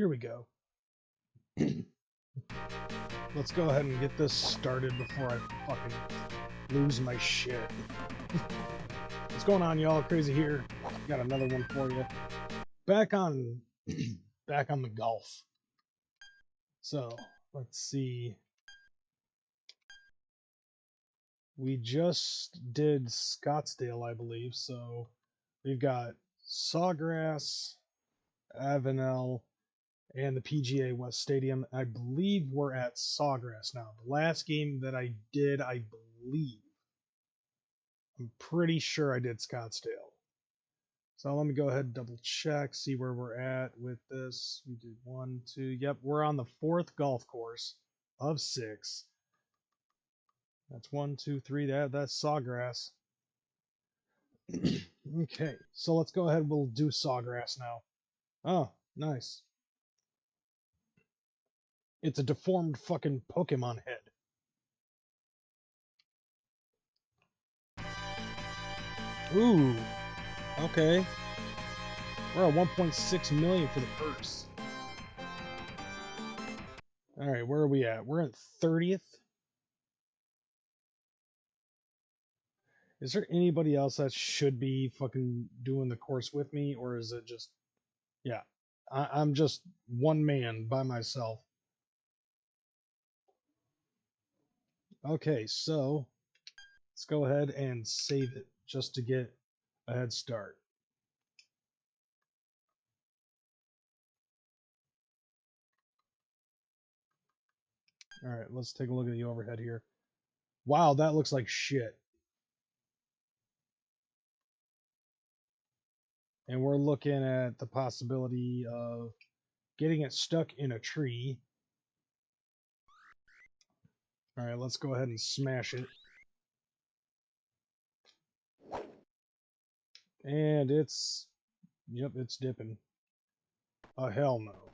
Here we go. Let's go ahead and get this started before I fucking lose my shit. What's going on, y'all? Crazy here. Got another one for you. Back on the golf. So, let's see. We just did Scottsdale, I believe. So, we've got Sawgrass, Avenel, and the PGA West Stadium. I believe we're at Sawgrass now. The last game that I did, I'm pretty sure I did Scottsdale. So let me go ahead and double check, see where we're at with this. We did 1, 2. Yep, we're on the 4th golf course of 6. That's 1, 2, 3. That's Sawgrass. Okay, so let's go ahead. We'll do Sawgrass now. Oh, nice. It's a deformed fucking Pokemon head. Ooh. Okay. We're at 1.6 million for the purse. Alright, where are we at? We're at 30th. Is there anybody else that should be fucking doing the course with me? Or is it just... Yeah. I'm just one man by myself. Okay, so... Let's go ahead and save it just to get a head start. Alright, let's take a look at the overhead here. Wow, that looks like shit. And we're looking at the possibility of getting it stuck in a tree. Alright, let's go ahead and smash it. And it's... Yep, it's dipping. Oh, hell no.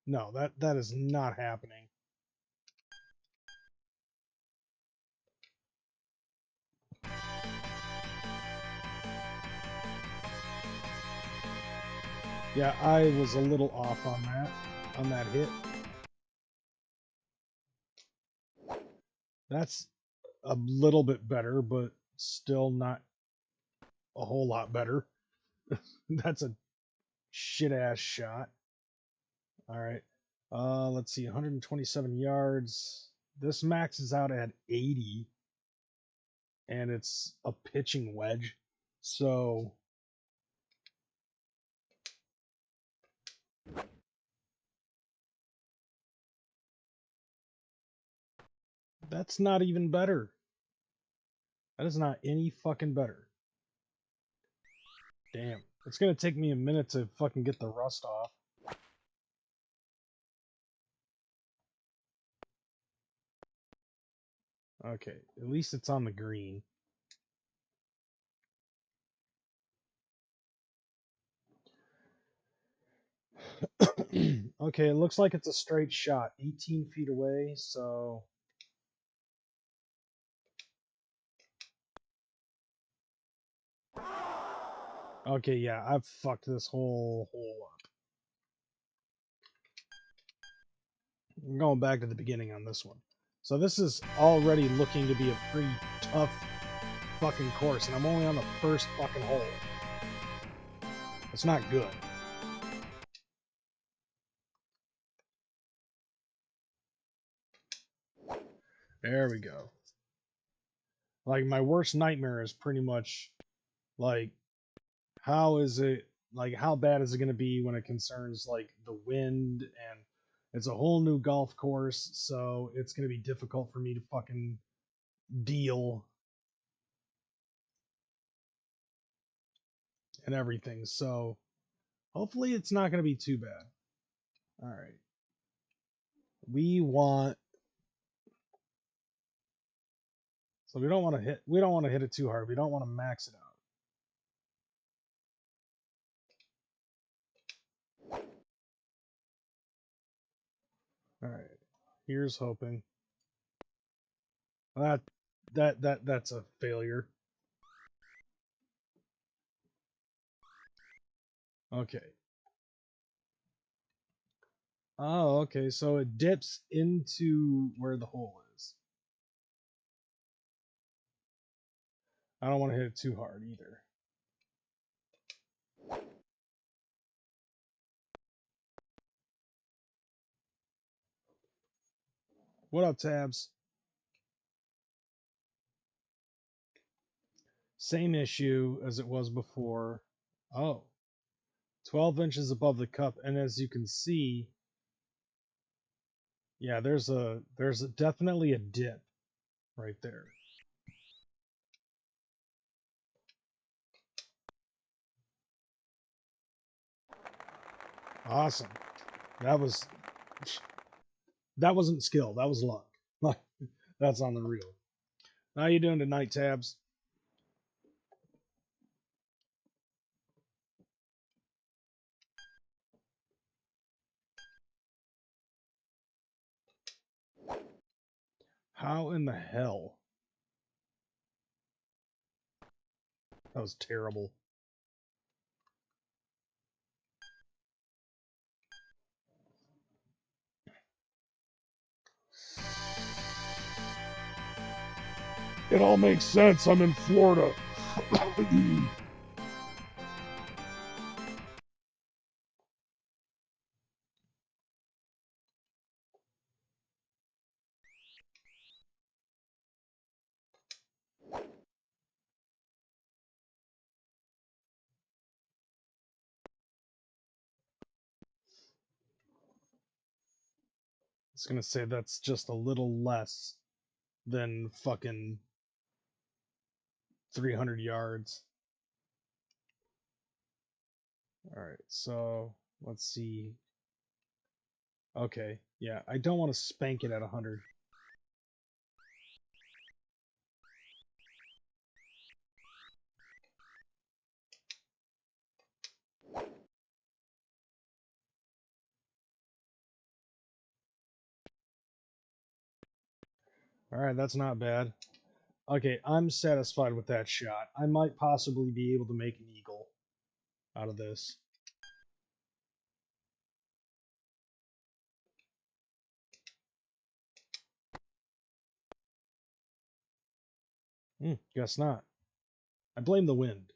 No, that is not happening. Yeah, I was a little off on that hit. That's a little bit better, but still not a whole lot better. That's a shit-ass shot. Alright. Let's see, 127 yards. This maxes out at 80. And it's a pitching wedge. So... That's not even better. That is not any fucking better. Damn. It's gonna take me a minute to fucking get the rust off. Okay, at least it's on the green. Okay, it looks like it's a straight shot. 18 feet away, so... Okay, yeah, I've fucked this whole hole up. I'm going back to the beginning on this one. So this is already looking to be a pretty tough fucking course, and I'm only on the first fucking hole. It's not good. There we go. Like, my worst nightmare is pretty much, like, how bad is it going to be when it concerns, like, the wind, and it's a whole new golf course, so it's going to be difficult for me to fucking deal and everything, so hopefully it's not going to be too bad. Alright. We don't want to hit it too hard. We don't want to max it out. Alright. Here's hoping. That's a failure. Okay. Oh, okay. So it dips into where the hole is. I don't want to hit it too hard either. What up, Tabs? Same issue as it was before. Oh, 12 inches above the cup. And as you can see, yeah, there's definitely a dip right there. Awesome. That was that wasn't skill. That was luck. Like that's on the real. How you doing tonight, Tabs? How in the hell? That was terrible. It all makes sense. I'm in Florida. I was gonna say that's just a little less than fucking 300 yards. All right, so let's see. Okay, yeah, I don't want to spank it at 100. All right, that's not bad. Okay, I'm satisfied with that shot. I might possibly be able to make an eagle out of this. Guess not. I blame the wind.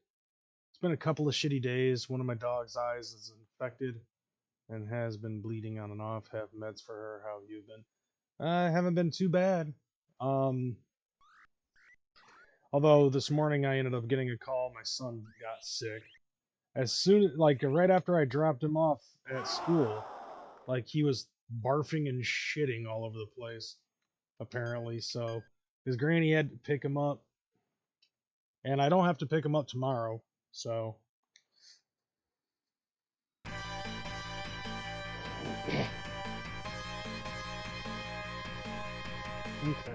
It's been a couple of shitty days. One of my dog's eyes is infected and has been bleeding on and off. Have meds for her. How have you been? I haven't been too bad. Um, although this morning I ended up getting a call. My son got sick. As soon like right after I dropped him off at school, like he was barfing and shitting all over the place. Apparently, so his granny had to pick him up, and I don't have to pick him up tomorrow. So okay.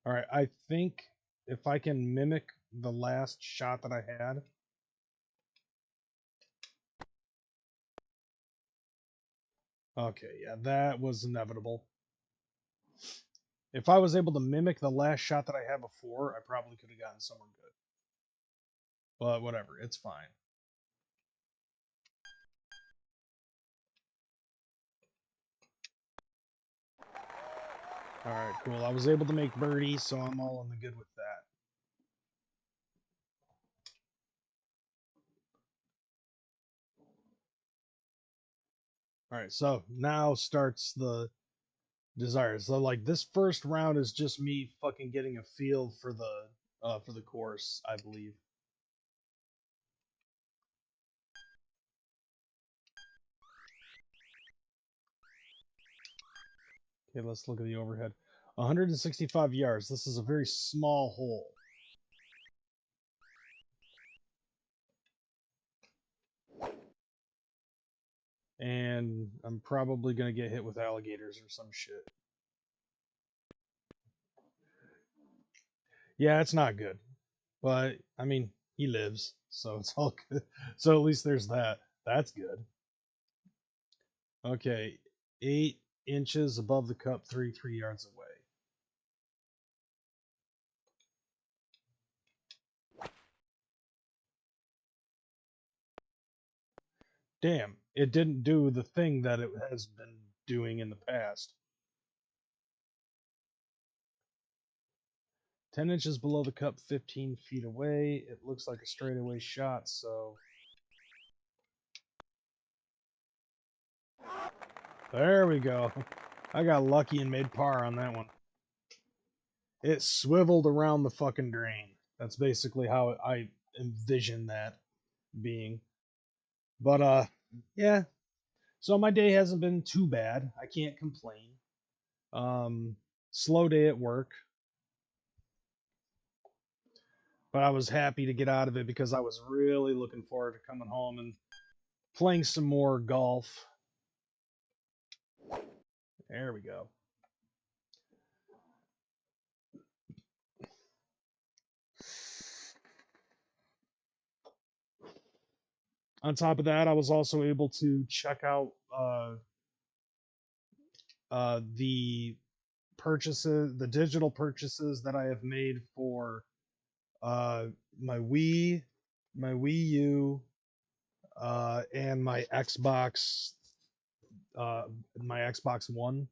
All right, I think if I can mimic the last shot that I had. Okay, yeah, that was inevitable. If I was able to mimic the last shot that I had before, I probably could have gotten somewhere good. But whatever, it's fine. All right, cool. I was able to make birdie, so I'm all in the good with that. All right, so now starts the desires. So like this first round is just me fucking getting a feel for the course, I believe. Okay, let's look at the overhead. 165 yards. This is a very small hole. And I'm probably gonna get hit with alligators or some shit. Yeah, it's not good. But I mean, he lives, so it's all good. So at least there's that. That's good. Okay, 8 inches above the cup, 33 yards away. Damn, it didn't do the thing that it has been doing in the past. 10 inches below the cup, 15 feet away. It looks like a straightaway shot, so there we go. I got lucky and made par on that one. It swiveled around the fucking drain. That's basically how I envision that being. But yeah. So my day hasn't been too bad. I can't complain. Slow day at work. But I was happy to get out of it because I was really looking forward to coming home and playing some more golf. There we go. On top of that, I was also able to check out the purchases, the digital purchases that I have made for uh, my Wii, my Wii U, and uh, my Xbox One.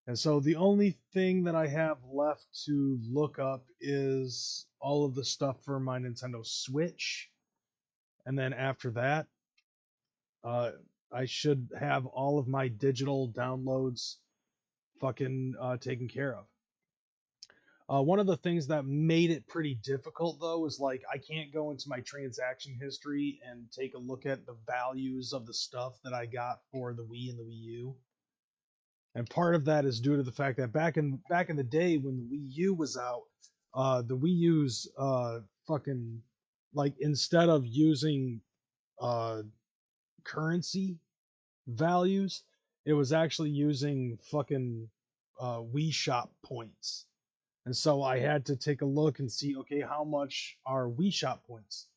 And so the only thing that I have left to look up is all of the stuff for my Nintendo Switch. And then after that, uh, I should have all of my digital downloads fucking taken care of. One of the things that made it pretty difficult, though, is like I can't go into my transaction history and take a look at the values of the stuff that I got for the Wii and the Wii U. And part of that is due to the fact that back in the day when the Wii U was out, the Wii U's fucking like instead of using uh, currency values, it was actually using fucking Wii Shop points. And so I had to take a look and see, okay, how much are Wii Shop points?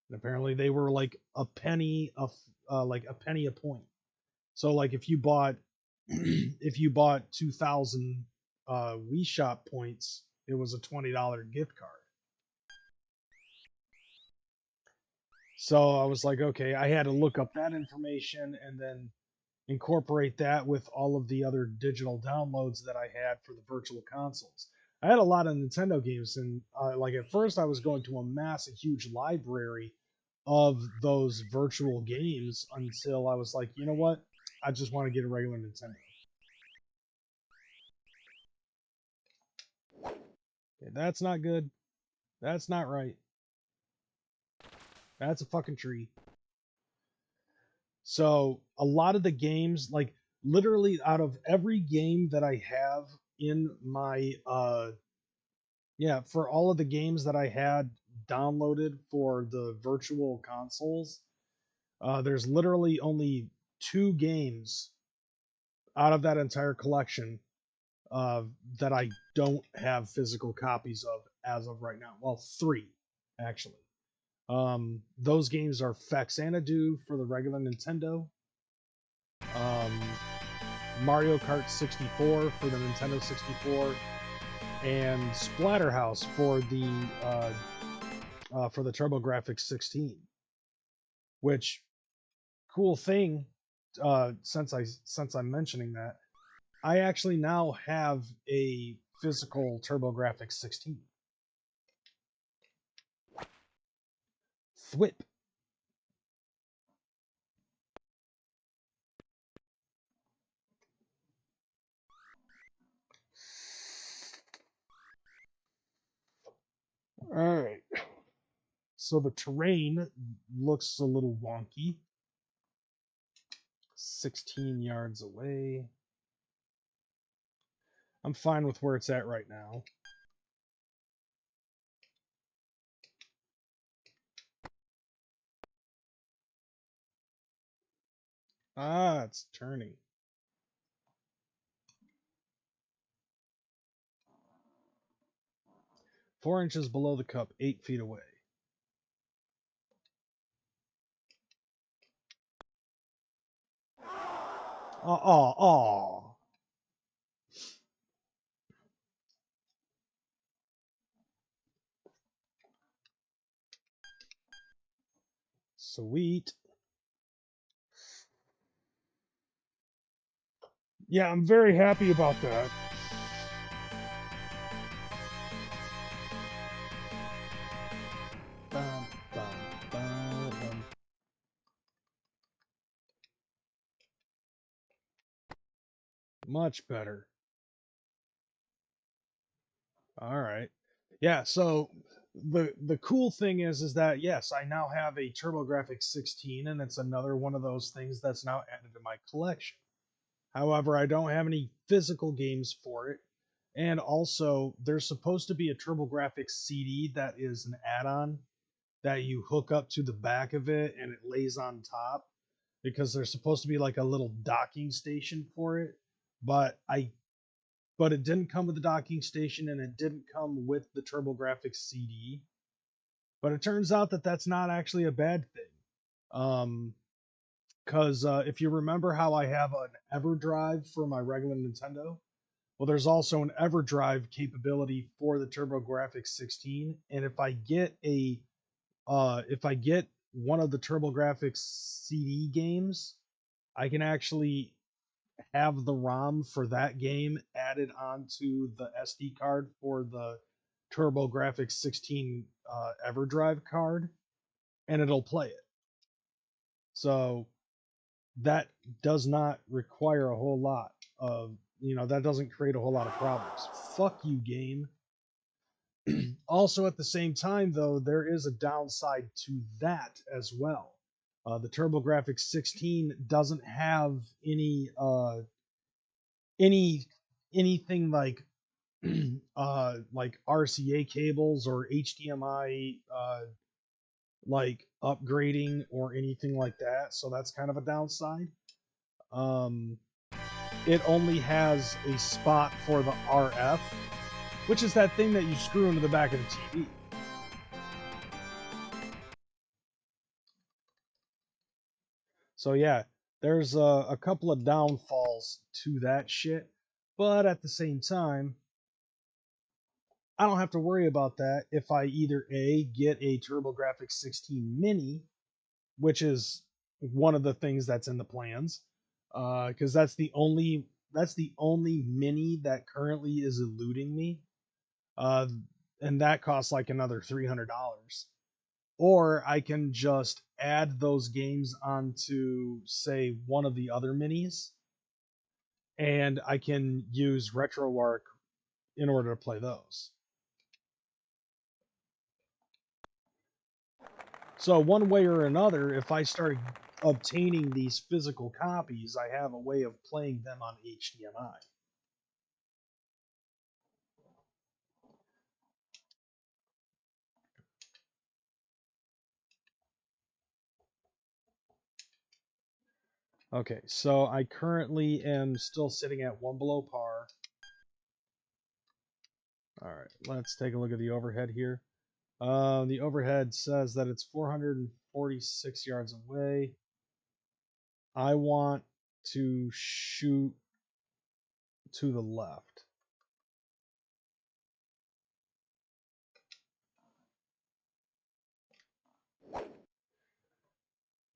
And apparently they were like a penny a point. So like if you bought if you bought 2,000 Wii Shop points, it was a $20 gift card. So I was like, okay, I had to look up that information and then incorporate that with all of the other digital downloads that I had for the virtual consoles. I had a lot of Nintendo games, and like at first I was going to amass a huge library of those virtual games until I was like, you know what? I just want to get a regular Nintendo. Okay, that's not good. That's not right. That's a fucking tree. So a lot of the games, like literally out of every game that I have in my yeah, for all of the games that I had downloaded for the virtual consoles, there's literally only 2 games out of that entire collection uh, that I don't have physical copies of as of right now. Well, 3 actually. Those games are Faxanadu for the regular Nintendo, um, Mario Kart 64 for the Nintendo 64, and Splatterhouse for the TurboGrafx 16. Which cool thing, since I'm mentioning that, I actually now have a physical TurboGrafx 16. Thwip. All right. So the terrain looks a little wonky. 16 yards away. I'm fine with where it's at right now. Ah, it's turning. Four inches below the cup, 8 feet away. Oh, oh, oh. Sweet. Yeah, I'm very happy about that. Bum, bum, bum. Much better. All right. Yeah, so the cool thing is that yes, I now have a TurboGrafx 16 and it's another one of those things that's now added to my collection. However, I don't have any physical games for it. And also, there's supposed to be a TurboGrafx CD that is an add-on that you hook up to the back of it and it lays on top because there's supposed to be like a little docking station for it. But I but it didn't come with the docking station and it didn't come with the TurboGrafx CD. But it turns out that that's not actually a bad thing. Because if you remember how I have an EverDrive for my regular Nintendo, well, there's also an EverDrive capability for the TurboGrafx 16, and if I get one of the TurboGrafx CD games, I can actually have the ROM for that game added onto the SD card for the TurboGrafx 16 EverDrive card, and it'll play it. So that does not require a whole lot of, that doesn't create a whole lot of problems. Fuck you, game. Also, at the same time, though, there is a downside to that as well. The TurboGrafx 16 doesn't have any anything like RCA cables or HDMI like upgrading or anything like that. So that's kind of a downside. Um, it only has a spot for the RF, which is that thing that you screw into the back of the TV. So yeah, there's a couple of downfalls to that shit, but at the same time, I don't have to worry about that if I either A, get a TurboGrafx 16 Mini, which is one of the things that's in the plans, because that's the only Mini that currently is eluding me, uh, and that costs like another $300. Or I can just add those games onto, say, one of the other minis, and I can use RetroArch in order to play those. So one way or another, if I start obtaining these physical copies, I have a way of playing them on HDMI. Okay, so I currently am still sitting at one below par. All right, let's take a look at the overhead here. The overhead says that it's 446 yards away. I want to shoot to the left.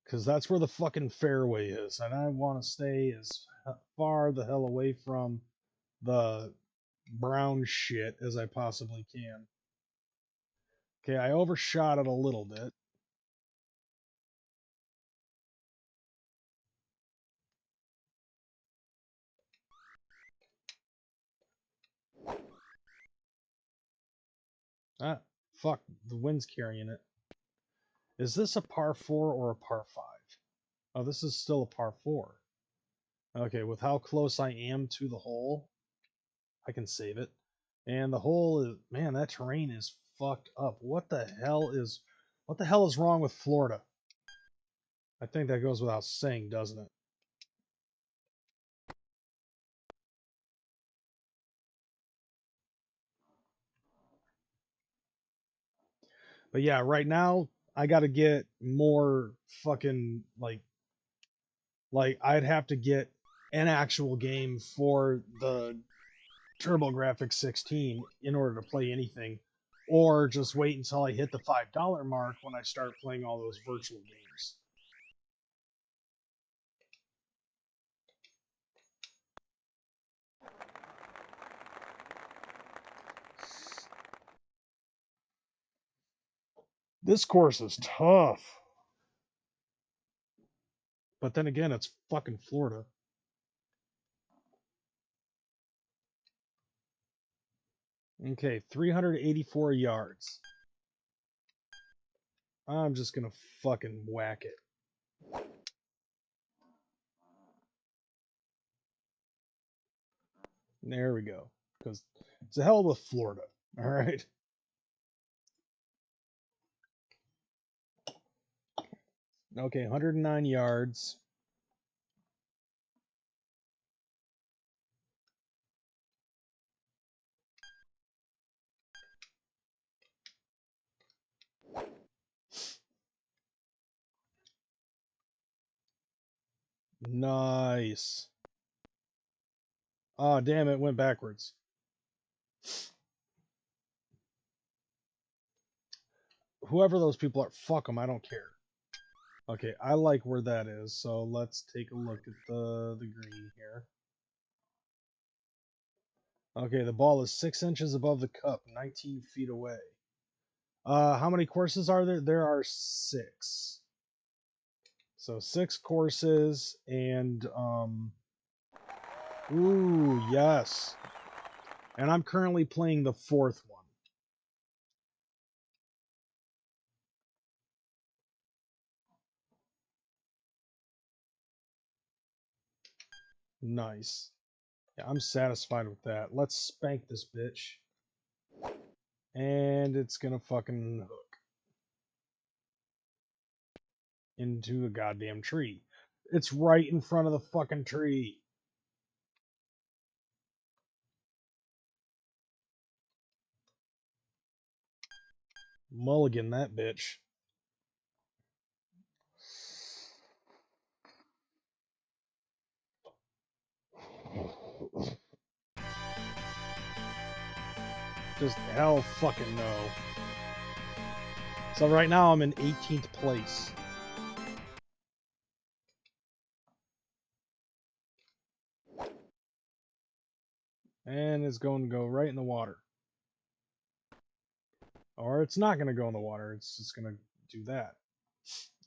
Because that's where the fucking fairway is. And I want to stay as far the hell away from the brown shit as I possibly can. Okay, I overshot it a little bit. Ah, fuck, the wind's carrying it. Is this a par 4 or a par 5? Oh, this is still a par 4. Okay, with how close I am to the hole, I can save it. And the hole is, man, that terrain is fucked up. What the hell is wrong with Florida? I think that goes without saying, doesn't it? But yeah, right now I got to get more fucking like I'd have to get an actual game for the TurboGrafx 16 in order to play anything, or just wait until I hit the $5 mark when I start playing all those virtual games. This course is tough. But then again, it's fucking Florida. Okay, 384 yards. I'm just gonna fucking whack it. There we go. Because it's a hell of a Florida. All right. Okay, 109 yards. Nice. Oh, damn, it went backwards. Whoever those people are, fuck them, I don't care. Okay, I like where that is, so let's take a look at the green here. Okay, the ball is 6 inches above the cup, 19 feet away. How many courses are there? There are 6. So 6 courses, and ooh, yes. And I'm currently playing the 4th one. Nice. Yeah, I'm satisfied with that. Let's spank this bitch. And it's gonna fucking hook into a goddamn tree. It's right in front of the fucking tree. Mulligan that bitch. Just hell fucking no. So right now I'm in 18th place. And it's going to go right in the water. Or it's not going to go in the water. It's just going to do that.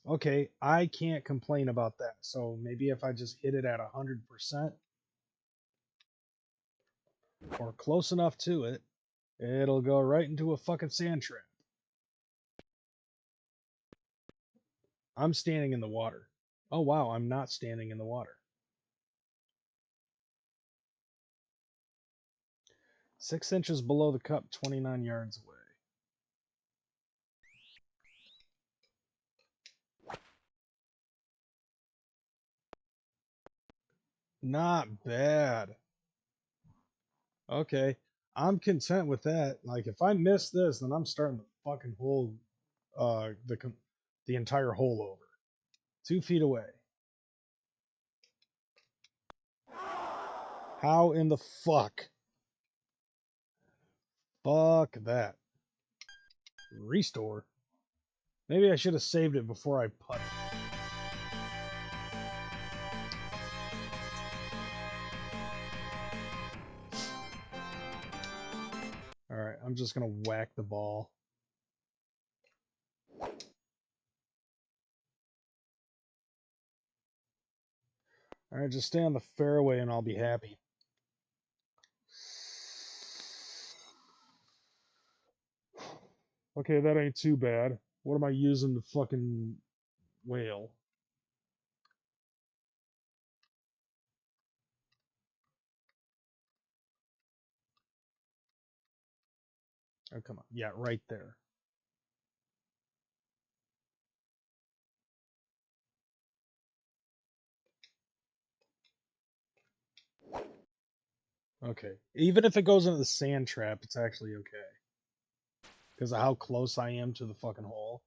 Okay, I can't complain about that. So maybe if I just hit it at 100% or close enough to it, it'll go right into a fucking sand trap. I'm standing in the water. Oh wow, I'm not standing in the water. 6 inches below the cup, 29 yards away. Not bad. Okay, I'm content with that. Like if I miss this, then I'm starting the fucking hole, the entire hole over. 2 feet away. How in the fuck? Fuck that. Restore. Maybe I should have saved it before I put it. All right, I'm just gonna whack the ball. All right, just stay on the fairway and I'll be happy. Okay, that ain't too bad. What am I using to fucking whale? Oh, come on. Yeah, right there. Okay. Even if it goes into the sand trap, it's actually okay. Because of how close I am to the fucking hole.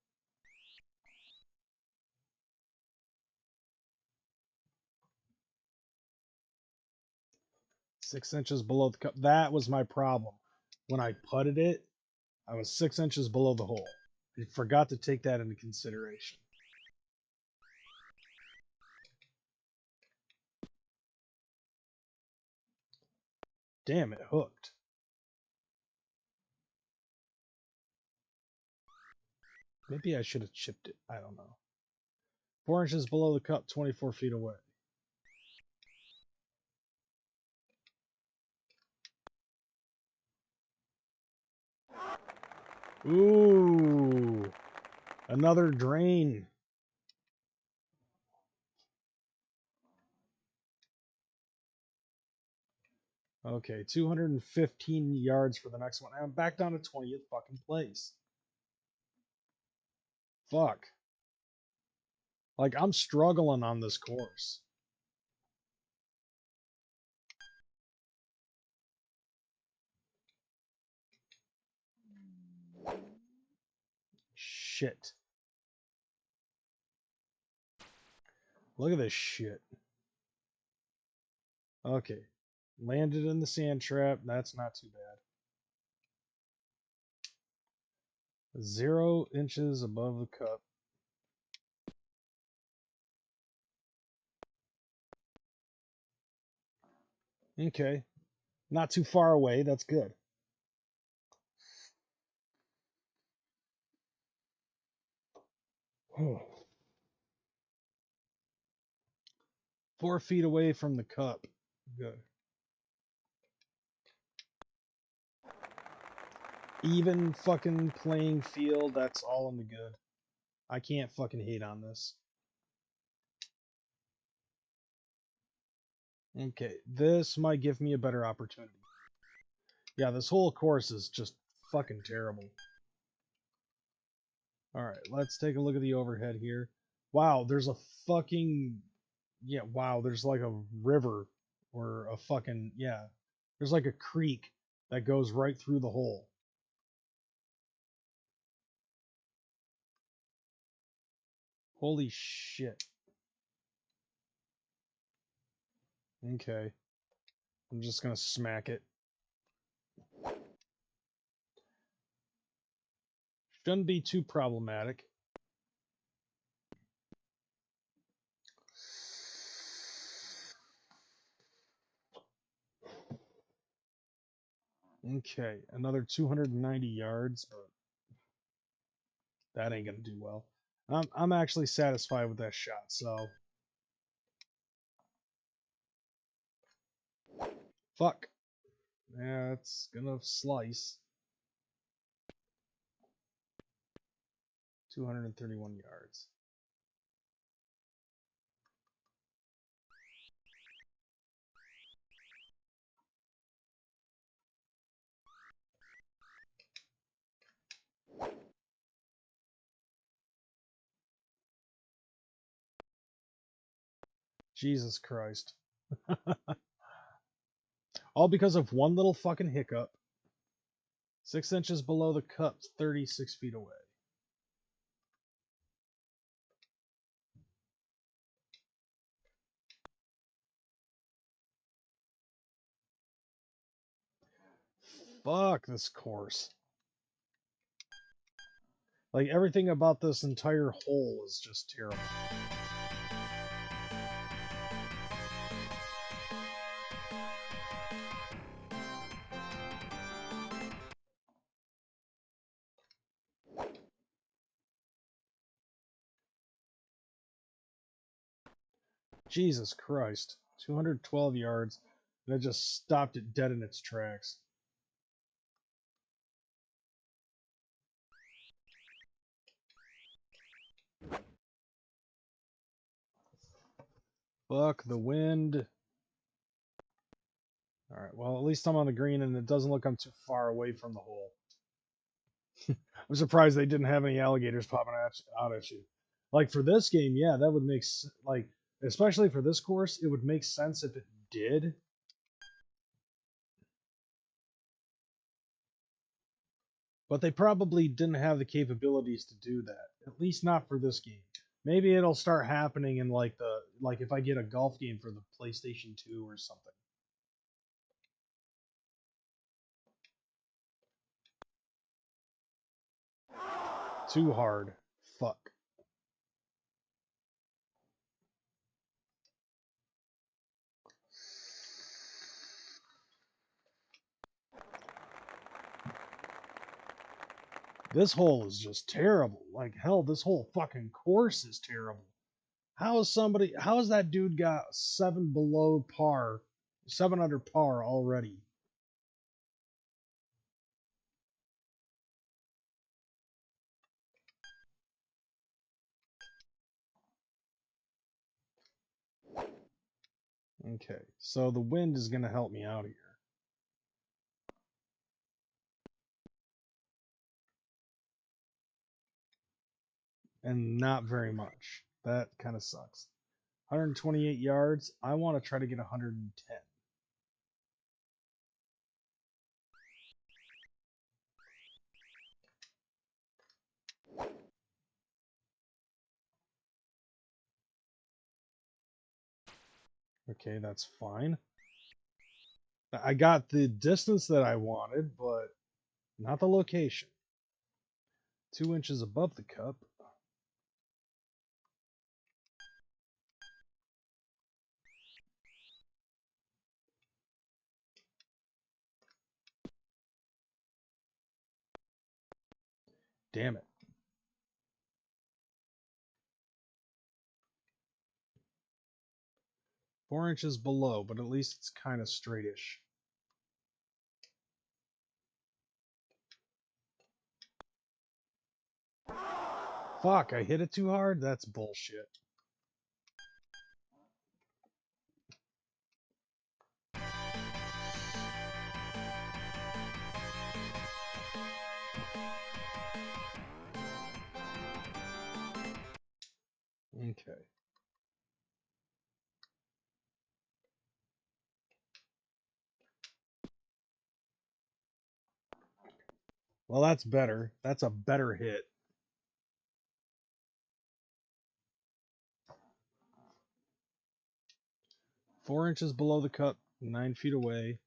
Six inches below the cup. That was my problem. When I putted it, I was 6 inches below the hole. I forgot to take that into consideration. Damn, it hooked. Maybe I should have chipped it. I don't know. 4 inches below the cup, 24 feet away. Ooh. Another drain. Okay, 215 yards for the next one. I'm back down to 20th fucking place. Fuck. Like, I'm struggling on this course. Shit. Look at this shit. Okay. Landed in the sand trap. That's not too bad. 0 inches above the cup. Okay. Not too far away. That's good. Oh. 4 feet away from the cup. Good. Even fucking playing field. That's all in the good. I can't fucking hate on this. Okay. This might give me a better opportunity. Yeah, this whole course is just fucking terrible. Alright, let's take a look at the overhead here. Wow, there's a fucking... Yeah, wow, there's like a river or a fucking... Yeah, there's like a creek that goes right through the hole. Holy shit. Okay. I'm just gonna smack it. Shouldn't be too problematic. Okay, another 290 yards, but that ain't gonna do well. I'm actually satisfied with that shot, so... Fuck. Yeah, it's gonna slice. 231 yards. Jesus Christ. All because of one little fucking hiccup. 6 inches below the cup, 36 feet away. Fuck this course. Like, everything about this entire hole is just terrible. Jesus Christ. 212 yards. And it just stopped it dead in its tracks. Fuck the wind. Alright, well, at least I'm on the green and it doesn't look I'm too far away from the hole. I'm surprised they didn't have any alligators popping out at you. Like, for this game, yeah, that would make... Like, especially for this course, it would make sense if it did. But they probably didn't have the capabilities to do that. At least not for this game. Maybe it'll start happening in like if I get a golf game for the PlayStation 2 or something. Too hard. Fuck. This hole is just terrible. Like hell, this whole fucking course is terrible. How has that dude got 7 under par already? Okay, so the wind is going to help me out here. And not very much. That kind of sucks. 128 yards. I want to try to get 110. Okay, that's fine. I got the distance that I wanted, but not the location. 2 inches above the cup. Damn it. 4 inches below, but at least it's kind of straightish. Fuck, I hit it too hard? That's bullshit. Okay. Well, that's better. That's a better hit. Four inches below the cup, 9 feet away.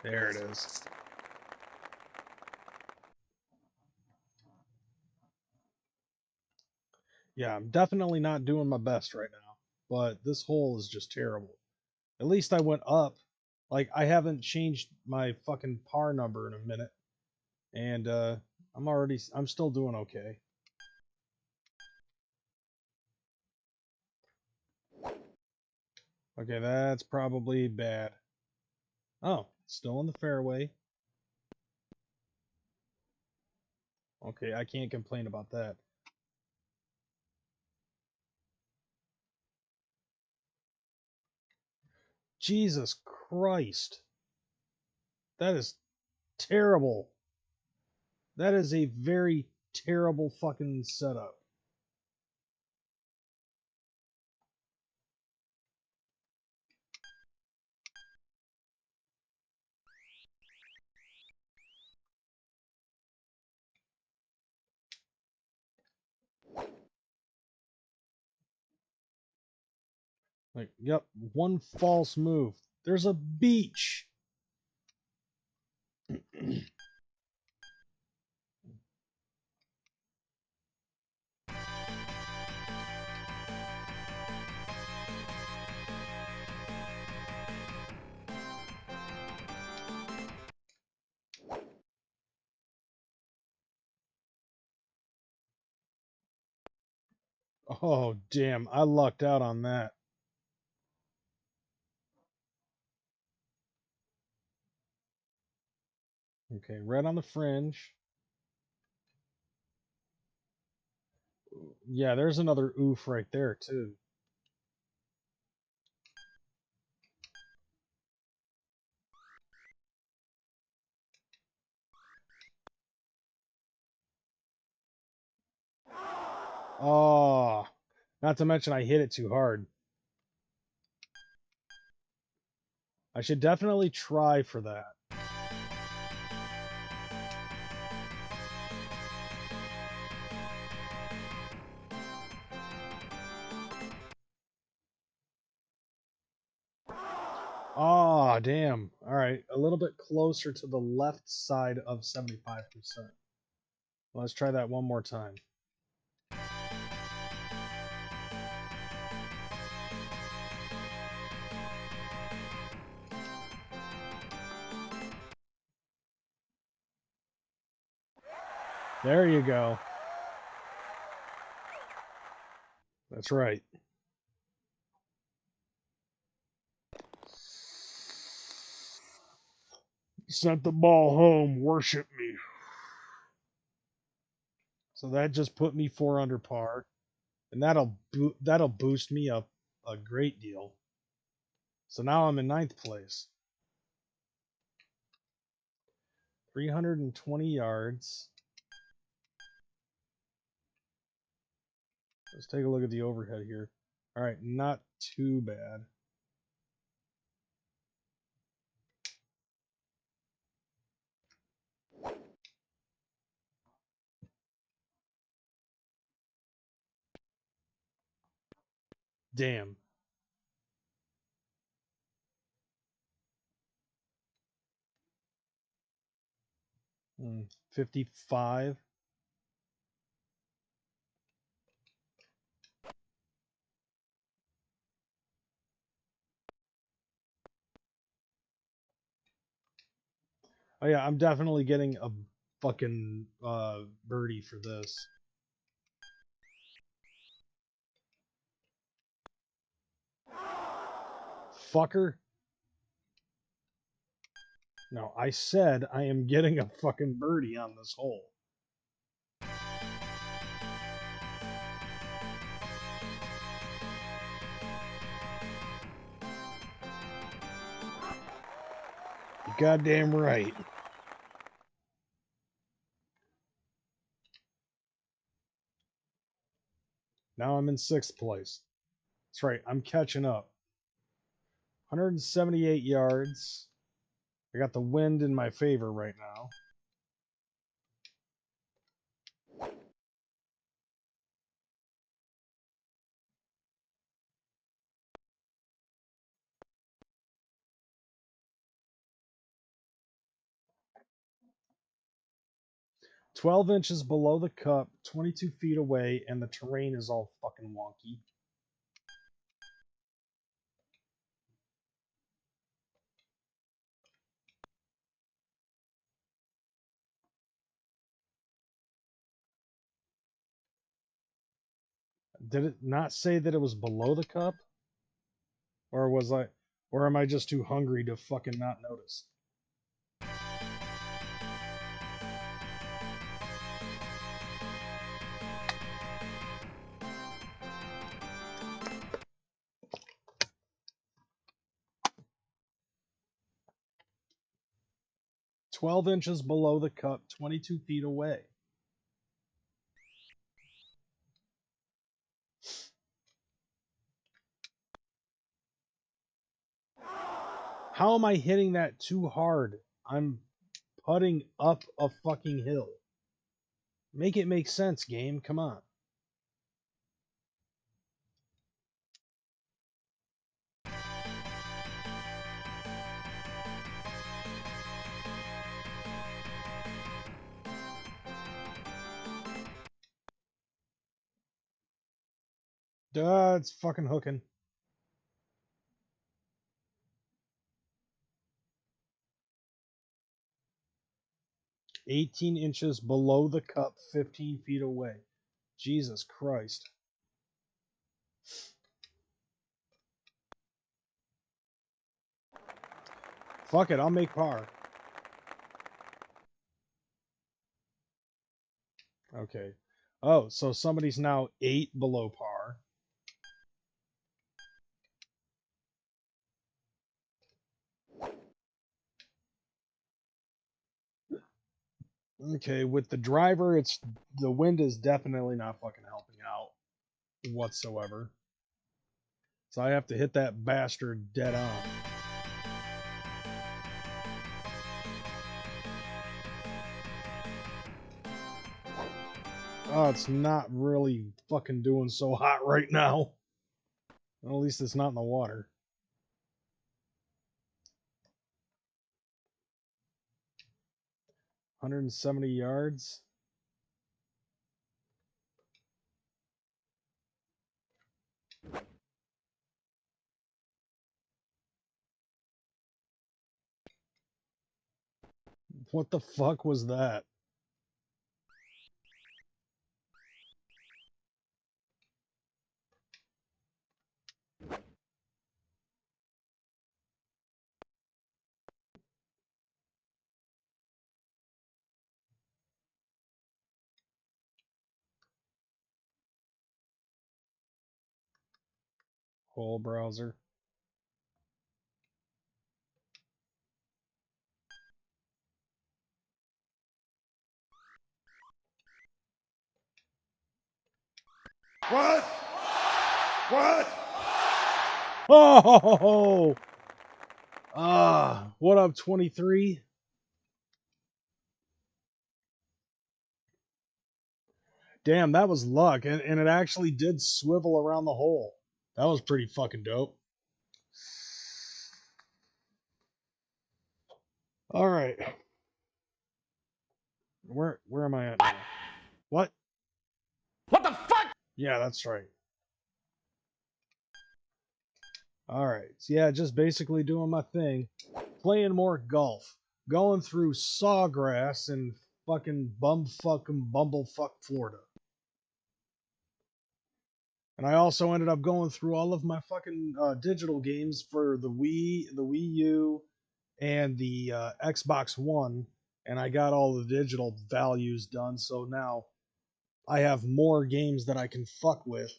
There it is. Yeah, I'm definitely not doing my best right now, but this hole is just terrible. At least I went up. Like, I haven't changed my fucking par number in a minute, and I'm still doing okay. Okay, that's probably bad. Oh, still in the fairway. Okay, I can't complain about that. Jesus Christ. That is terrible. That is a very terrible fucking setup. Like, yep, one false move. There's a beach. Oh, damn. I lucked out on that. Okay, right on the fringe. Yeah, there's another oof right there, too. Oh, not to mention I hit it too hard. I should definitely try for that. Oh, damn. All right, a little bit closer to the left side of 75%. Let's try that one more time. There you go. That's right. Sent the ball home. Worship me. So that just put me 4 under par, and that'll boost me up a great deal. So now I'm in ninth place. 320 yards. Let's take a look at the overhead here. All right, not too bad. Damn. 55. Oh yeah, I'm definitely getting a fucking birdie for this. Fucker. No, I said I am getting a fucking birdie on this hole. You're goddamn right. Now I'm in sixth place. That's right, I'm catching up. 178 yards. I got the wind in my favor right now. 12 inches below the cup, 22 feet away, and the terrain is all fucking wonky. Did it not say that it was below the cup? Or was I, or am I just too hungry to fucking not notice? "12 inches below the cup, 22 feet away." How am I hitting that too hard? I'm putting up a fucking hill. Make it make sense, game. Come on. Duh, it's fucking hooking. "18 inches below the cup, 15 feet away." Jesus Christ. Fuck it, I'll make par. Okay. Oh, so somebody's now 8 below par. Okay, with the driver, it's the wind is definitely not fucking helping out whatsoever. So I have to hit that bastard dead on. Oh, it's not really fucking doing so hot right now. Well, at least it's not in the water. "170 yards." What the fuck was that? Hole browser. What? What? Oh! What up, 23? Damn, that was luck, and it actually did swivel around the hole. That was pretty fucking dope. All right. Where am I at now? What? What the fuck? Yeah, that's right. All right. So yeah, just basically doing my thing, playing more golf, going through Sawgrass in fucking bumblefuck Florida. And I also ended up going through all of my fucking digital games for the Wii U, and the Xbox One, and I got all the digital values done. So now I have more games that I can fuck with.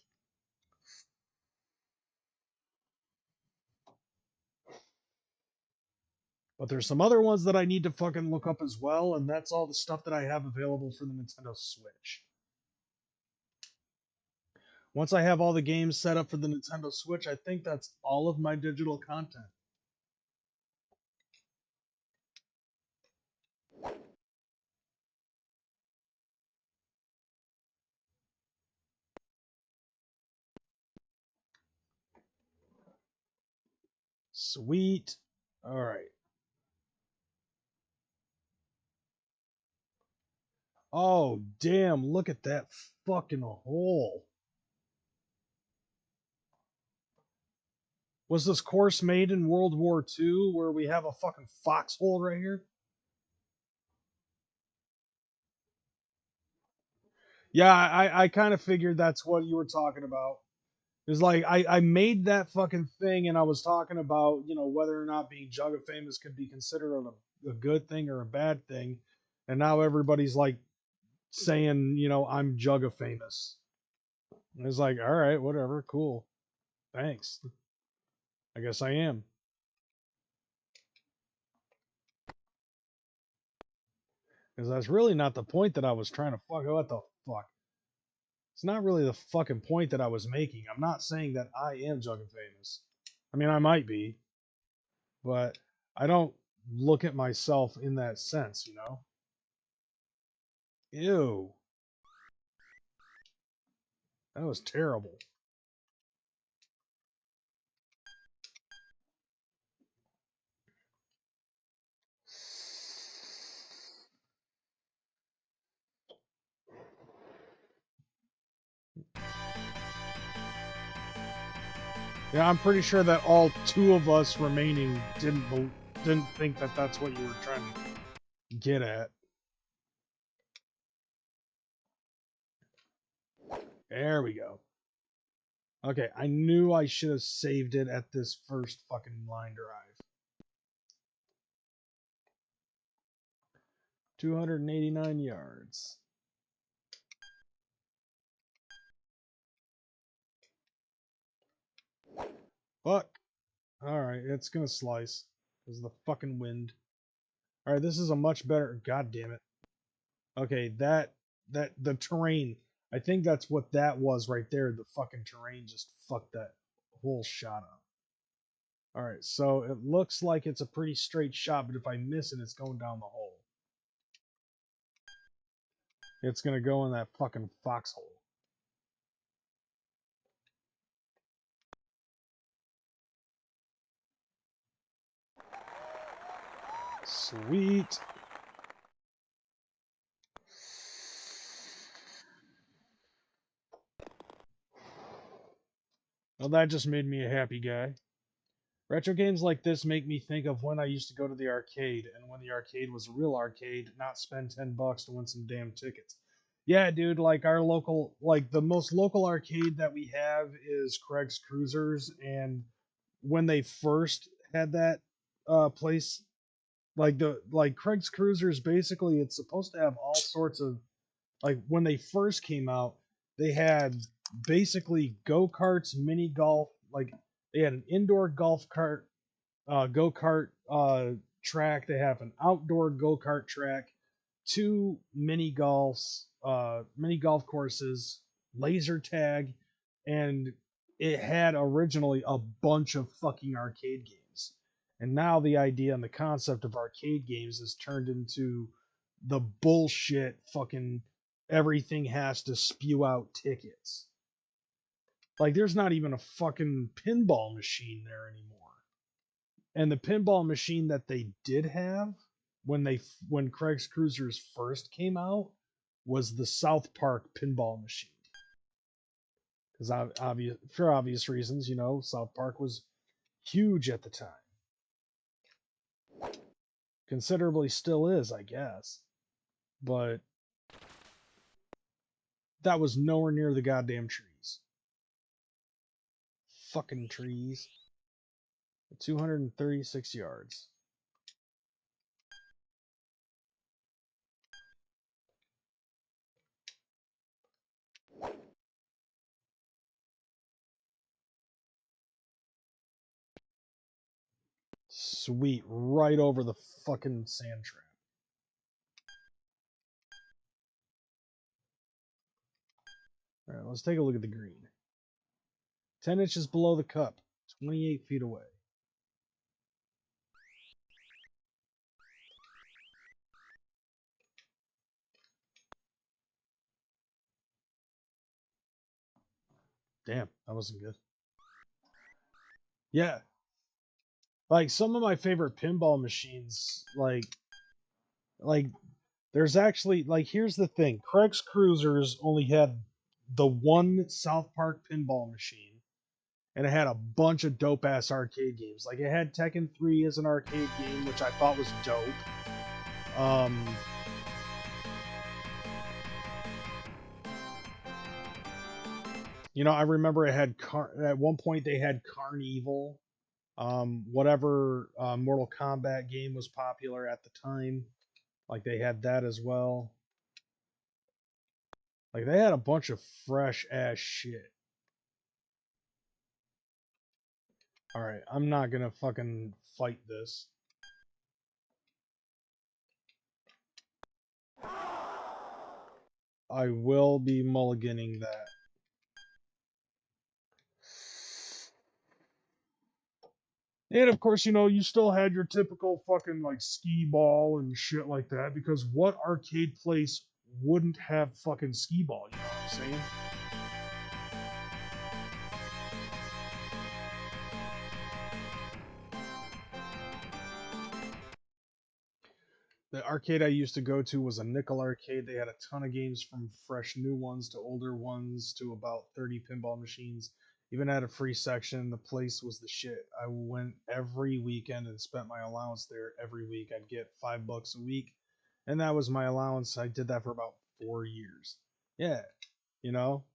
But there's some other ones that I need to fucking look up as well, and that's all the stuff that I have available for the Nintendo Switch. Once I have all the games set up for the Nintendo Switch, I think that's all of my digital content. Sweet. All right. Oh, damn, look at that fucking hole. Was this course made in World War II where we have a fucking foxhole right here? Yeah, I kind of figured that's what you were talking about. It's like I made that fucking thing and I was talking about, whether or not being Jugga famous could be considered a good thing or a bad thing. And now everybody's like saying, I'm Jugga famous. And it's like, all right, whatever, cool. Thanks. I guess I am. Because that's really not the point that I was trying to fuck. What the fuck? It's not really the fucking point that I was making. I'm not saying that I am Jugga famous. I mean, I might be, but I don't look at myself in that sense. Ew. That was terrible. Yeah, I'm pretty sure that all two of us remaining didn't think that that's what you were trying to get at. There we go. Okay, I knew I should have saved it at this first fucking line drive. 289 yards. Fuck. Alright, it's gonna slice. Because of the fucking wind. Alright, this is a much better... God damn it. Okay, the terrain. I think that's what that was right there. The fucking terrain just fucked that whole shot up. Alright, so it looks like it's a pretty straight shot, but if I miss it, it's going down the hole. It's gonna go in that fucking foxhole. Sweet. Well, that just made me a happy guy. Retro games like this make me think of when I used to go to the arcade, and when the arcade was a real arcade, not spend $10 to win some damn tickets. Yeah, dude, like our local, like the most local arcade that we have is Craig's Cruisers, and when they first had that place, like Craig's Cruisers, basically it's supposed to have all sorts of, like when they first came out, they had basically go-karts, mini golf, like They had an indoor golf cart, go kart track. They have an outdoor go kart track, two mini golf courses, laser tag, and it had originally a bunch of fucking arcade games. And now the idea and the concept of arcade games has turned into the bullshit fucking everything has to spew out tickets. Like there's not even a fucking pinball machine there anymore. And the pinball machine that they did have when Craig's Cruisers first came out was the South Park pinball machine. Because for obvious reasons, South Park was huge at the time. Considerably still is, I guess. But that was nowhere near the goddamn trees. Fucking trees. 236 yards. Sweet, right over the fucking sand trap. All right, let's take a look at the green. 10 inches below the cup, 28 feet away. Damn, that wasn't good. Yeah. Like some of my favorite pinball machines, like there's actually like here's the thing. Craig's Cruisers only had the one South Park pinball machine, and it had a bunch of dope ass arcade games. Like it had Tekken 3 as an arcade game, which I thought was dope. Um I remember it had at one point they had Carnival. Whatever Mortal Kombat game was popular at the time, like they had that as well. Like they had a bunch of fresh ass shit. All right, I'm not gonna fucking fight this. I will be mulliganing that. And of course, you still had your typical fucking like skee ball and shit like that, because what arcade place wouldn't have fucking skee ball, you know what I'm saying? The arcade I used to go to was a nickel arcade. They had a ton of games from fresh new ones to older ones to about 30 pinball machines. Even had a free section. The place was the shit. I went every weekend and spent my allowance there every week. I'd get $5 a week, and that was my allowance. I did that for about 4 years. Yeah, you know?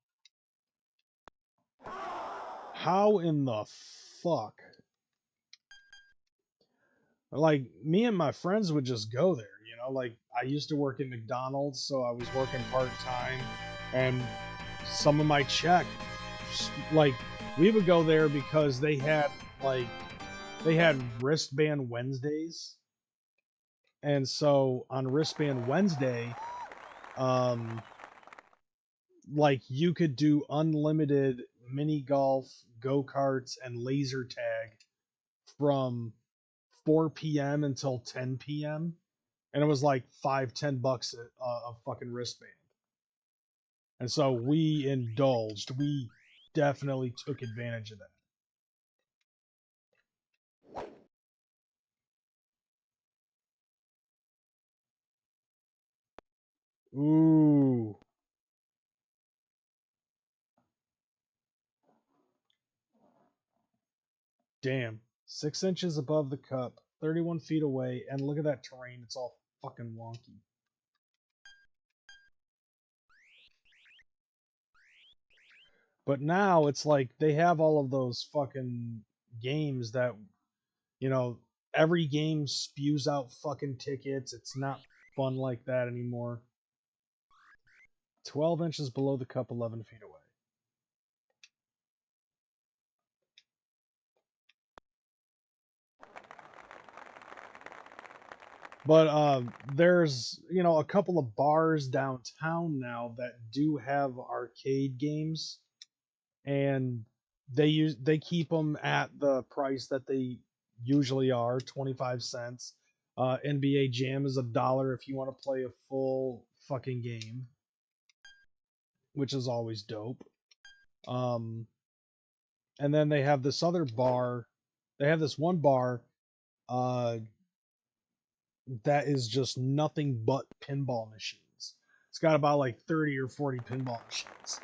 How in the fuck? Like me and my friends would just go there, like I used to work at McDonald's, so I was working part-time, and some of my check, like we would go there because they had wristband Wednesdays. And so on wristband Wednesday, um like you could do unlimited mini golf, go-karts, and laser tag from 4 p.m. until 10 p.m. And it was like $5-10 a fucking wristband. And so we indulged. We definitely took advantage of that. Ooh, damn. 6 inches above the cup, 31 feet away, and look at that terrain. It's all fucking wonky. But now it's like they have all of those fucking games that, you know, every game spews out fucking tickets. It's not fun like that anymore. 12 inches below the cup, 11 feet away. But there's a couple of bars downtown now that do have arcade games, and they keep them at the price that they usually are, 25 cents. NBA Jam is $1 if you want to play a full fucking game, which is always dope. Um, and then they have this other bar. They have this one bar uh, that is just nothing but pinball machines. It's got about like 30 or 40 pinball machines,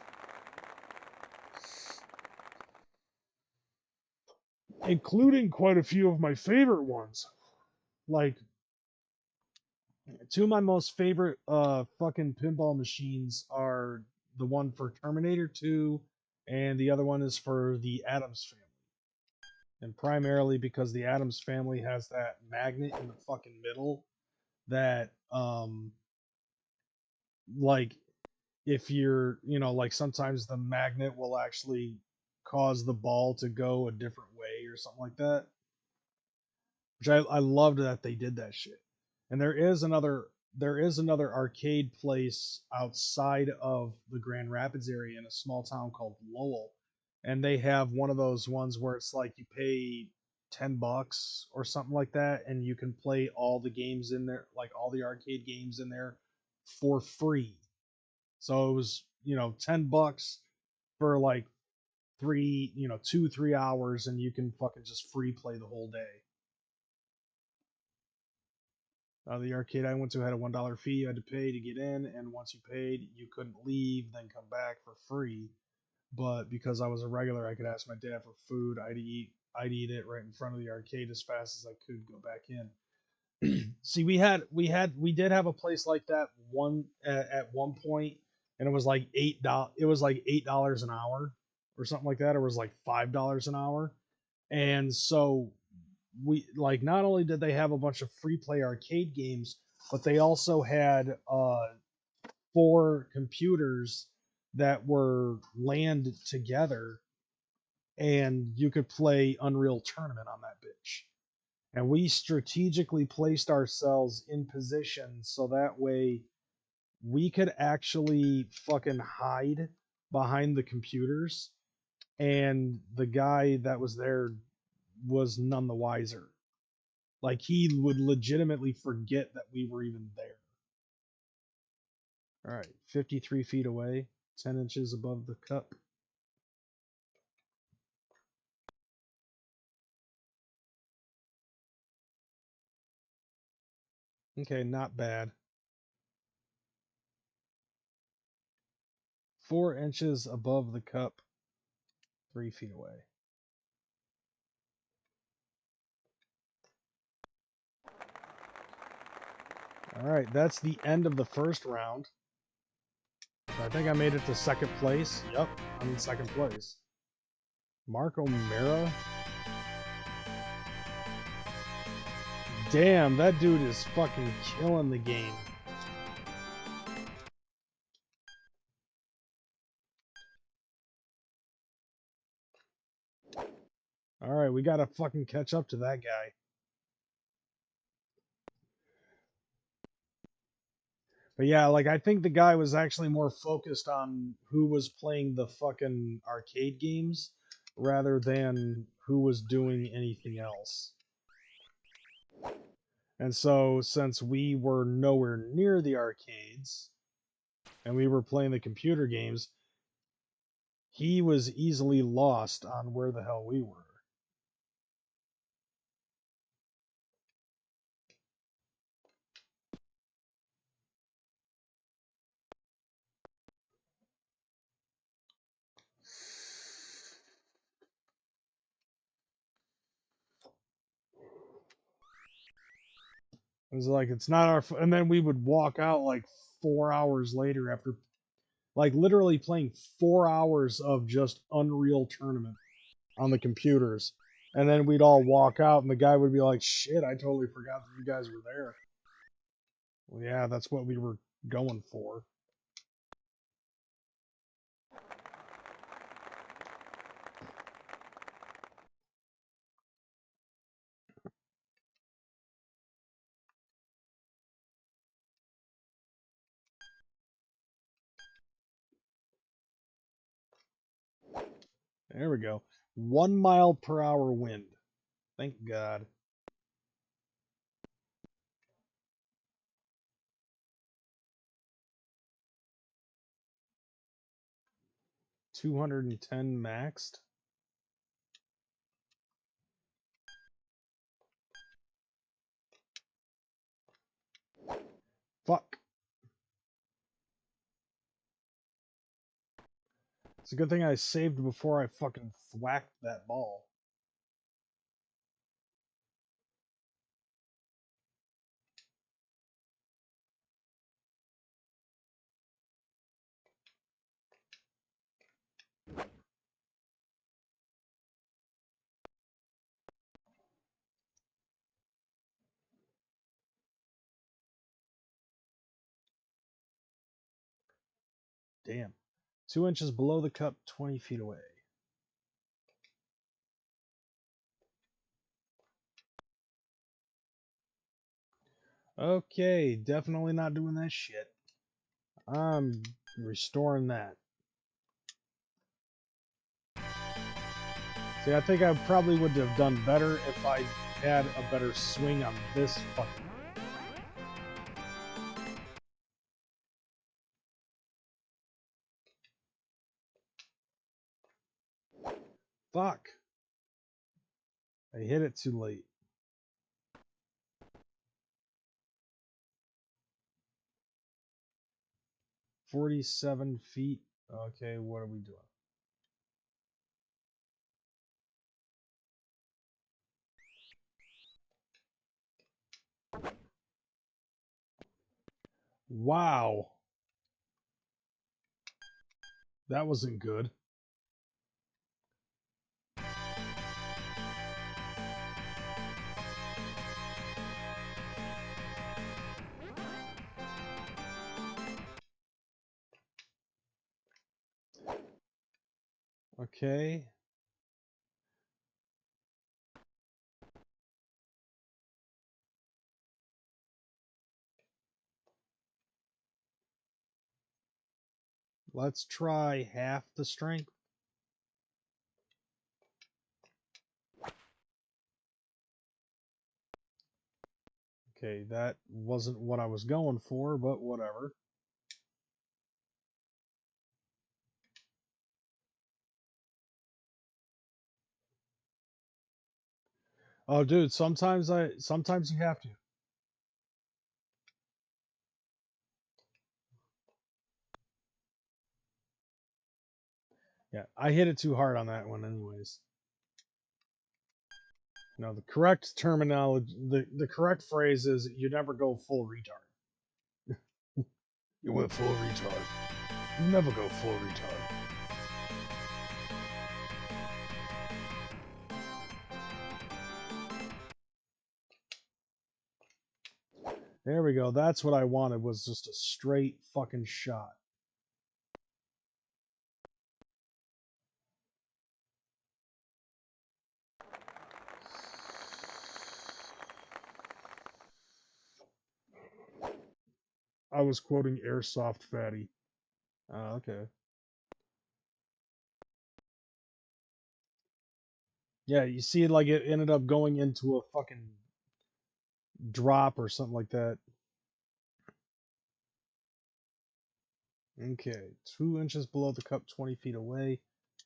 including quite a few of my favorite ones. Like two of my most favorite fucking pinball machines are the one for Terminator 2 and the other one is for the Addams family. And primarily because the Addams family has that magnet in the fucking middle that like if you're, like sometimes the magnet will actually cause the ball to go a different way or something like that. Which I loved that they did that shit. And there is another arcade place outside of the Grand Rapids area in a small town called Lowell, and they have one of those ones where it's like you pay $10 or something like that, and you can play all the games in there, like all the arcade games in there, for free. So it was $10 for like 2-3 hours, and you can fucking just free play the whole day. The arcade I went to had a $1 fee you had to pay to get in, and once you paid, you couldn't leave, then come back for free. But because I was a regular, I could ask my dad for food. I'd eat it right in front of the arcade as fast as I could go back in. See, we did have a place like that at one point, and it was like $8. It was like $8 an hour or something like that. Or it was like $5 an hour, and so we like not only did they have a bunch of free play arcade games, but they also had four computers that were LANed together, and you could play Unreal Tournament on that bitch. And we strategically placed ourselves in position so that way we could actually fucking hide behind the computers, and the guy that was there was none the wiser. Like he would legitimately forget that we were even there. All right, 53 feet away, 10 inches above the cup. Okay, not bad. 4 inches above the cup, 3 feet away. All right, that's the end of the first round. So I think I made it to second place. Yep, I'm in second place. Mark O'Mara. Damn, that dude is fucking killing the game. All right, we gotta fucking catch up to that guy. But yeah, like I think the guy was actually more focused on who was playing the fucking arcade games rather than who was doing anything else. And so since we were nowhere near the arcades and we were playing the computer games, he was easily lost on where the hell we were. It was like it's not our and then we would walk out like 4 hours later after like literally playing 4 hours of just Unreal Tournament on the computers. And then we'd all walk out and the guy would be like, "Shit, I totally forgot that you guys were there." Well, yeah, that's what we were going for. There we go. 1 mile per hour wind. Thank God. $210 maxed. Fuck. It's a good thing I saved before I fucking thwacked that ball. Damn. 2 inches below the cup, 20 feet away. Okay, definitely not doing that shit. I'm restoring that. See, I think I probably would have done better if I had a better swing on this fucking. Fuck. I hit it too late. 47 feet. Okay, what are we doing? Wow. That wasn't good. Okay. Let's try half the strength. Okay, that wasn't what I was going for, but whatever. Oh, dude, sometimes you have to. Yeah, I hit it too hard on that one anyways. No, the correct terminology, the correct phrase is you never go full retard. You went full retard. You never go full retard. There we go. That's what I wanted, was just a straight fucking shot. I was quoting Airsoft Fatty. Okay. Yeah, you see, like it ended up going into a fucking drop or something like that. Okay, 2 inches below the cup, 20 feet away.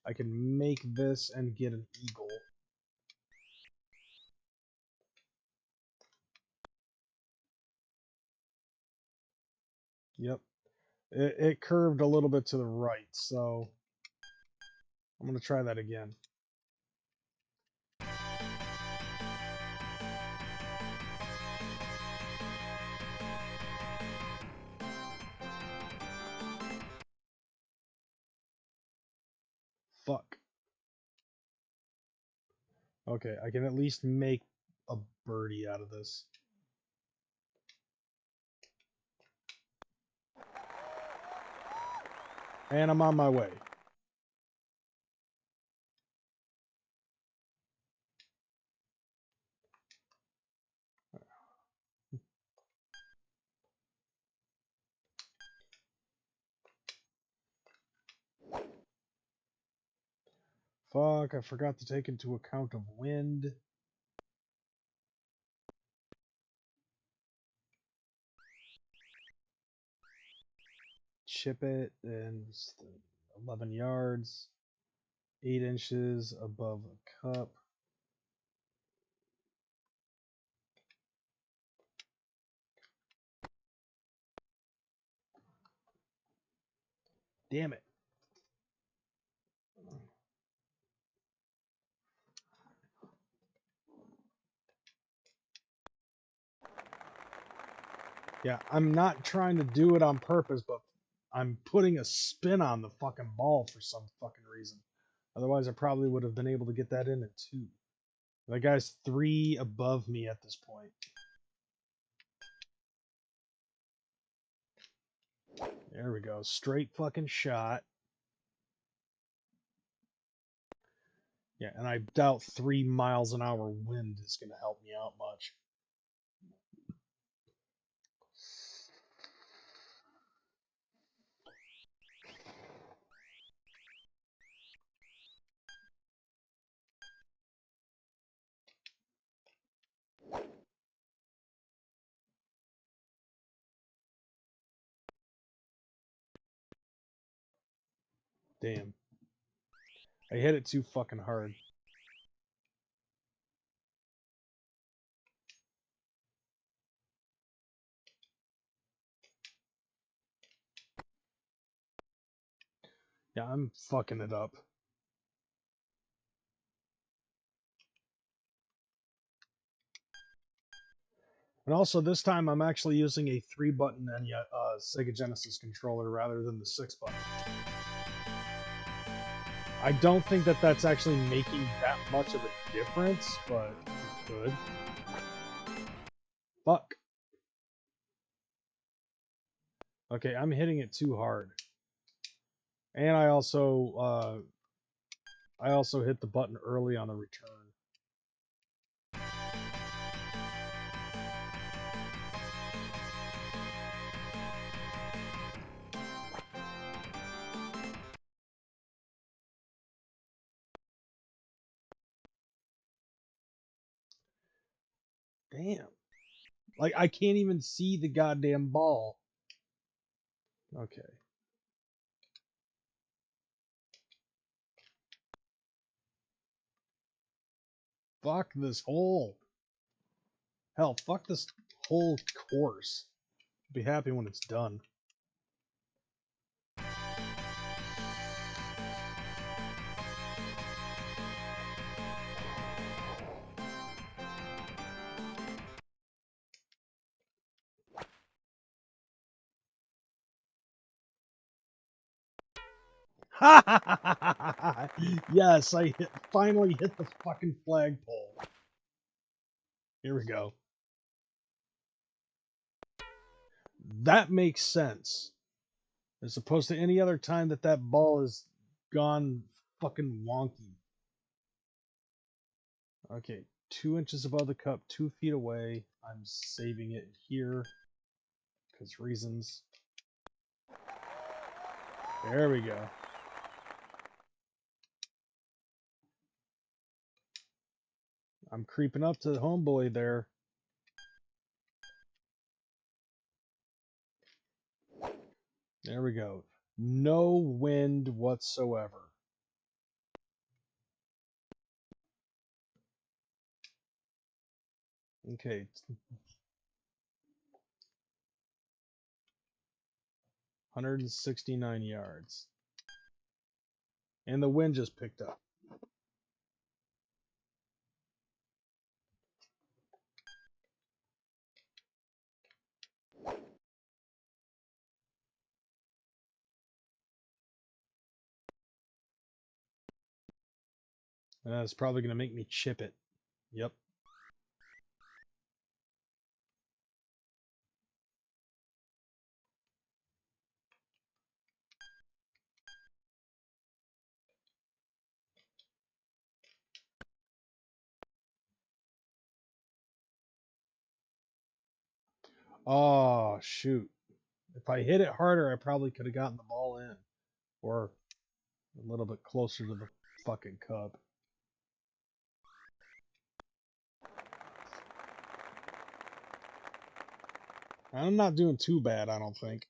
I can make this and get an eagle. Yep. It curved a little bit to the right, so I'm going to try that again. Fuck. Okay, I can at least make a birdie out of this. And I'm on my way. Fuck, I forgot to take into account of wind. Chip it, and 11 yards, 8 inches above a cup. Damn it. Yeah, I'm not trying to do it on purpose, but I'm putting a spin on the fucking ball for some fucking reason. Otherwise, I probably would have been able to get that in at 2. That guy's 3 above me at this point. There we go. Straight fucking shot. Yeah, and I doubt 3 miles an hour wind is going to help me out much. Damn. I hit it too fucking hard. Yeah, I'm fucking it up. And also, this time I'm actually using a 3-button Sega Genesis controller rather than the 6-button. I don't think that that's actually making that much of a difference, but it could. Fuck. Okay, I'm hitting it too hard. And I also hit the button early on the return. Damn. Like, I can't even see the goddamn ball. Okay. Fuck this hole. Hell, fuck this whole course. Be happy when it's done. Yes, finally hit the fucking flagpole. Here we go. That makes sense. As opposed to any other time that ball has gone fucking wonky. Okay, 2 inches above the cup, 2 feet away. I'm saving it here because reasons. There we go. I'm creeping up to the homeboy there. There we go. No wind whatsoever. Okay. 169 yards. And the wind just picked up. And that's probably going to make me chip it. Yep. Oh, shoot. If I hit it harder, I probably could have gotten the ball in. Or a little bit closer to the fucking cup. I'm not doing too bad, I don't think.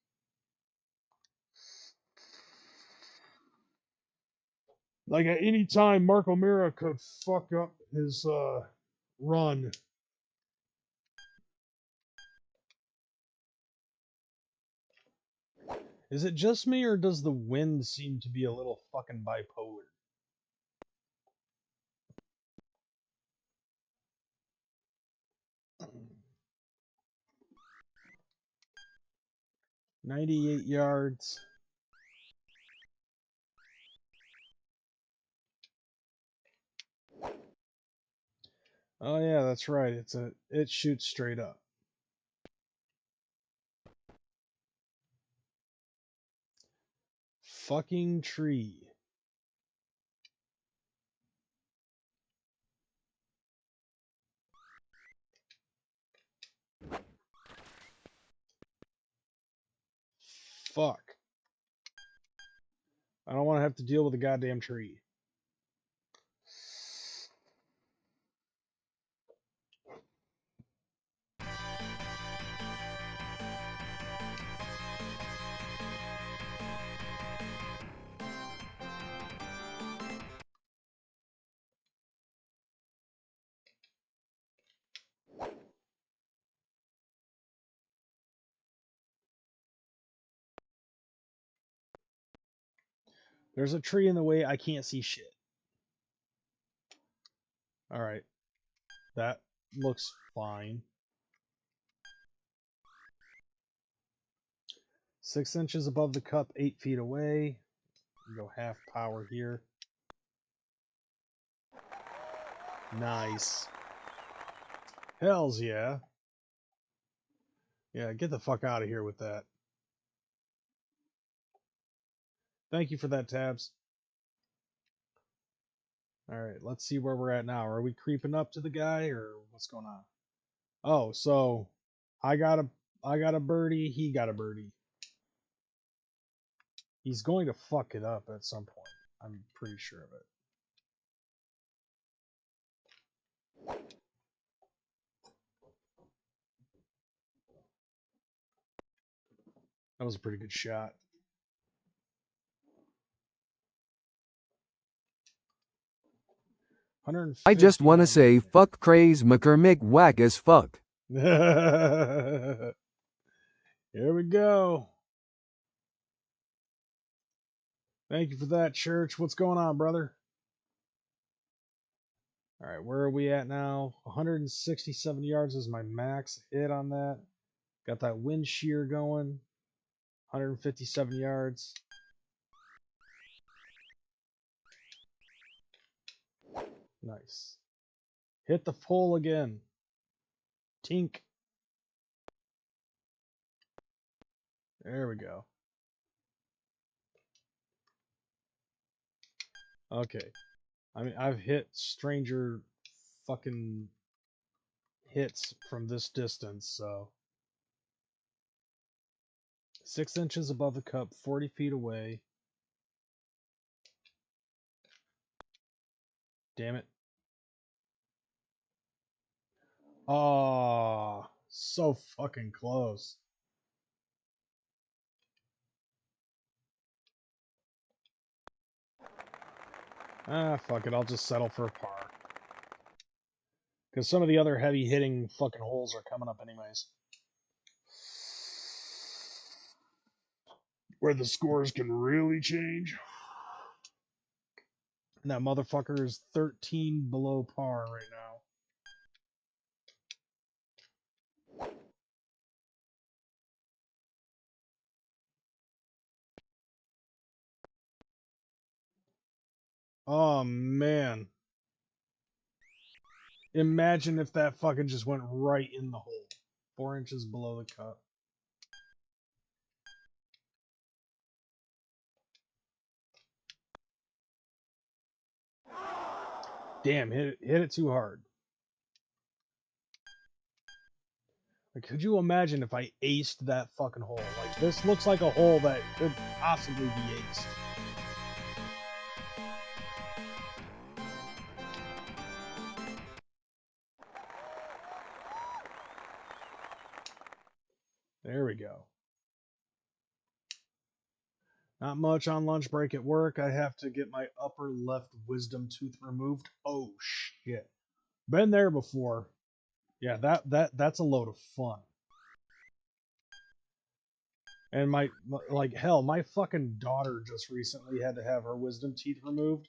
Like at any time, Mark O'Meara could fuck up his run. Is it just me, or does the wind seem to be a little fucking bipolar? $98 yards. Oh yeah, that's right. It shoots straight up. Fucking tree. Fuck. I don't want to have to deal with a goddamn tree. There's a tree in the way. I can't see shit. All right. That looks fine. 6 inches above the cup, 8 feet away. Go half power here. Nice. Hells yeah. Yeah, get the fuck out of here with that. Thank you for that, Tabs. All right, let's see where we're at now. Are we creeping up to the guy, or what's going on? Oh, so I got a birdie. He got a birdie. He's going to fuck it up at some point. I'm pretty sure of it. That was a pretty good shot. I just want to say fuck Craze McCormick whack as fuck. Here we go. Thank you for that, Church. What's going on, brother? All right, where are we at now? 167 yards is my max hit on that. Got that wind shear going. 157 yards. Nice. Hit the pole again. Tink. There we go. Okay. I mean, I've hit stranger fucking hits from this distance, so. 6 inches above the cup, 40 feet away. Damn it. Oh, so fucking close. Ah, fuck it. I'll just settle for a par. Because some of the other heavy hitting fucking holes are coming up anyways. Where the scores can really change. And that motherfucker is 13 below par right now. Oh, man. Imagine if that fucking just went right in the hole. 4 inches below the cup. Damn, hit it too hard. Like, could you imagine if I aced that fucking hole? Like, this looks like a hole that could possibly be aced. There we go. Not much on lunch break at work. I have to get my upper left wisdom tooth removed. Oh shit. Been there before. Yeah, that's a load of fun. And like hell, my fucking daughter just recently had to have her wisdom teeth removed.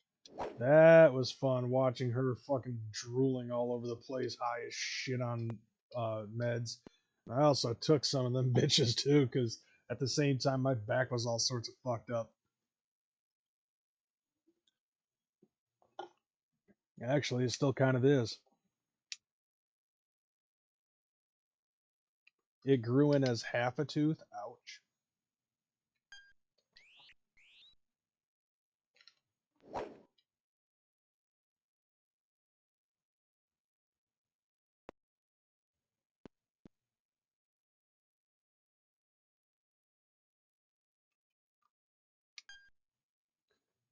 That was fun watching her fucking drooling all over the place, high as shit on meds. And I also took some of them bitches too, because at the same time my back was all sorts of fucked up. Actually, it still kind of is. It grew in as half a tooth. Ouch.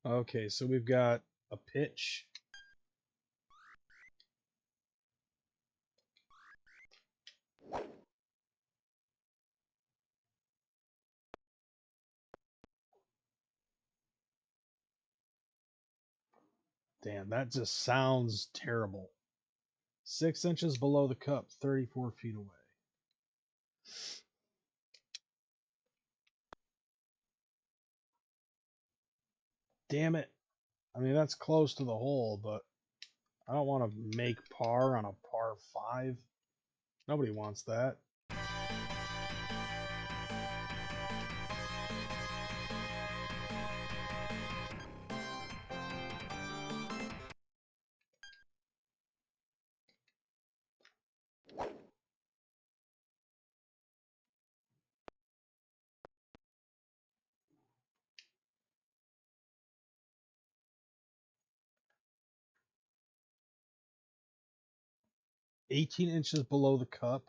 Okay, so we've got a pitch. Damn, that just sounds terrible. 6 inches below the cup, 34 feet away. Damn it. I mean, that's close to the hole, but I don't want to make par on a par 5. Nobody wants that. $18 inches below the cup.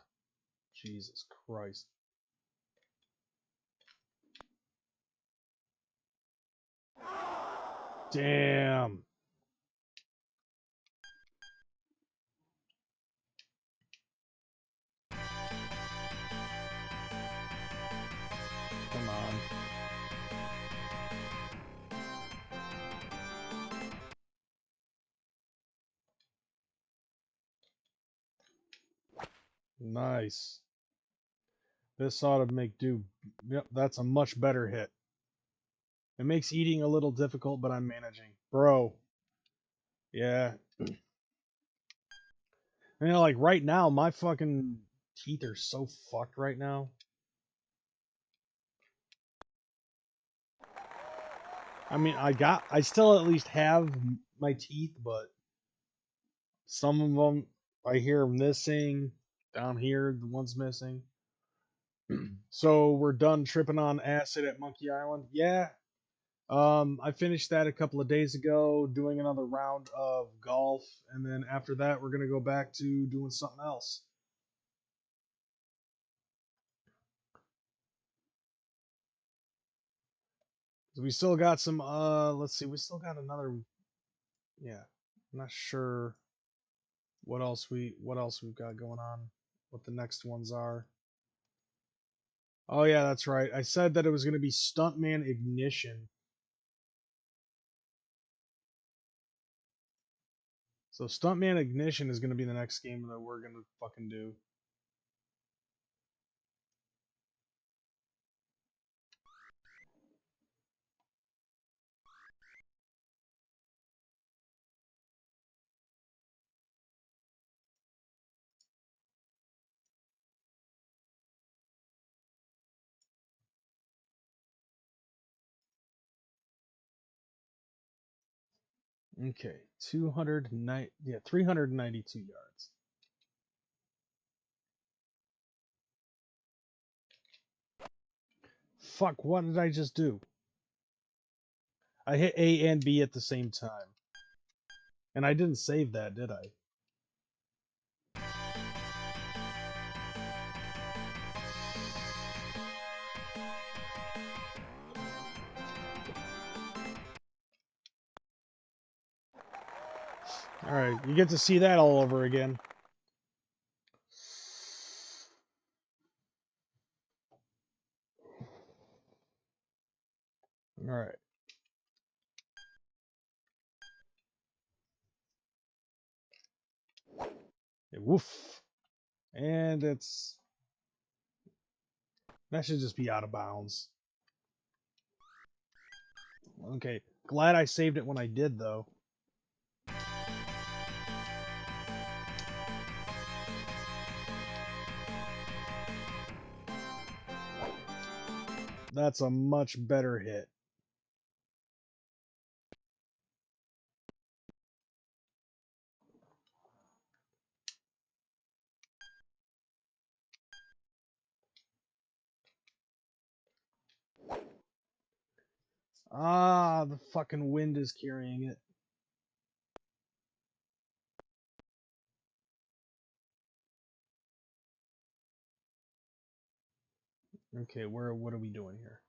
Jesus Christ. Damn. Come on. Nice. This ought to make do. Yep, that's a much better hit. It makes eating a little difficult, but I'm managing. Bro. Yeah. You know, like right now, my fucking teeth are so fucked right now. I mean, I still at least have my teeth, but some of them I hear missing. Down here, the one's missing. So we're done tripping on acid at Monkey Island. Yeah. I finished that a couple of days ago, doing another round of golf, and then after that, we're gonna go back to doing something else. We still got some. Let's see. We still got another. Yeah, I'm not sure what else we've got going on. What the next ones are. Oh yeah, that's right. I said that it was gonna be Stuntman Ignition. So Stuntman Ignition is gonna be the next game that we're gonna fucking do. Okay, 209. Yeah, 392 yards. Fuck, what did I just do? I hit A and B at the same time. And I didn't save that, did I? Alright, you get to see that all over again. All right. Woof. And that should just be out of bounds. Okay. Glad I saved it when I did, though. That's a much better hit. Ah, the fucking wind is carrying it. Okay, what are we doing here?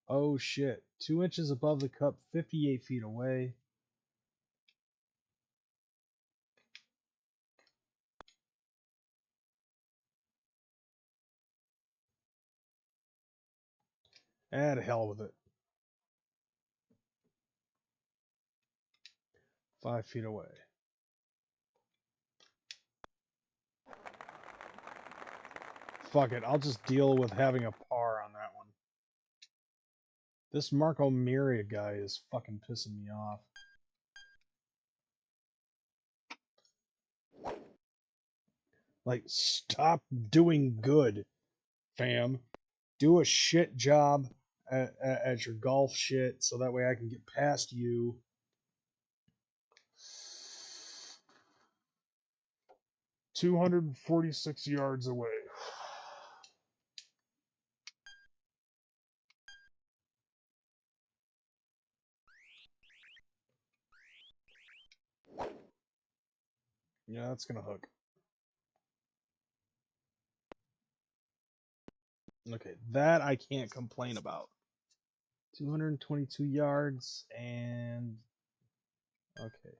Oh shit. 2 inches above the cup, 58 feet away. Ah, to hell with it. 5 feet away. Fuck it, I'll just deal with having a par on that one. This Marco Miria guy is fucking pissing me off. Like, stop doing good, fam. Do a shit job at your golf shit so that way I can get past you. $246 yards away. Yeah, that's gonna hook. Okay, that I can't complain about. 222 yards and okay.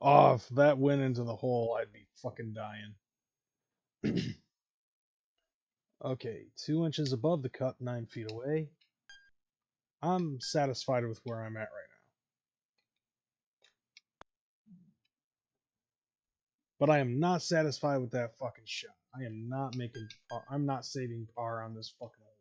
Oh, if that went into the hole, I'd be fucking dying. Okay, 2 inches above the cup, 9 feet away. I'm satisfied with where I'm at right now. But I am not satisfied with that fucking shot. I am not making par. I'm not saving par on this fucking hole.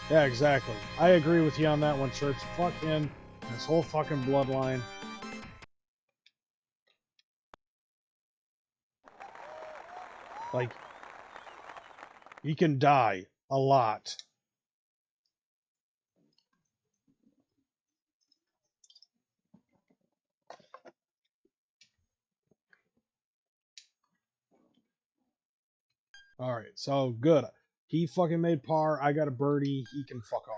Yeah, exactly. I agree with you on that one, Church. Fuck him. This whole fucking bloodline. Like, he can die a lot. Alright, so good. He fucking made par. I got a birdie. He can fuck off.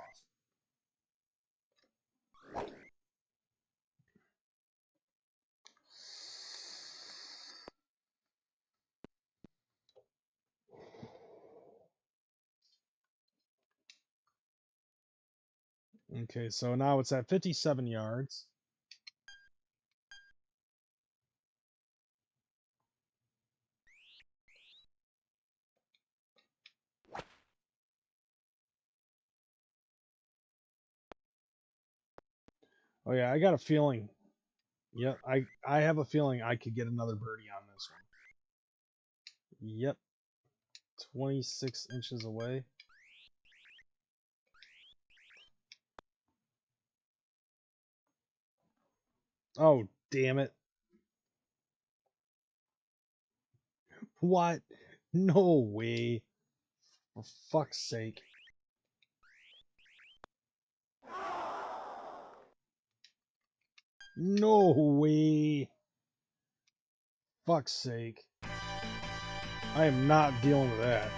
Okay, so now it's at 57 yards. Oh yeah, I got a feeling. Yep, I have a feeling I could get another birdie on this one. Yep. 26 inches away. Oh, damn it. What? No way. For fuck's sake. No way. Fuck's sake. I am not dealing with that.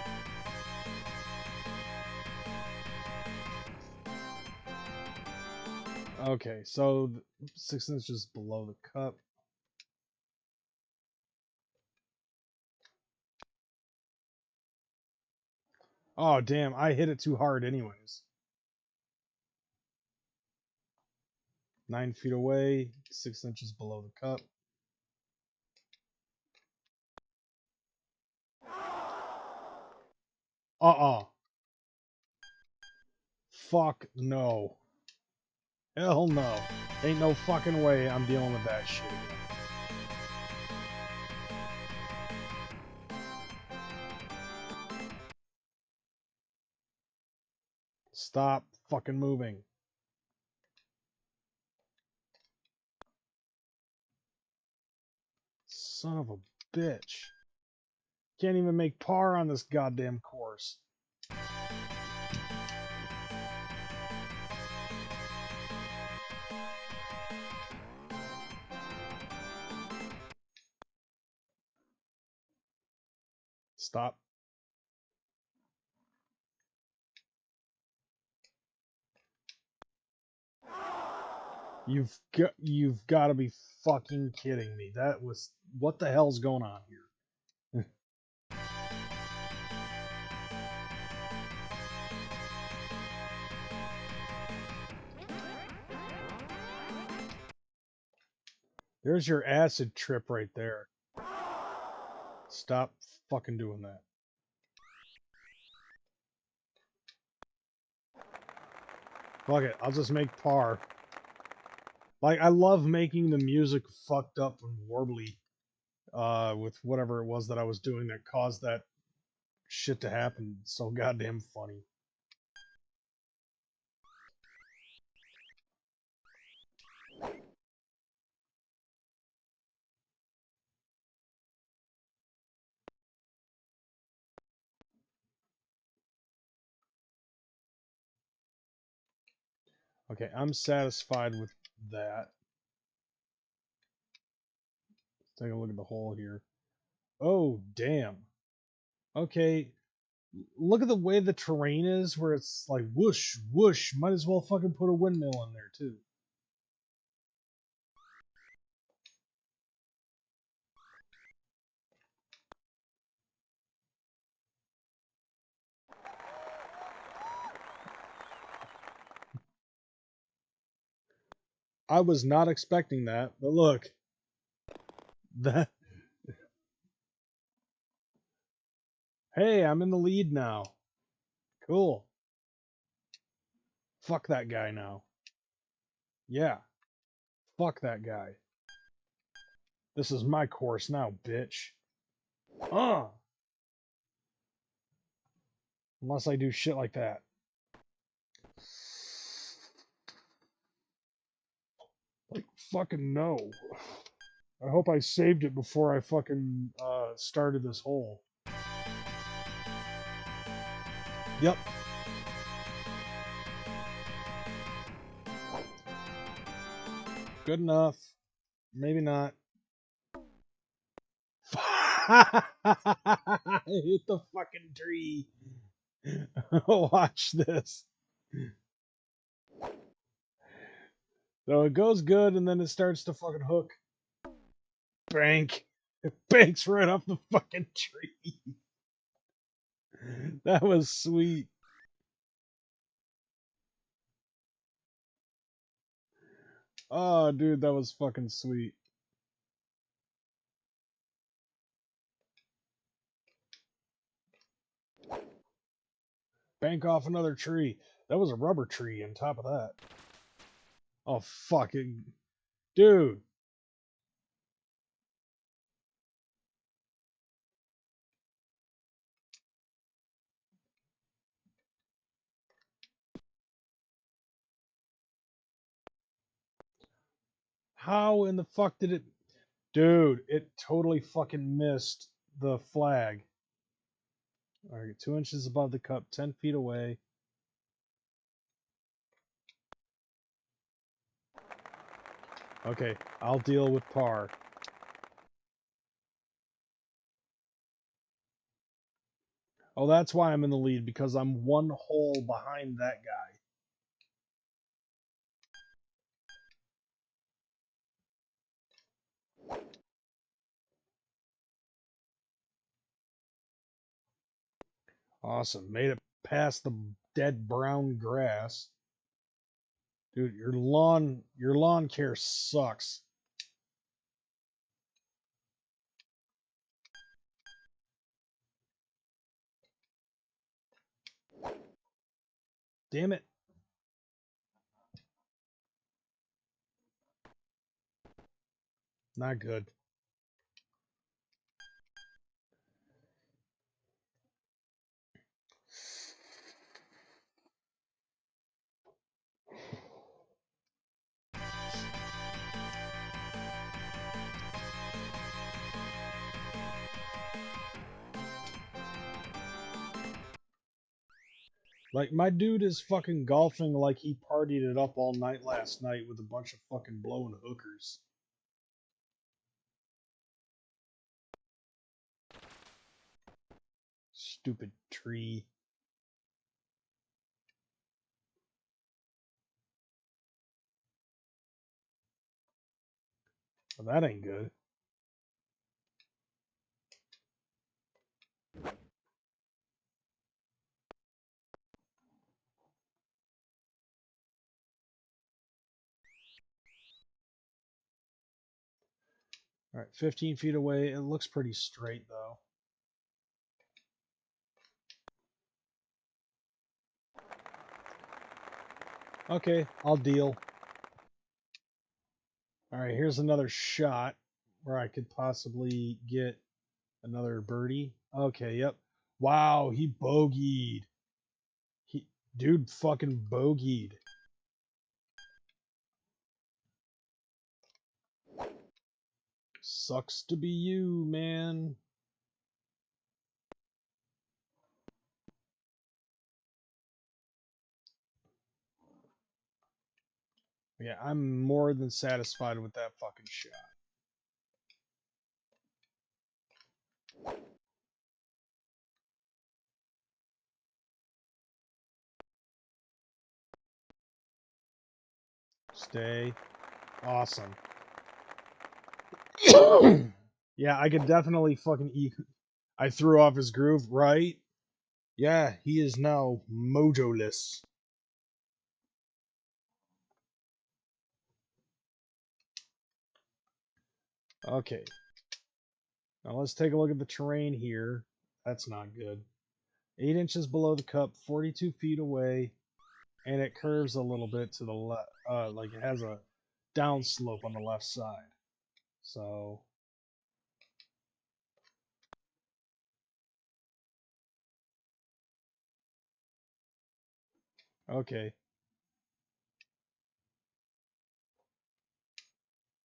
Okay, so 6 inches below the cup. Oh, damn. I hit it too hard anyways. 9 feet away, 6 inches below the cup. Fuck no. Hell no. Ain't no fucking way I'm dealing with that shit again. Stop fucking moving. Son of a bitch. Can't even make par on this goddamn course. Stop. You've got to be fucking kidding me. That was, what the hell's going on here? There's your acid trip right there. Stop fucking doing that. Fuck it, I'll just make par. Like, I love making the music fucked up and warbly with whatever it was that I was doing that caused that shit to happen. It's so goddamn funny. Okay, I'm satisfied with that. Let's take a look at the hole here. Oh, damn. Okay, look at the way the terrain is, where it's like whoosh, whoosh. Might as well fucking put a windmill in there, too. I was not expecting that, but look. That. Hey, I'm in the lead now. Cool. Fuck that guy now. Yeah. Fuck that guy. This is my course now, bitch. Unless I do shit like that. Like, fucking no. I hope I saved it before I fucking started this hole. Yep. Good enough. Maybe not. I hit the fucking tree. Watch this. So it goes good and then it starts to fucking hook. Bank. It banks right off the fucking tree. That was sweet. Oh, dude, that was fucking sweet. Bank off another tree. That was a rubber tree on top of that. Oh, fucking. Dude. How in the fuck did it. Dude, it totally fucking missed the flag. Alright, 2 inches above the cup, 10 feet away. Okay, I'll deal with par. Oh, that's why I'm in the lead, because I'm one hole behind that guy. Awesome. Made it past the dead brown grass. Dude, your lawn care sucks. Damn it. Not good. Like, my dude is fucking golfing like he partied it up all night last night with a bunch of fucking blowing hookers. Stupid tree. Well, that ain't good. All right, 15 feet away. It looks pretty straight, though. Okay, I'll deal. All right, here's another shot where I could possibly get another birdie. Okay, yep. Wow, he bogeyed. He, dude, fucking bogeyed. Sucks to be you, man. Yeah, I'm more than satisfied with that fucking shot. Stay. Awesome. Yeah, I could definitely fucking eat. I threw off his groove, right? Yeah, he is now mojoless. Okay. Now let's take a look at the terrain here. That's not good. 8 inches below the cup, 42 feet away, and it curves a little bit to the left. Like it has a downslope on the left side. So, okay.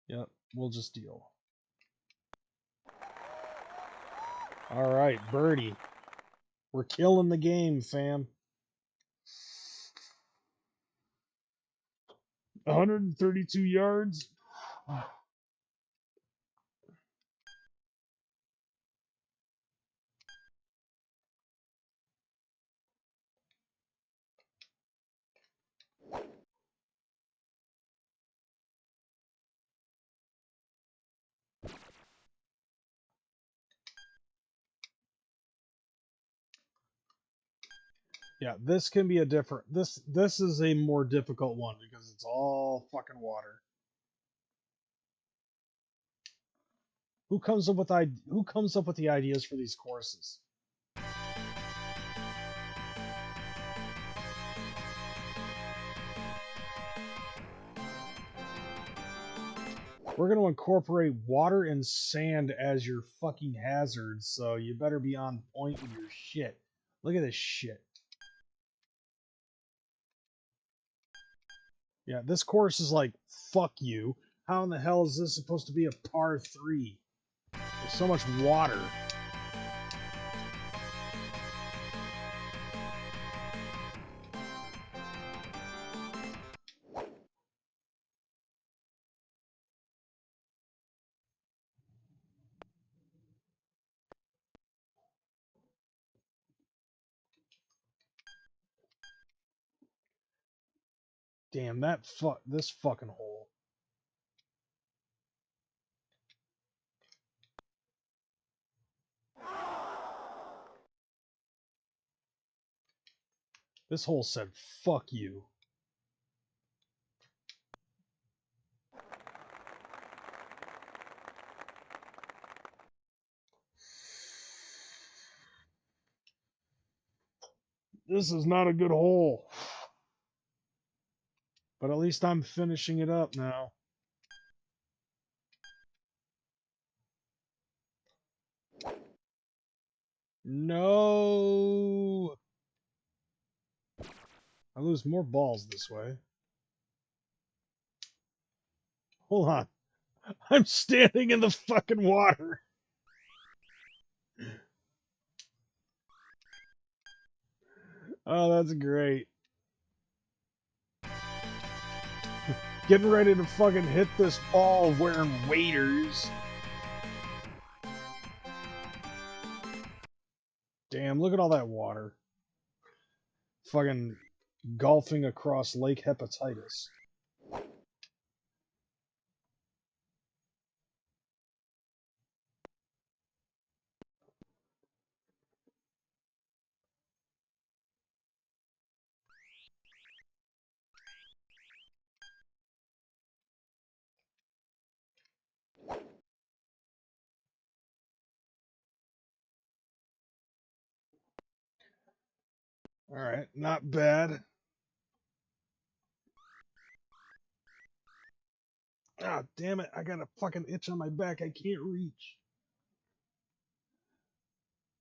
Yep, we'll just deal. All right, birdie. We're killing the game, fam. 132 yards. Yeah, this can be a different. This is a more difficult one because it's all fucking water. Who comes up with the ideas for these courses? We're going to incorporate water and sand as your fucking hazards, so you better be on point with your shit. Look at this shit. Yeah, this course is like, fuck you. How in the hell is this supposed to be a par 3? There's so much water. Damn, this fucking hole. This hole said, fuck you. This is not a good hole. But at least I'm finishing it up now. No! I lose more balls this way. Hold on. I'm standing in the fucking water. Oh, that's great. Getting ready to fucking hit this ball wearing waders. Damn, look at all that water. Fucking golfing across Lake Hepatitis. Alright, not bad. Ah, damn it. I got a fucking itch on my back. I can't reach.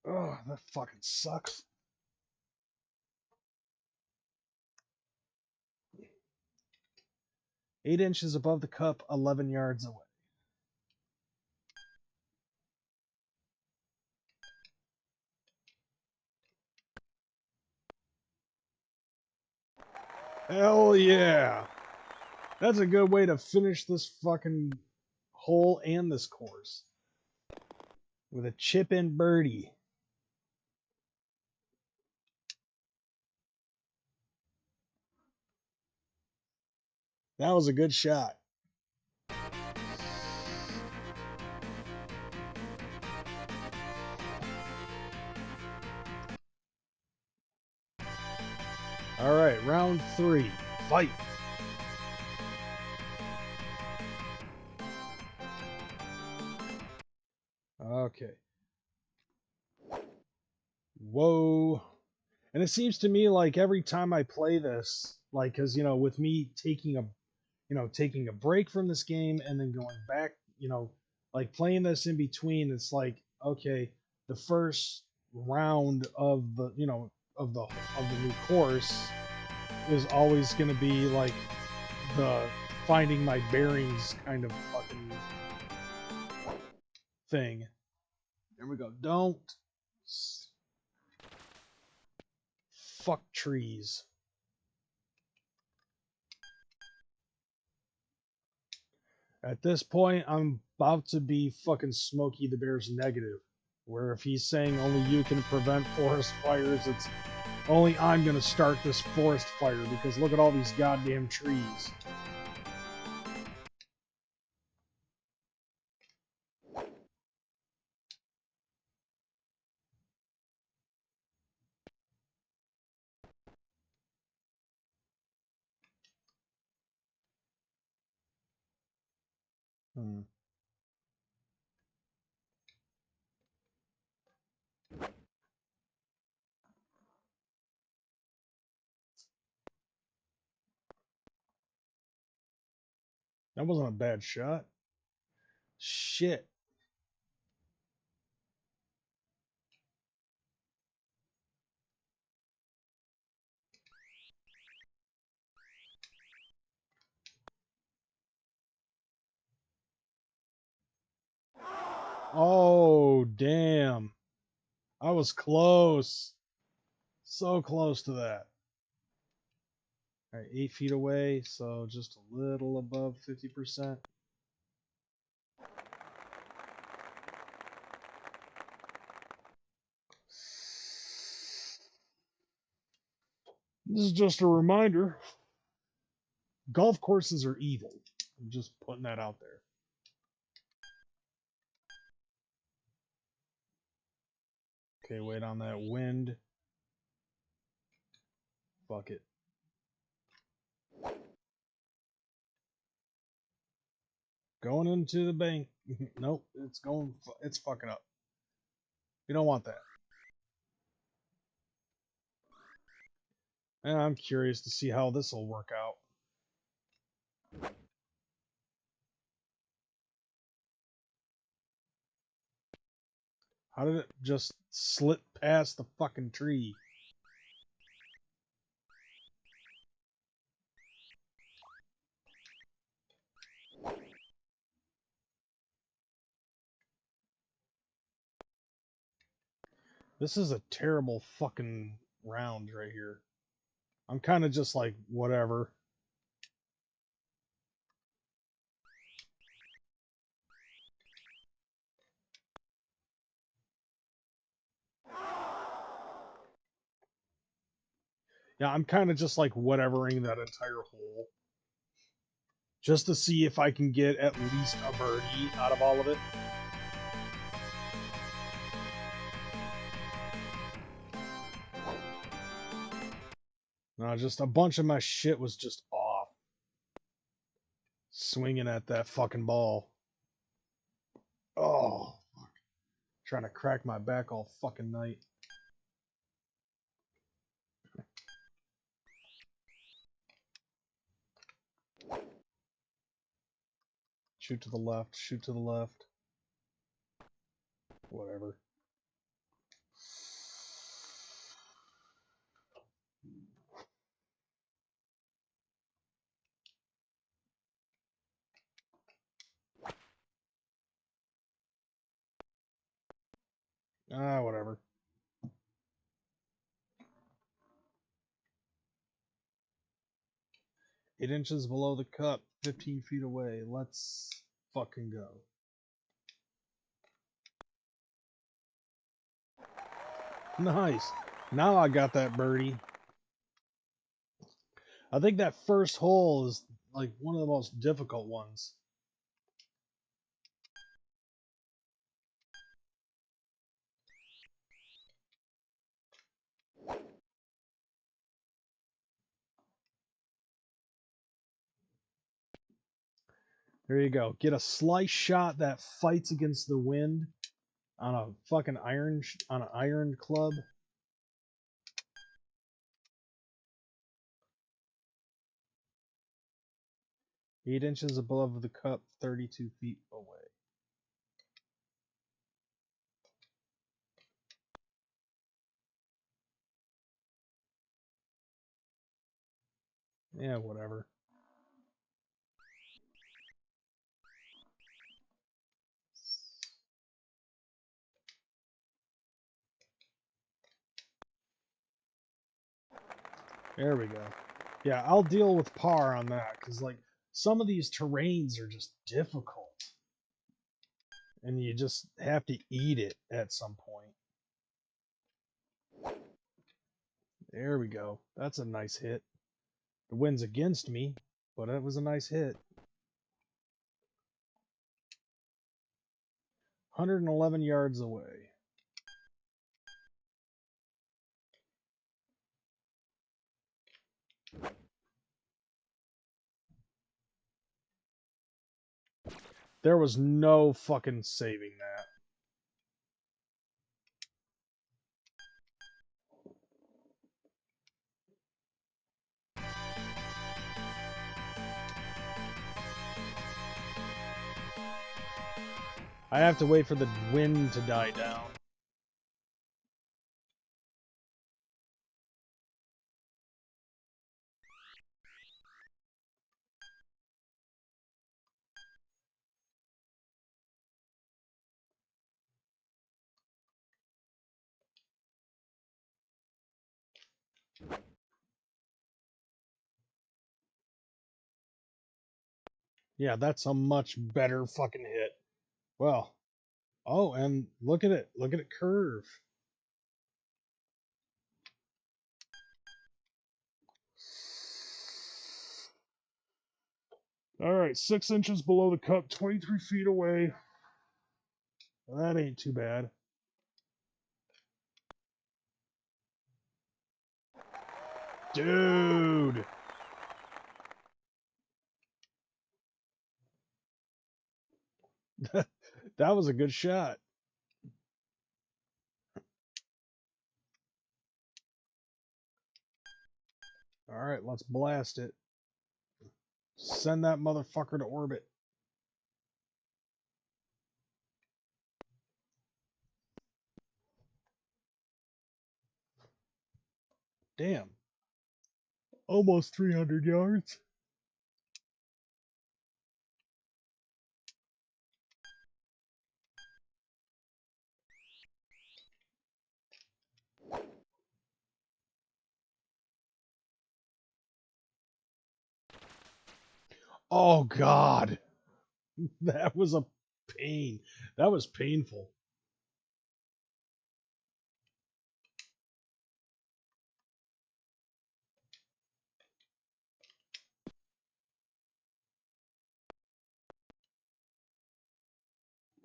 Oh, that fucking sucks. Eight inches above the cup, 11 yards away. Hell yeah. That's a good way to finish this fucking hole and this course. With a chip in birdie. That was a good shot. All right, round 3. Fight. Okay. Whoa. And it seems to me like every time I play this, like, cause with me taking a break from this game and then going back, like playing this in between, it's like, okay, the first round of the new course is always going to be like the finding my bearings kind of fucking thing. There we go. Don't fuck trees. At this point, I'm about to be fucking Smokey the Bear's negative. Where if he's saying only you can prevent forest fires, it's only I'm gonna start this forest fire because look at all these goddamn trees. Hmm. That wasn't a bad shot. Shit. Oh, damn. I was close. So close to that. All right, 8 feet away, so just a little above 50%. This is just a reminder. Golf courses are evil. I'm just putting that out there. Okay, wait on that wind. Fuck it. Going into the bank. Nope, it's fucking up. You don't want that. And I'm curious to see how this will work out. How did it just slip past the fucking tree? This is a terrible fucking round right here. I'm kind of just like, whatever. Yeah, I'm kind of just like whatevering that entire hole. Just to see if I can get at least a birdie out of all of it. No, just a bunch of my shit was just off. Swinging at that fucking ball. Oh, fuck. Trying to crack my back all fucking night. Shoot to the left, shoot to the left. Whatever. Ah, whatever. 8 inches below the cup, 15 feet away. Let's fucking go. Nice. Now I got that birdie. I think that first hole is like one of the most difficult ones. There you go. Get a slice shot that fights against the wind on a fucking on an iron club. Eight inches above the cup, 32 feet away. Yeah, whatever. There we go. Yeah, I'll deal with par on that because like some of these terrains are just difficult, and you just have to eat it at some point. There we go. That's a nice hit. The wind's against me, but it was a nice hit. 111 yards away. There was no fucking saving that. I have to wait for the wind to die down. Yeah, that's a much better fucking hit. Well, oh, and look at it. Look at it curve. All right, 6 inches below the cup, 23 feet away. That ain't too bad. Dude. That was a good shot. All right, let's blast it. Send that motherfucker to orbit. Damn. Almost 300 yards. Oh, God. That was a pain. That was painful.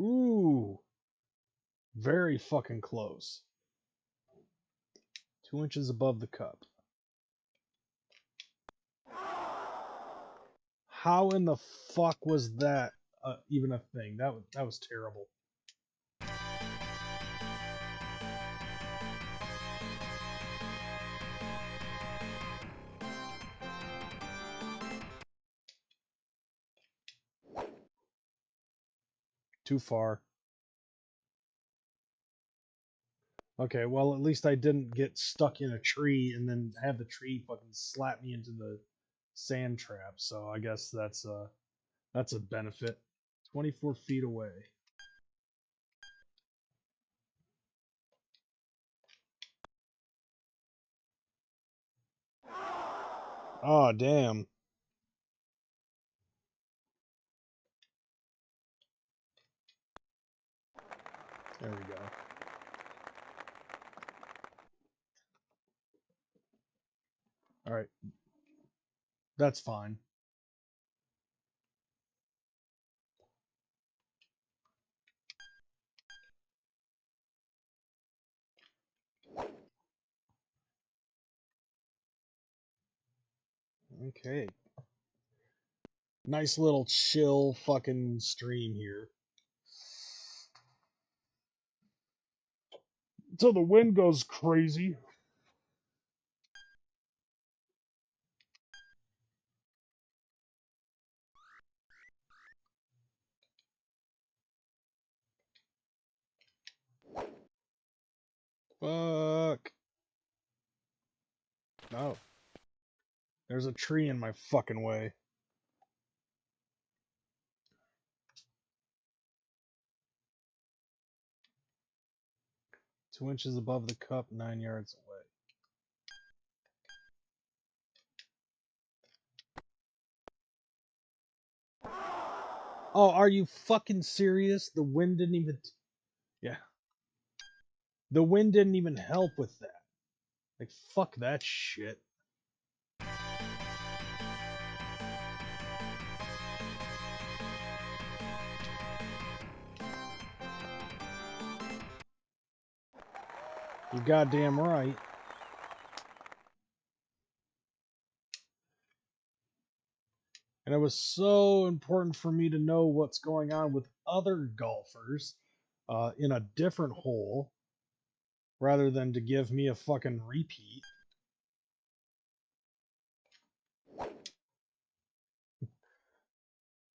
Ooh. Very fucking close. 2 inches above the cup. How in the fuck was that even a thing? That was terrible. Too far. Okay, well at least I didn't get stuck in a tree and then have the tree fucking slap me into the sand trap. So I guess that's a benefit. 24 feet away. Oh damn. There we go. All right. That's fine. Okay. Nice little chill fucking stream here. Until the wind goes crazy. Fuck. No. There's a tree in my fucking way. Two inches above the cup, 9 yards away. Oh, are you fucking serious? The wind didn't even. Yeah. The wind didn't even help with that. Like, fuck that shit. You goddamn right. And it was so important for me to know what's going on with other golfers in a different hole rather than to give me a fucking repeat.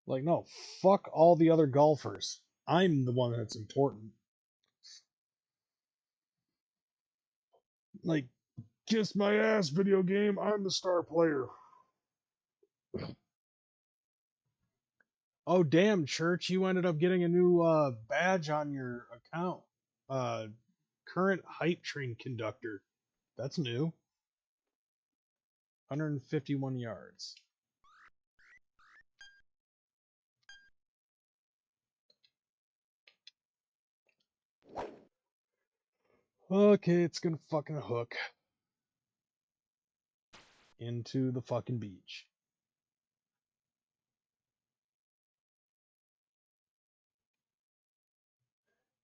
Like, no, fuck all the other golfers. I'm the one that's important. Like, kiss my ass, video game. I'm the star player. Oh, damn, Church. You ended up getting a new badge on your account. Uh, Current hype train conductor. That's new. 151 yards. Okay, it's gonna fucking hook into the fucking beach.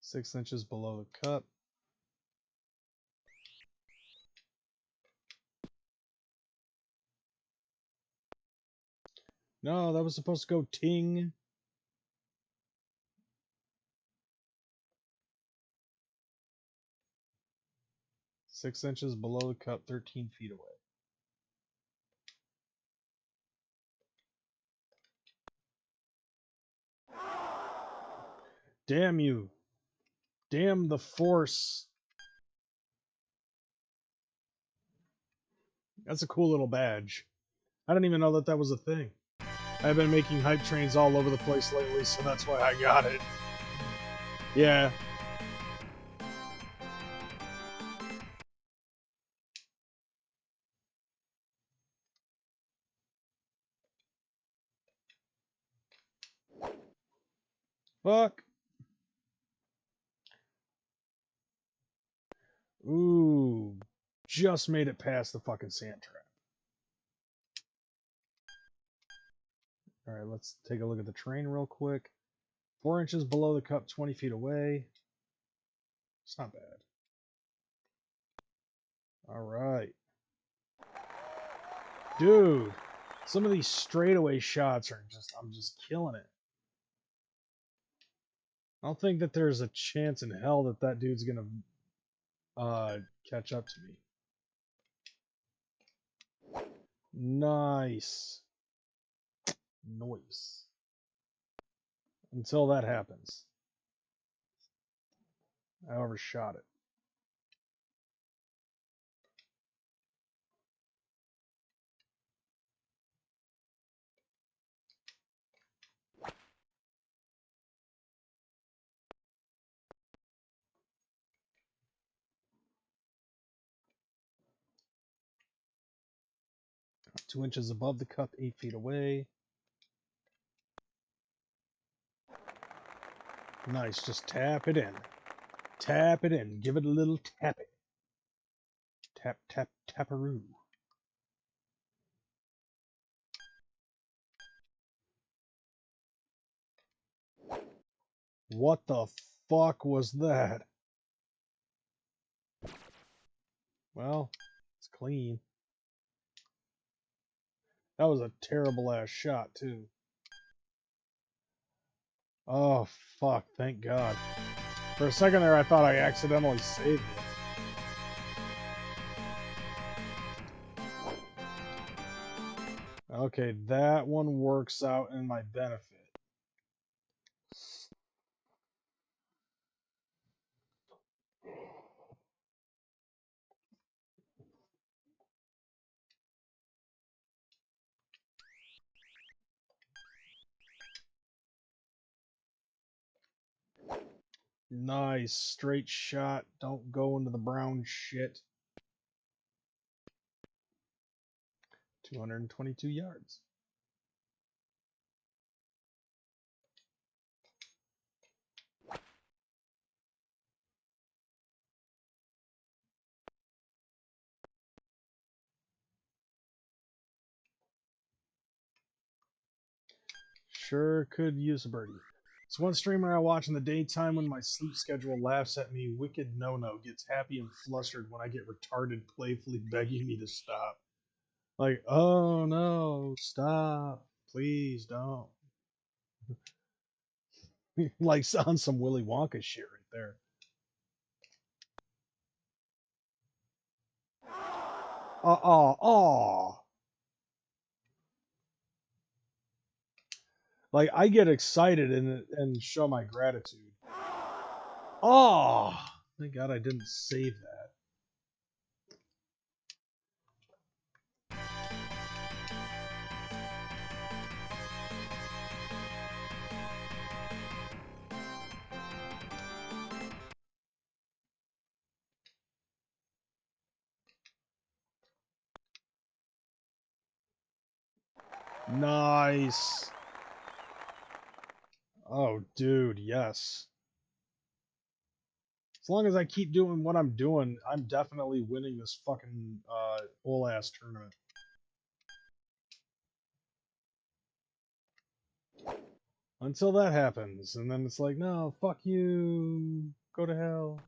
Six inches below the cup. No, that was supposed to go ting. Six inches below the cup, 13 feet away. Damn you. Damn the force. That's a cool little badge. I didn't even know that that was a thing. I've been making hype trains all over the place lately, so that's why I got it. Yeah. Fuck. Ooh. Just made it past the fucking sand trap. Alright, let's take a look at the terrain real quick. 4 inches below the cup, 20 feet away. It's not bad. Alright. Dude, some of these straightaway shots are just, I'm just killing it. I don't think that there's a chance in hell that that dude's gonna catch up to me. Nice. Nice. Until that happens. I overshot it. Two inches above the cup, 8 feet away. Nice, just tap it in. Tap it in. Give it a little tap it. Tap, tap, taparoo. What the fuck was that? Well, it's clean. That was a terrible ass shot, too. Oh, fuck, thank God. For a second there, I thought I accidentally saved it. Okay, that one works out in my benefit. Nice, straight shot. Don't go into the brown shit. 222 yards. Sure could use a birdie. It's one streamer I watch in the daytime when my sleep schedule laughs at me. Wicked no-no gets happy and flustered when I get retarded playfully begging me to stop. Like, oh no, stop. Please don't. Like on some Willy Wonka shit right there. Oh. Like I get excited and show my gratitude. Oh, thank God I didn't save that. Nice. Oh, dude, yes. As long as I keep doing what I'm doing, I'm definitely winning this fucking whole ass tournament. Until that happens, and then it's like, no, fuck you, go to hell.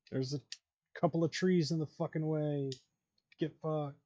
There's a couple of trees in the fucking way. Get fucked.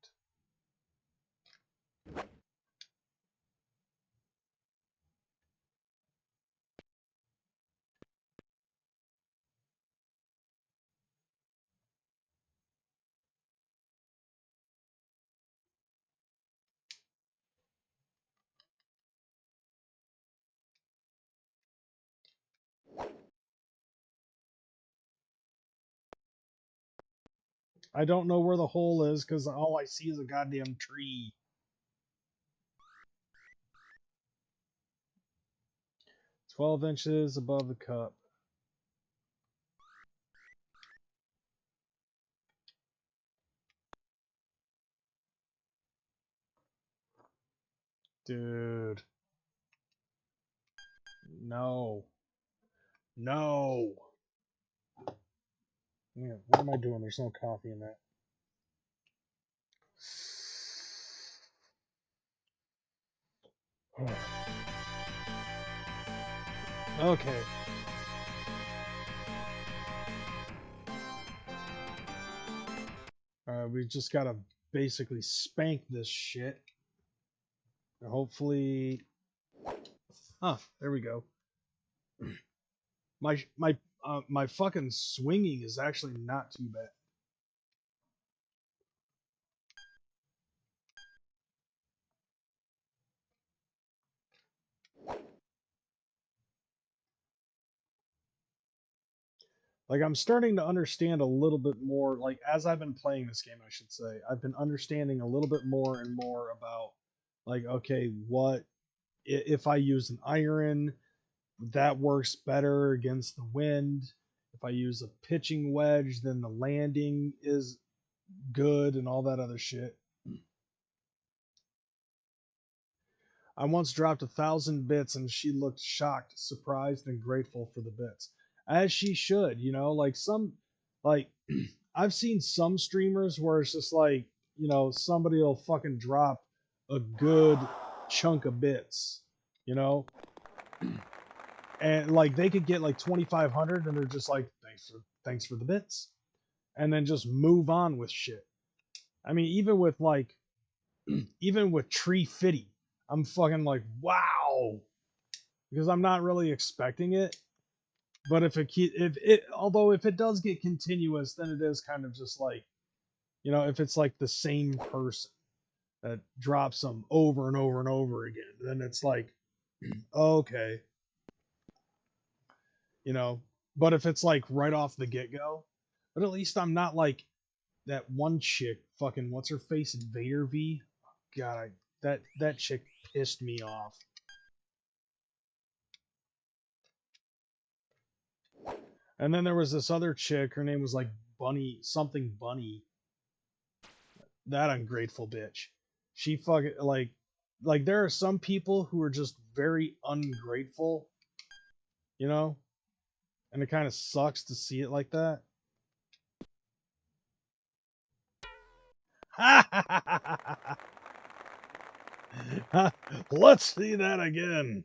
I don't know where the hole is because all I see is a goddamn tree. $12 above the cup. Dude. No. No. Yeah, what am I doing? There's no coffee in that. Okay. We just gotta basically spank this shit. And hopefully, there we go. My fucking swinging is actually not too bad. Like, I'm starting to understand a little bit more, like, as I've been playing this game, I should say, I've been understanding a little bit more and more about, like, okay, what if I use an iron, that works better against the wind. If I use a pitching wedge, then the landing is good and all that other shit. I once dropped 1,000 bits and she looked shocked, surprised, and grateful for the bits. As she should, you know, like, I've seen some streamers where it's just like, you know, somebody will fucking drop a good chunk of bits, you know? And like they could get like 2,500 and they're just like, thanks for the bits. And then just move on with shit. I mean, even with like, even with Tree Fitty, I'm fucking like, wow, because I'm not really expecting it. But if it does get continuous, then it is kind of just like, you know, if it's like the same person that drops them over and over and over again, then it's like, okay, you know. But if it's like right off the get go, but at least I'm not like that one chick, fucking what's her face, Invader V. God, that chick pissed me off. And then there was this other chick. Her name was like Bunny something Bunny. That ungrateful bitch. She fucking like there are some people who are just very ungrateful, you know, and it kind of sucks to see it like that. Let's see that again.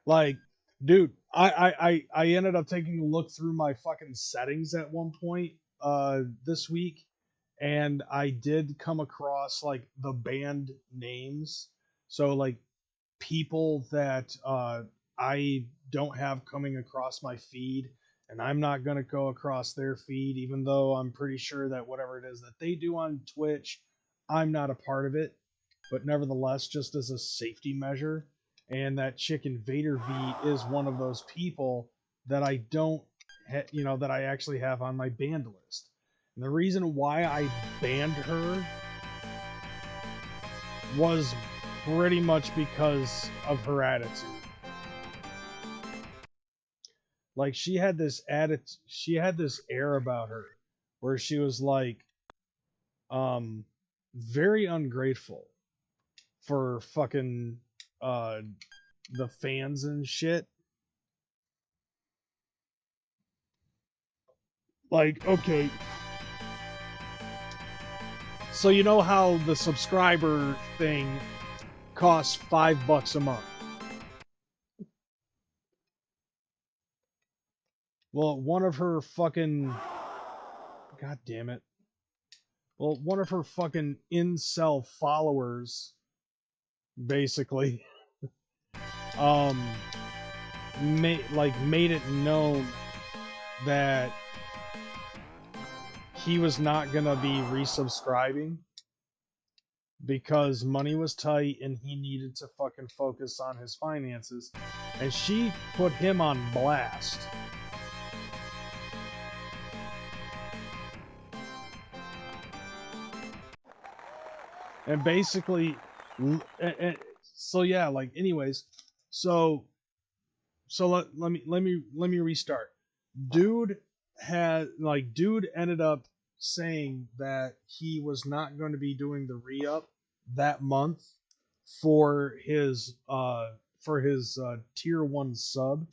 Like, dude, I ended up taking a look through my fucking settings at one point this week, and I did come across like the band names. So like people that I don't have coming across my feed, and I'm not going to go across their feed, even though I'm pretty sure that whatever it is that they do on Twitch, I'm not a part of it. But nevertheless, just as a safety measure, and that chick Invader V is one of those people that I don't, you know, that I actually have on my banned list. And the reason why I banned her was pretty much because of her attitude. Like she had this air about her where she was like very ungrateful for fucking the fans and shit. Like, okay. So you know how the subscriber thing costs $5 a month? Well, one of her fucking, god damn it. Well, one of her fucking incel followers basically um made it known that he was not gonna be resubscribing because money was tight and he needed to fucking focus on his finances. And she put him on blast. And basically, so yeah, like, anyways, so let me restart. Dude dude ended up saying that he was not going to be doing the re-up that month for his tier 1 sub,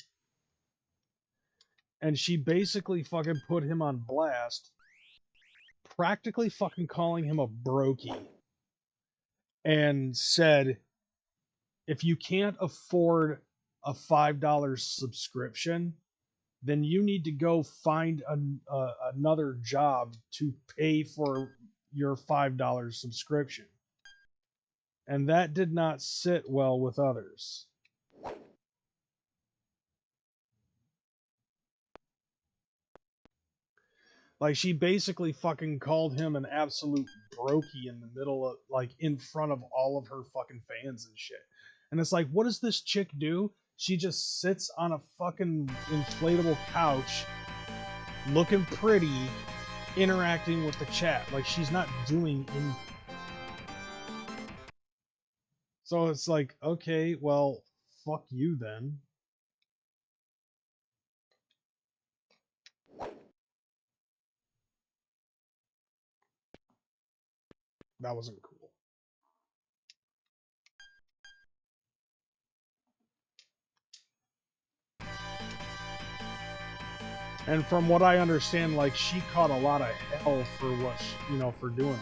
and she basically fucking put him on blast, practically fucking calling him a brokey, and said, if you can't afford a $5 subscription, then you need to go find another job to pay for your $5 subscription. And that did not sit well with others. Like, she basically fucking called him an absolute brokey in the middle of, like, in front of all of her fucking fans and shit. And it's like, what does this chick do? She just sits on a fucking inflatable couch, looking pretty, interacting with the chat. Like, she's not doing anything. So it's like, okay, well, fuck you then. That wasn't cool. And from what I understand, like, she caught a lot of hell for what for doing it.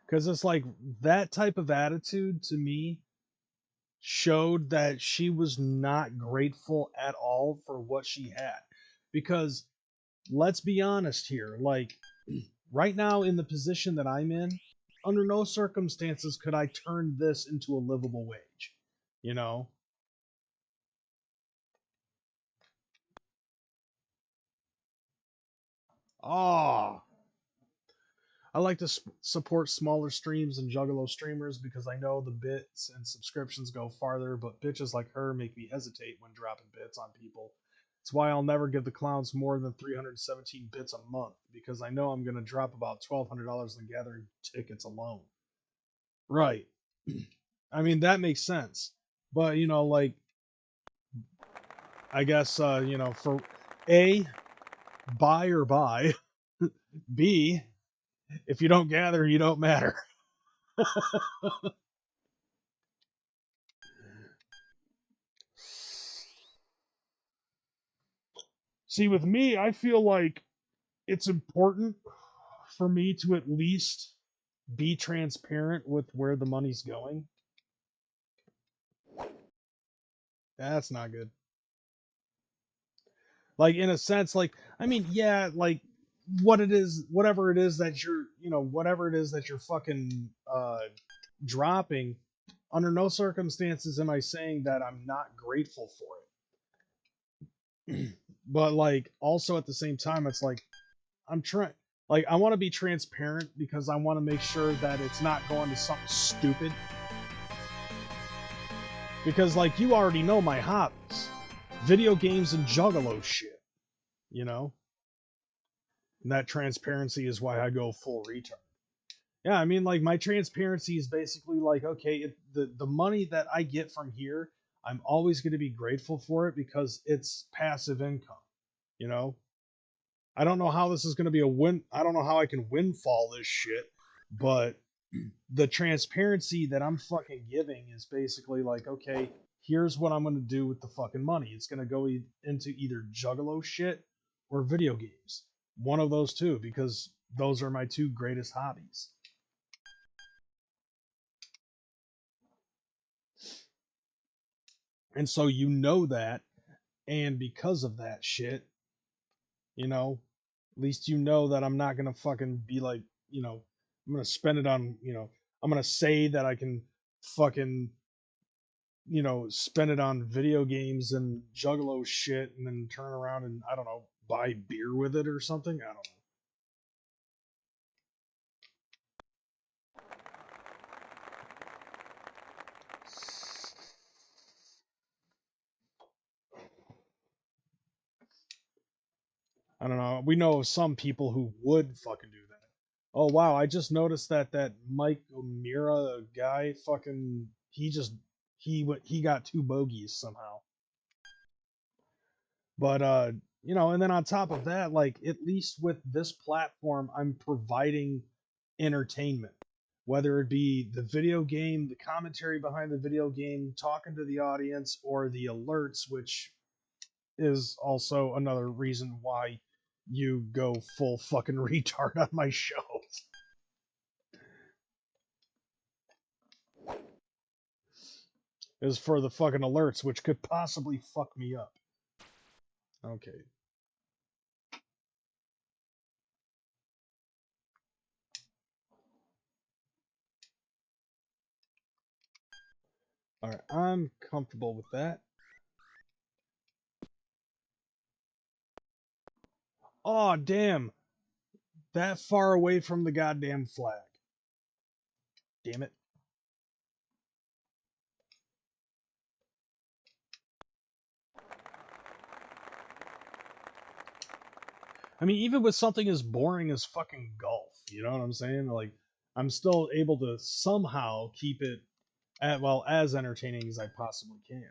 Because it's like, that type of attitude to me showed that she was not grateful at all for what she had. Because let's be honest here, like, right now in the position that I'm in, under no circumstances could I turn this into a livable wage. You know? Oh, I like to support smaller streams and Juggalo streamers because I know the bits and subscriptions go farther, but bitches like her make me hesitate when dropping bits on people. It's why I'll never give the clowns more than 317 bits a month, because I know I'm going to drop about $1,200 in gathering tickets alone. Right. I mean, that makes sense. But, like, I guess, for A, buy or buy. B, if you don't gather, you don't matter. See, with me, I feel like it's important for me to at least be transparent with where the money's going. That's not good. Like, in a sense, like, I mean, yeah, like, whatever it is that you're fucking dropping, under no circumstances am I saying that I'm not grateful for it. But, like, also at the same time, it's like, I'm trying, like, I want to be transparent because I want to make sure that it's not going to something stupid. Because, like, you already know my hobbies: video games and Juggalo shit, you know? And that transparency is why I go full retard. Yeah, I mean, like, my transparency is basically like, okay, the money that I get from here, I'm always going to be grateful for it because it's passive income, you know? I don't know how this is going to be a win. I don't know how I can windfall this shit, but the transparency that I'm fucking giving is basically like, okay, here's what I'm going to do with the fucking money. It's going to go into either Juggalo shit or video games. One of those two, because those are my two greatest hobbies. And so you know that, and because of that shit, at least you know that I'm not going to fucking be like, I'm going to spend it on, I'm going to say that I can fucking you know, spend it on video games and juggalo shit and then turn around and, I don't know, buy beer with it or something. I don't know. I don't know. We know of some people who would fucking do that. Oh wow, I just noticed that Mike O'Meara guy fucking he got two bogeys somehow. But you know, and then on top of that, like at least with this platform, I'm providing entertainment. Whether it be the video game, the commentary behind the video game, talking to the audience, or the alerts, which is also another reason why you go full fucking retard on my show. Is for the fucking alerts, which could possibly fuck me up. Okay. Alright, I'm comfortable with that. Oh, damn. That far away from the goddamn flag. Damn it. I mean, even with something as boring as fucking golf, you know what I'm saying? Like, I'm still able to somehow keep it as entertaining as I possibly can.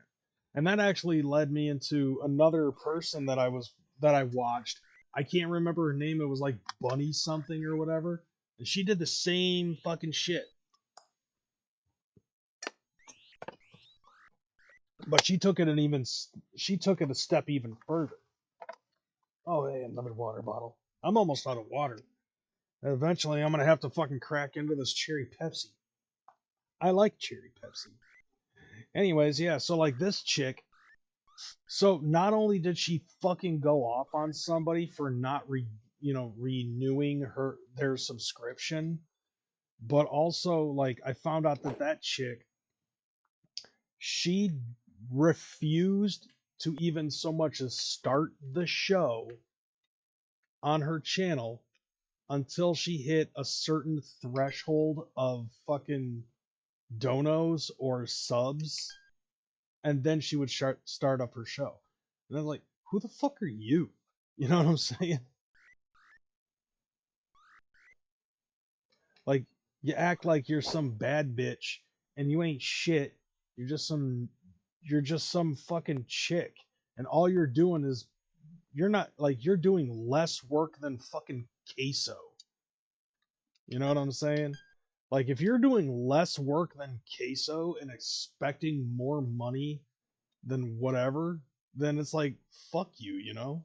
And that actually led me into another person that I watched. I can't remember her name. It was like Bunny something or whatever. And she did the same fucking shit. But she took it a step even further. Oh, hey, another water bottle. I'm almost out of water. Eventually, I'm gonna have to fucking crack into this cherry Pepsi. I like cherry Pepsi. Anyways, yeah, so like this chick, so not only did she fucking go off on somebody for not renewing their subscription, but also like I found out that chick, she refused to even so much as start the show on her channel until she hit a certain threshold of fucking donos or subs, and then she would start up her show. And I'm like, who the fuck are you? You know what I'm saying? Like, you act like you're some bad bitch, and you ain't shit. You're just some, you're just some fucking chick, and all you're doing is, you're not like you're doing less work than fucking queso. You know what I'm saying? Like, if you're doing less work than queso and expecting more money than whatever, then it's like, fuck you, you know?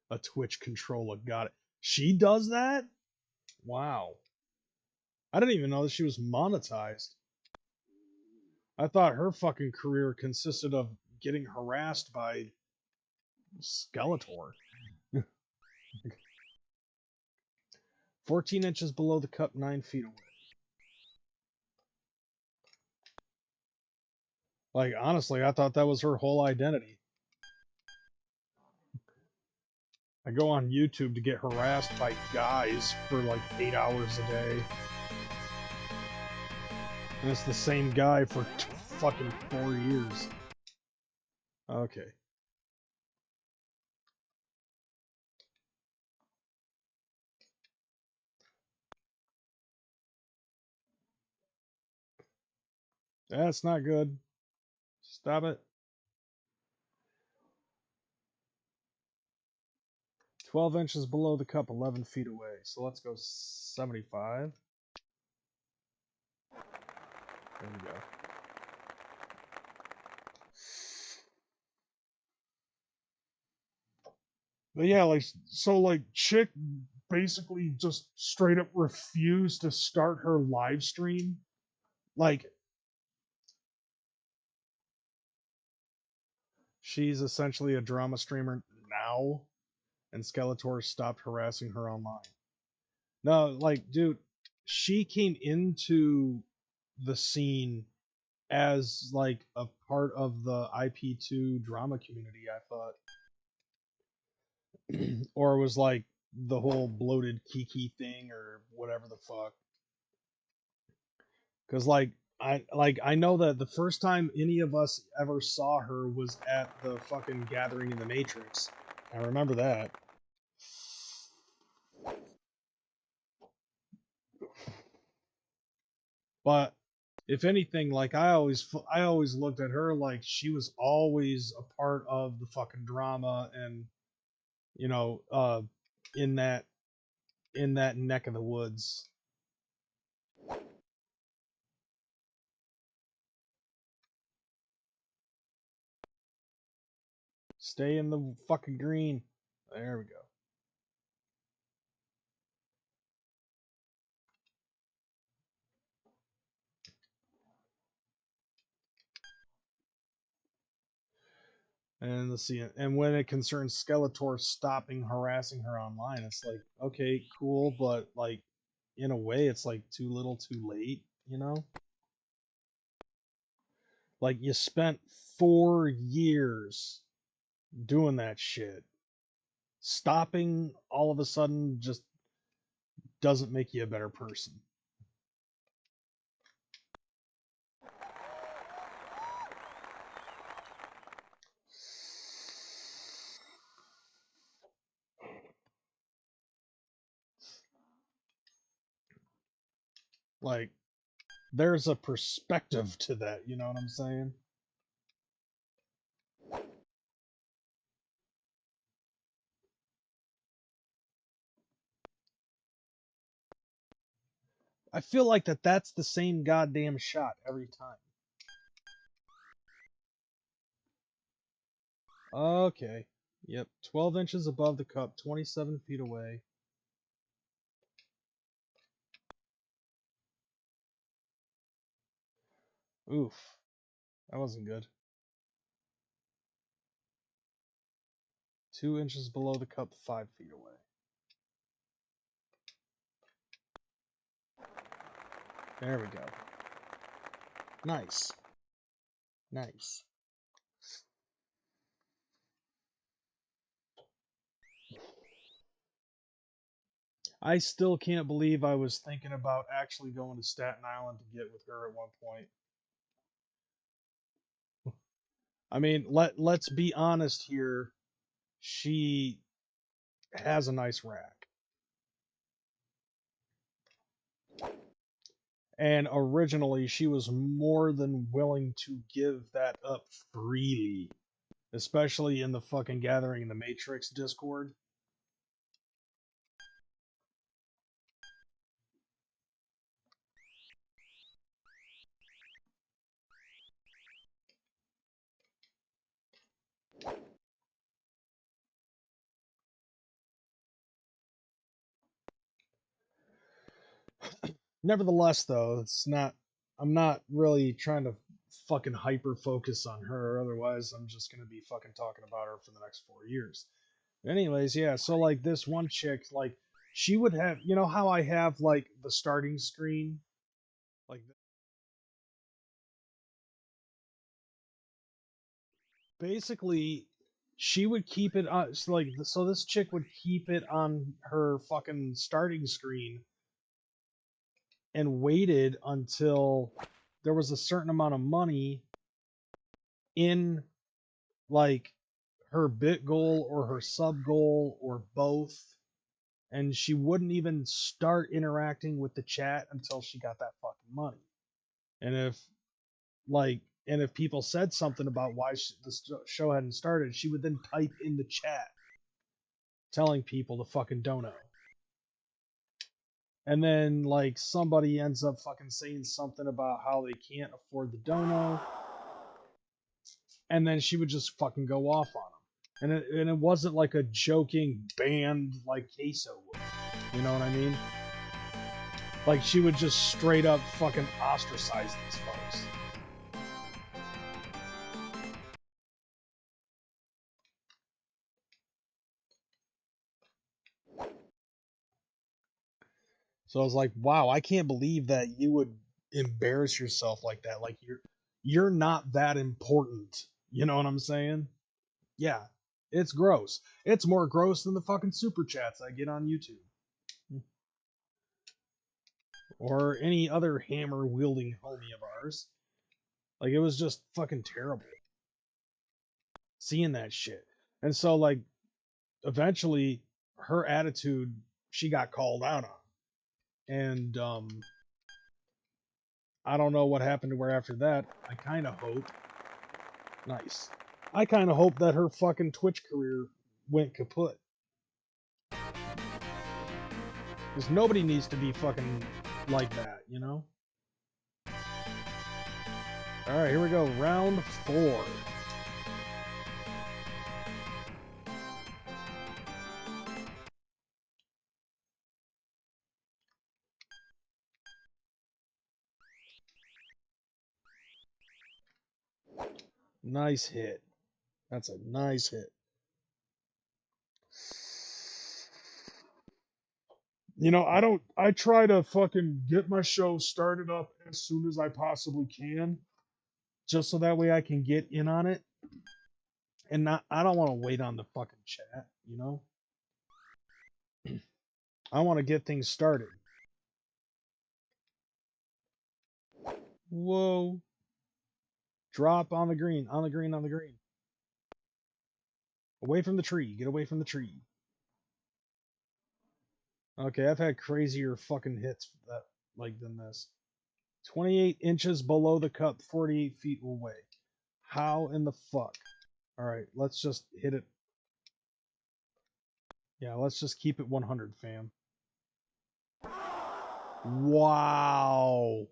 A Twitch controller, got it. She does that? Wow. I didn't even know that she was monetized. I thought her fucking career consisted of getting harassed by Skeletor. 14 inches below the cup, 9 feet away. Like, honestly, I thought that was her whole identity. I go on YouTube to get harassed by guys for like 8 hours a day. And it's the same guy for fucking 4 years. Okay. That's not good. Stop it. 12 inches below the cup, 11 feet away. So let's go 75. There we go. But yeah, like, so like chick basically just straight up refused to start her live stream. Like, she's essentially a drama streamer now, and Skeletor stopped harassing her online. No, like, dude, she came into the scene as like a part of the IP2 drama community, I thought. Or it was like the whole bloated Kiki thing or whatever the fuck. Cuz I know that the first time any of us ever saw her was at the fucking gathering in the Matrix. I remember that. But if anything, like I always looked at her like she was always a part of the fucking drama, and you know, in that in that neck of the woods. Stay in the fucking green. There we go. And let's see. And when it concerns Skeletor stopping harassing her online, it's like, okay, cool, but like, in a way, it's like too little, too late. You know, like you spent 4 years doing that shit. Stopping all of a sudden just doesn't make you a better person. Like, there's a perspective to that. You know what I'm saying? I feel like that's the same goddamn shot every time. Okay. Yep. 12 inches above the cup, 27 feet away. Oof. That wasn't good. 2 inches below the cup, 5 feet away. There we go. Nice. Nice. I still can't believe I was thinking about actually going to Staten Island to get with her at one point. I mean, let's be honest here. She has a nice rack. And originally, she was more than willing to give that up freely, especially in the fucking Gathering in the Matrix Discord. Nevertheless, though, it's not. I'm not really trying to fucking hyper focus on her. Otherwise, I'm just gonna be fucking talking about her for the next 4 years. Anyways, yeah. So like this one chick, like she would have. You know how I have like the starting screen, like basically she would keep it on. So this chick would keep it on her fucking starting screen and waited until there was a certain amount of money in like her bit goal or her sub goal or both, and she wouldn't even start interacting with the chat until she got that fucking money. And if people said something about why the show hadn't started, she would then type in the chat telling people to fucking dono. And then like somebody ends up fucking saying something about how they can't afford the dono, and then she would just fucking go off on them. And it wasn't like a joking band like Queso would. You know what I mean? Like she would just straight up fucking ostracize these folks. So I was like, wow, I can't believe that you would embarrass yourself like that. Like you're not that important. You know what I'm saying? Yeah, it's gross. It's more gross than the fucking super chats I get on YouTube. Or any other hammer wielding homie of ours. Like, it was just fucking terrible seeing that shit. And so, like, eventually her attitude, she got called out on. And I don't know what happened to her after that. I kind of hope. Nice. I kind of hope that her fucking Twitch career went kaput. Because nobody needs to be fucking like that, you know? Alright, here we go. Round 4. Nice hit. That's a nice hit. You know, I try to fucking get my show started up as soon as I possibly can, just so that way I can get in on it. And not, I don't want to wait on the fucking chat, you know? I want to get things started. Whoa. Drop on the green, on the green, on the green. Away from the tree. Get away from the tree. Okay, I've had crazier fucking hits that like than this. 28 inches below the cup, 48 feet away. How in the fuck? Alright, let's just hit it. Yeah, let's just keep it 100, fam. Wow.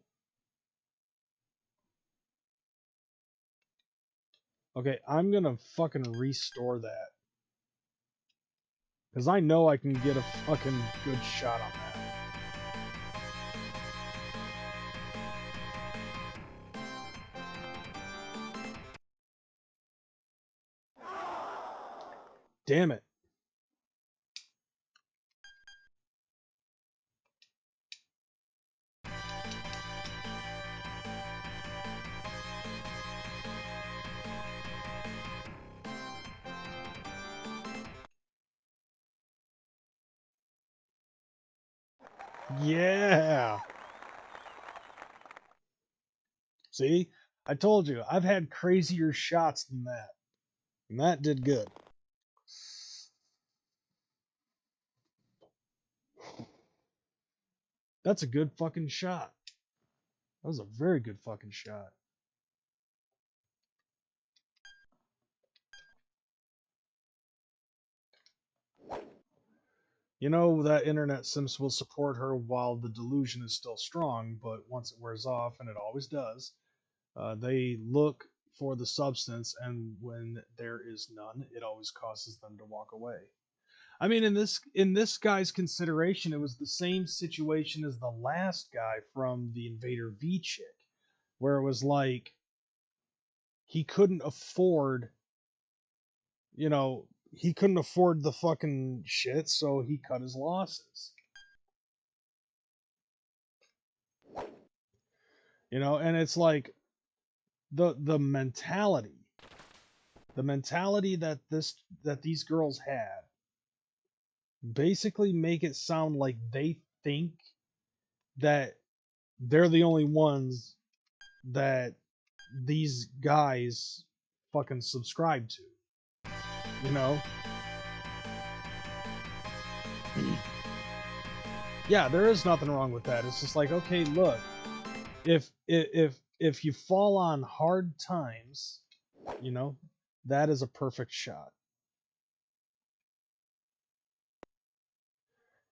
Okay, I'm gonna fucking restore that. Because I know I can get a fucking good shot on that. Damn it. Yeah. See? I told you, I've had crazier shots than that. And that did good. That's a good fucking shot. That was a very good fucking shot. You know that internet sims will support her while the delusion is still strong, but once it wears off, and it always does, they look for the substance, and when there is none, it always causes them to walk away. I mean, in this guy's consideration, it was the same situation as the last guy from the Invader V chick, where it was like he couldn't afford, you know, he couldn't afford the fucking shit, so he cut his losses. You know, and it's like the mentality, that these girls had, basically make it sound like they think that they're the only ones that these guys fucking subscribe to. You know? Yeah, there is nothing wrong with that. It's just like, okay, look, if you fall on hard times, you know, that is a perfect shot.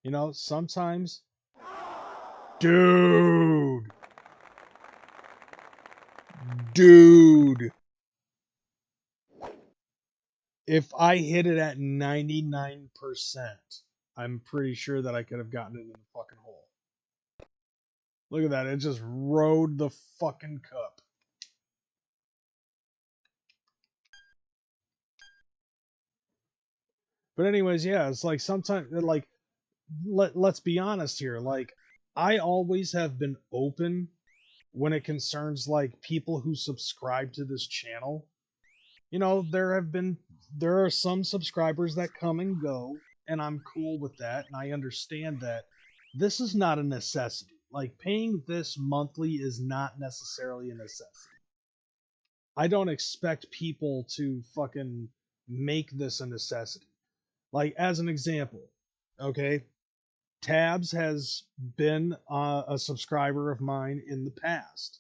You know, sometimes, dude, dude, if I hit it at 99%, I'm pretty sure that I could have gotten it in the fucking hole. Look at that. It just rode the fucking cup. But anyways, yeah, it's like sometimes, like, let's be honest here. Like, I always have been open when it concerns like people who subscribe to this channel. You know, there are some subscribers that come and go, and I'm cool with that, and I understand that this is not a necessity. Like paying this monthly is not necessarily a necessity. I don't expect people to fucking make this a necessity. Like as an example, okay, Tabs has been a subscriber of mine in the past,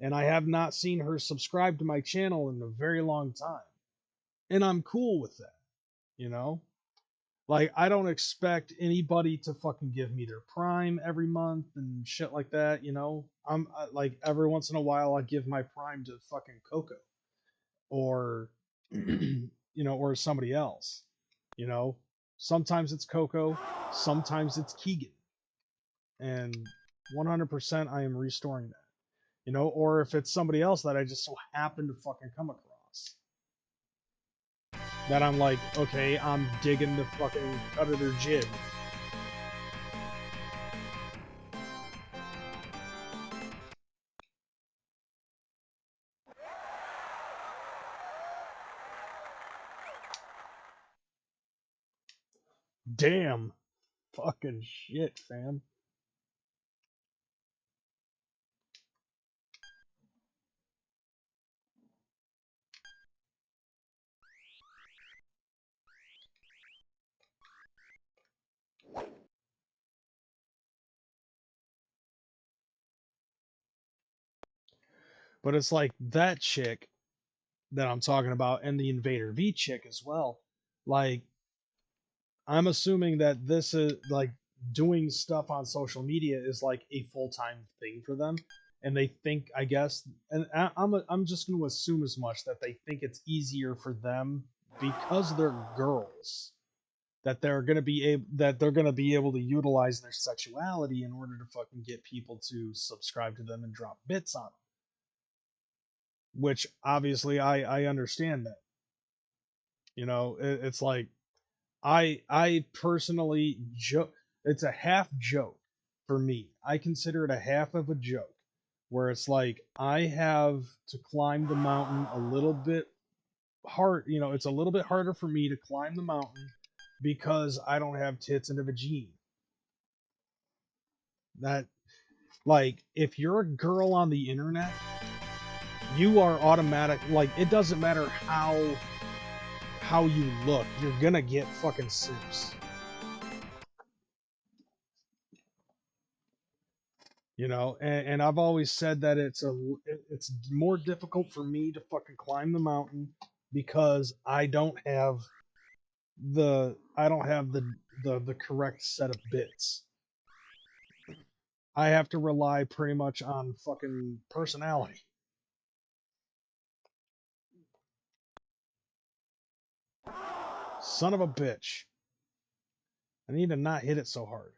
and I have not seen her subscribe to my channel in a very long time, and I'm cool with that. You know, like I don't expect anybody to fucking give me their Prime every month and shit like that. You know, like every once in a while I give my Prime to fucking Coco or you know, or somebody else. You know, sometimes it's Coco, sometimes it's Keegan, and 100% I am restoring that. You know, or if it's somebody else that I just so happen to fucking come across, that I'm like, okay, I'm digging the fucking cut of their jib. Damn, fucking shit, fam. But it's like that chick that I'm talking about, and the Invader V chick as well. Like, I'm assuming that this is like doing stuff on social media is like a full time thing for them, and they think, I guess, and I'm just going to assume as much, that they think it's easier for them because they're girls, that they're going to be able to utilize their sexuality in order to fucking get people to subscribe to them and drop bits on them. Which obviously I understand that. You know, it's like I personally joke. It's a half joke for me. I consider it a half of a joke, where it's like I have to climb the mountain a little bit hard. You know, it's a little bit harder for me to climb the mountain because I don't have tits and a vagine. That, like, if you're a girl on the internet, you are automatic. Like, it doesn't matter how you look, you're gonna get fucking simps. You know, and I've always said that it's more difficult for me to fucking climb the mountain because I don't have the correct set of bits. I have to rely pretty much on fucking personality. Son of a bitch. I need to not hit it so hard.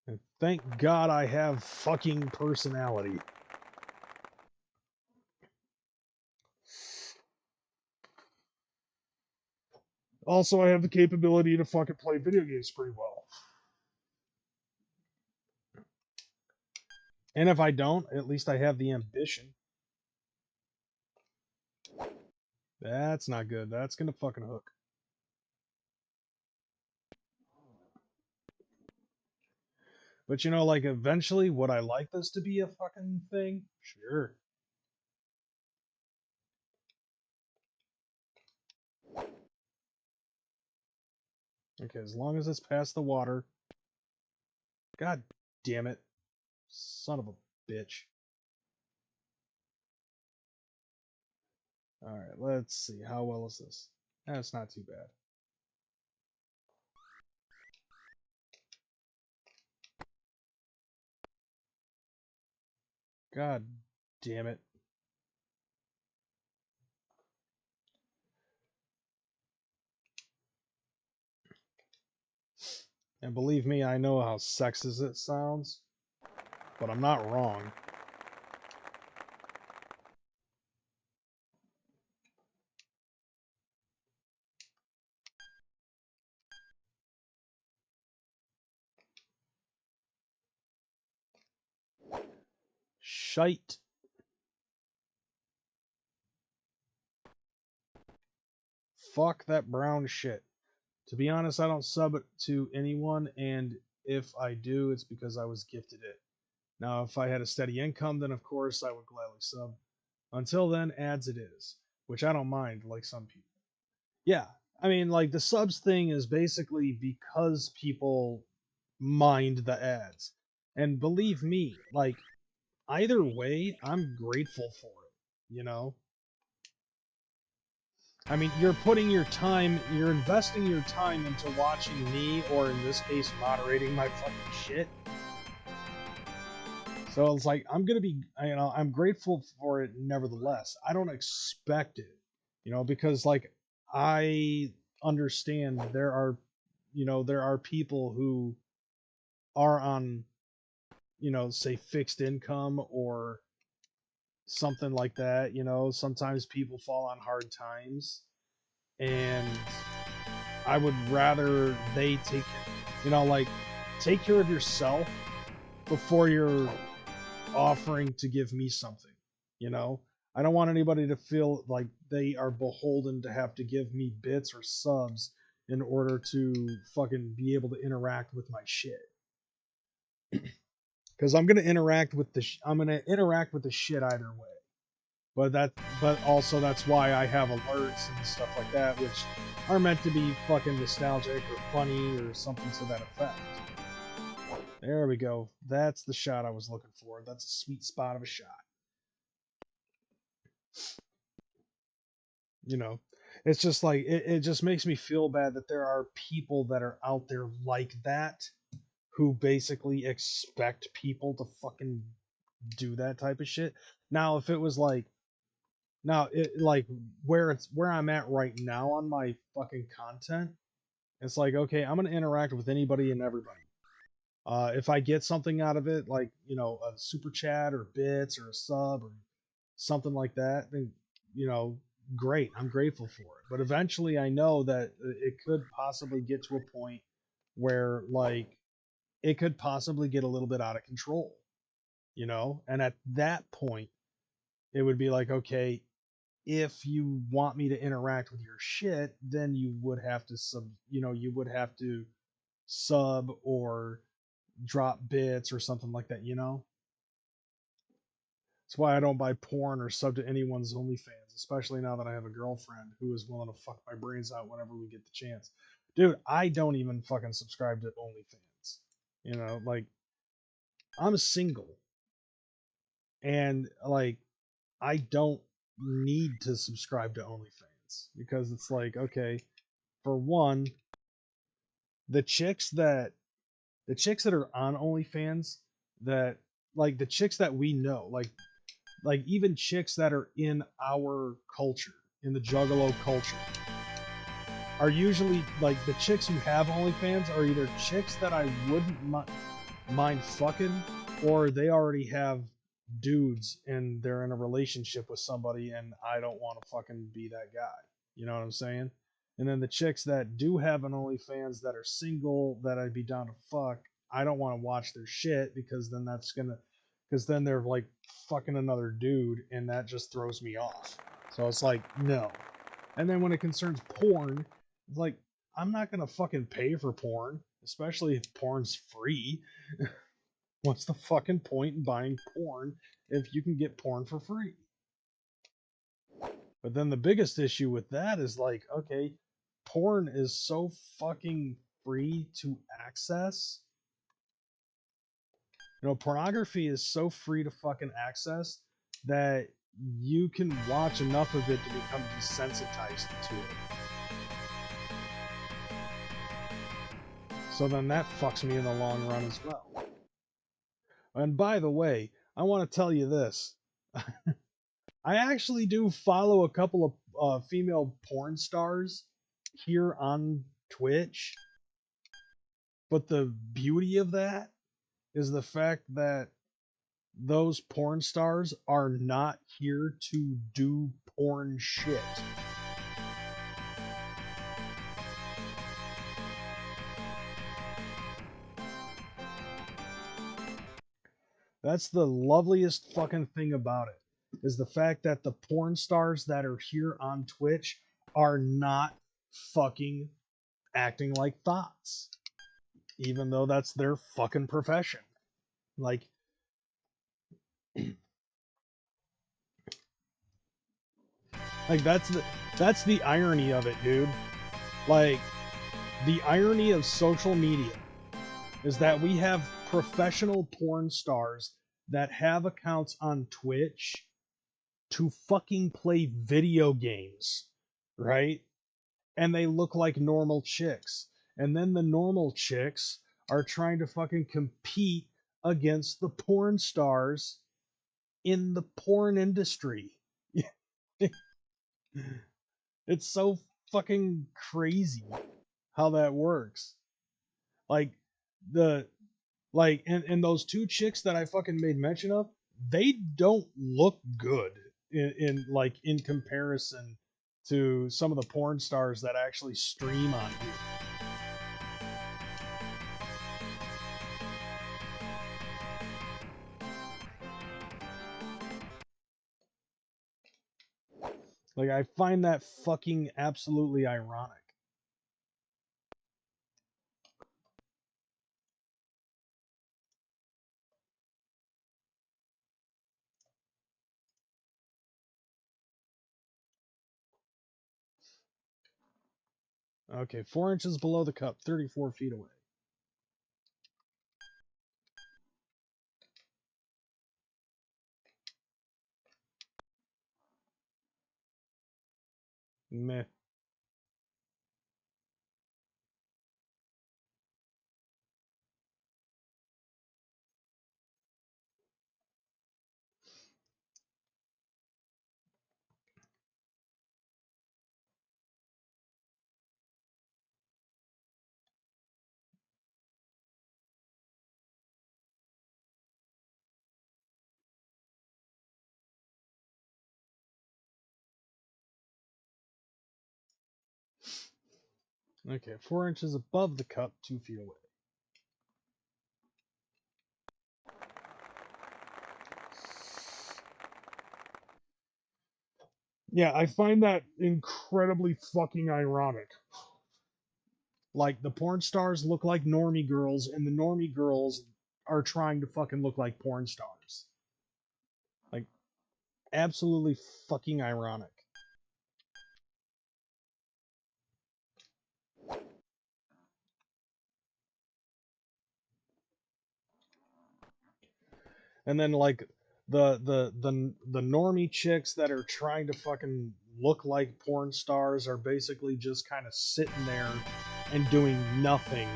And thank God I have fucking personality. Also, I have the capability to fucking play video games pretty well. And if I don't, at least I have the ambition. That's not good. That's gonna fucking hook. But you know, like eventually, would I like this to be a fucking thing? Sure. Okay, as long as it's past the water. God damn it. Son of a bitch. Alright, let's see. How well is this? That's not too bad. God damn it. And believe me, I know how sexist it sounds, but I'm not wrong. shite. Fuck that brown shit. To be honest, I don't sub it to anyone, and if I do, it's because I was gifted it. Now, if I had a steady income, then of course I would gladly sub. Until then, ads it is, which I don't mind, like some people. Yeah, I mean, like the subs thing is basically because people mind the ads. And believe me, like either way, I'm grateful for it, you know? I mean, you're putting your time, you're investing your time into watching me, or in this case, moderating my fucking shit. So it's like, I'm gonna be, you know, I'm grateful for it nevertheless. I don't expect it, you know, because like, I understand there are, you know, there are people who are on, you know, say fixed income or something like that, you know, sometimes people fall on hard times, and I would rather they take, you know, like take care of yourself before you're offering to give me something, you know? I don't want anybody to feel like they are beholden to have to give me bits or subs in order to fucking be able to interact with my shit. Cuz I'm going to interact with the shit either way. But also that's why I have alerts and stuff like that, which are meant to be fucking nostalgic or funny or something to that effect. There we go. That's the shot I was looking for. That's a sweet spot of a shot. You know, it's just like it just makes me feel bad that there are people that are out there like that who basically expect people to fucking do that type of shit. Now, if it was like now it like where I'm at right now on my fucking content, it's like okay, I'm gonna interact with anybody and everybody. If I get something out of it, like you know, a super chat or bits or a sub or something like that, then you know, great. I'm grateful for it. But eventually, I know that it could possibly get to a point where like it could possibly get a little bit out of control, you know. And at that point, it would be like, okay, if you want me to interact with your shit, then you would have to you would have to sub or drop bits or something like that, you know? That's why I don't buy porn or sub to anyone's OnlyFans, especially now that I have a girlfriend who is willing to fuck my brains out whenever we get the chance. Dude, I don't even fucking subscribe to OnlyFans. You know, like, I'm single. And, like, I don't need to subscribe to OnlyFans because it's like, okay, for one, the chicks that are on OnlyFans that like the chicks that we know, like even chicks that are in our culture, in the juggalo culture, are usually like the chicks who have OnlyFans are either chicks that I wouldn't mind fucking, or they already have dudes and they're in a relationship with somebody, and I don't want to fucking be that guy. You know what I'm saying? And then the chicks that do have an OnlyFans that are single that I'd be down to fuck, I don't want to watch their shit because then because then they're like fucking another dude, and that just throws me off. So it's like, no. And then when it concerns porn, it's like, I'm not gonna fucking pay for porn, especially if porn's free. What's the fucking point in buying porn if you can get porn for free? But then the biggest issue with that is like, okay, porn is so fucking free to access. You know, pornography is so free to fucking access that you can watch enough of it to become desensitized to it. So then that fucks me in the long run as well. And by the way, I want to tell you this. I actually do follow a couple of female porn stars here on Twitch. But the beauty of that is the fact that those porn stars are not here to do porn shit. That's the loveliest fucking thing about it, is the fact that the porn stars that are here on Twitch are not fucking acting like thoughts, even though that's their fucking profession. Like, like that's the irony of it, dude. Like, the irony of social media is that we have professional porn stars that have accounts on Twitch to fucking play video games, right? And they look like normal chicks. And then the normal chicks are trying to fucking compete against the porn stars in the porn industry. It's so fucking crazy how that works. Like the and those two chicks that I fucking made mention of, they don't look good in comparison to some of the porn stars that actually stream on here. Like, I find that fucking absolutely ironic. Okay, 4 inches below the cup, 34 feet away. Meh. Okay, 4 inches above the cup, 2 feet away. Yeah, I find that incredibly fucking ironic. Like, the porn stars look like normie girls, and the normie girls are trying to fucking look like porn stars. Like, absolutely fucking ironic. And then, like, the normie chicks that are trying to fucking look like porn stars are basically just kind of sitting there and doing nothing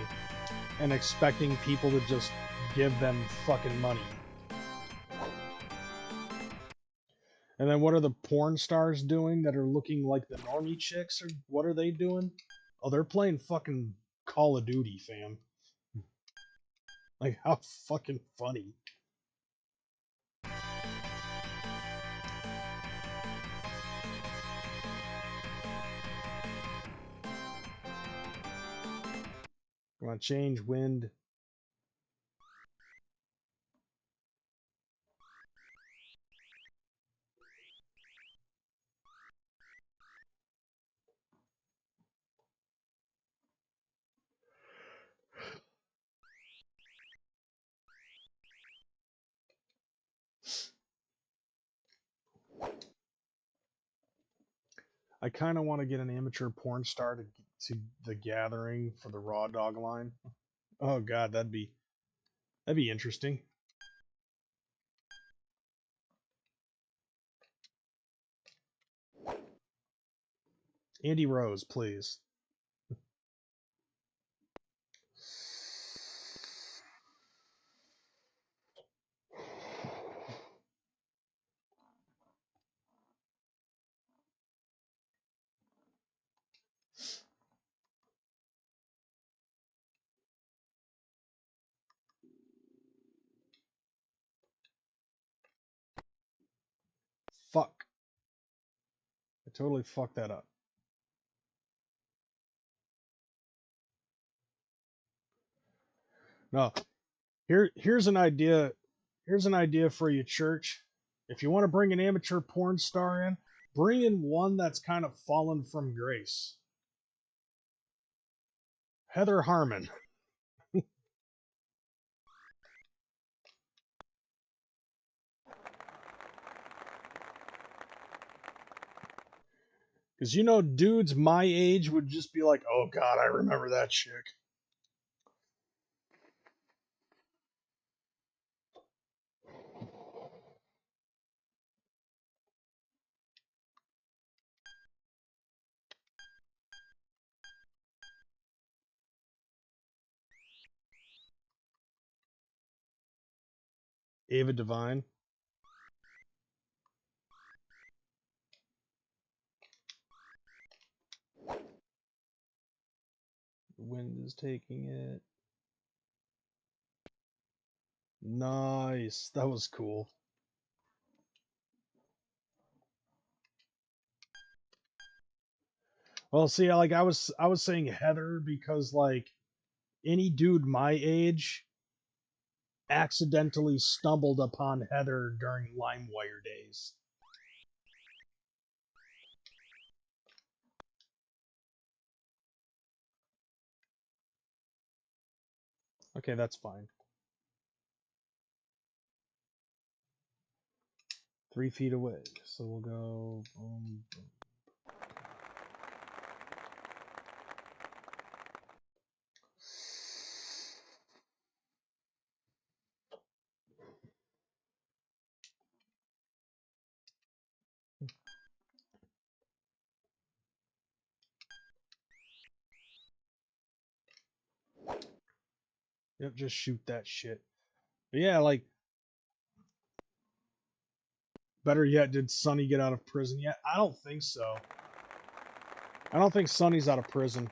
and expecting people to just give them fucking money. And then what are the porn stars doing that are looking like the normie chicks? Or what are they doing? Oh, they're playing fucking Call of Duty, fam. Like, how fucking funny. Come on, change wind. I kind of want to get an amateur porn star to the gathering for the raw dog line. Oh god, that'd be interesting. Andy Rose, please. Fuck. I totally fucked that up. No. Here's an idea. Here's an idea for you, church. If you want to bring an amateur porn star in, bring in one that's kind of fallen from grace. Heather Harmon. Because you know, dudes my age would just be like, oh god, I remember that chick. Ava Devine. The wind is taking it. Nice. That was cool. Well, see, like I was saying Heather because like any dude my age accidentally stumbled upon Heather during LimeWire days. Okay, that's fine. 3 feet away. So we'll go boom, boom. Yep, just shoot that shit. But yeah, like better yet, did Sonny get out of prison yet? I don't think so. I don't think Sonny's out of prison.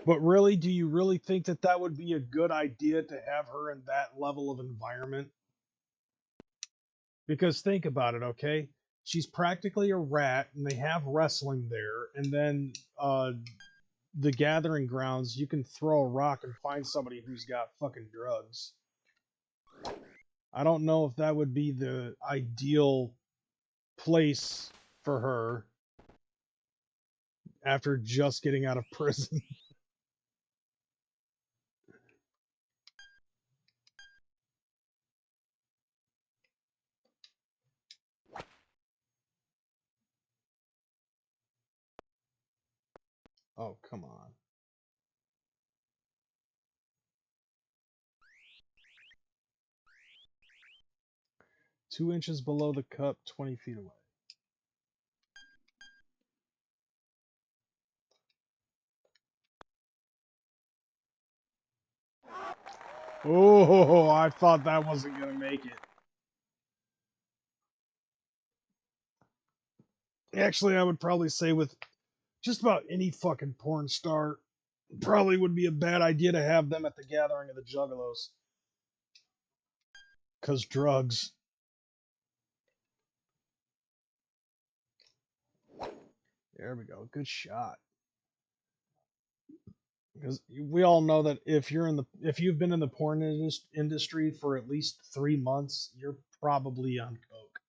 But really, do you really think that that would be a good idea to have her in that level of environment? Because think about it, okay? She's practically a rat, and they have wrestling there, and then the gathering grounds, you can throw a rock and find somebody who's got fucking drugs. I don't know if that would be the ideal place for her after just getting out of prison. Oh, come on. Two inches below the cup, 20 feet away. Oh, I thought that wasn't going to make it. Actually, I would probably say with just about any fucking porn star, probably would be a bad idea to have them at the gathering of the Juggalos. Because drugs. There we go. Good shot. Because we all know that if you've been in the porn industry for at least 3 months, you're probably on coke.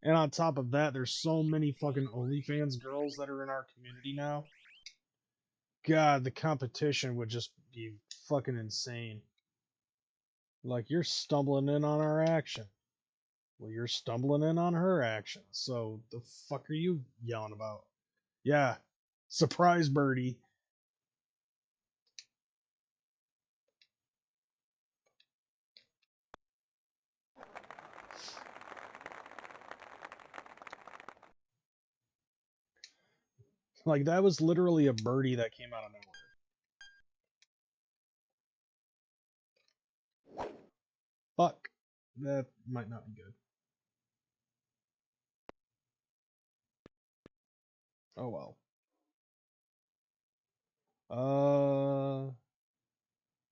And on top of that, there's so many fucking OnlyFans girls that are in our community now. God, the competition would just be fucking insane. Like, you're stumbling in on our action. Well, you're stumbling in on her action. So, the fuck are you yelling about? Yeah. Surprise birdie. Like, that was literally a birdie that came out of nowhere. Fuck. That might not be good. Oh well.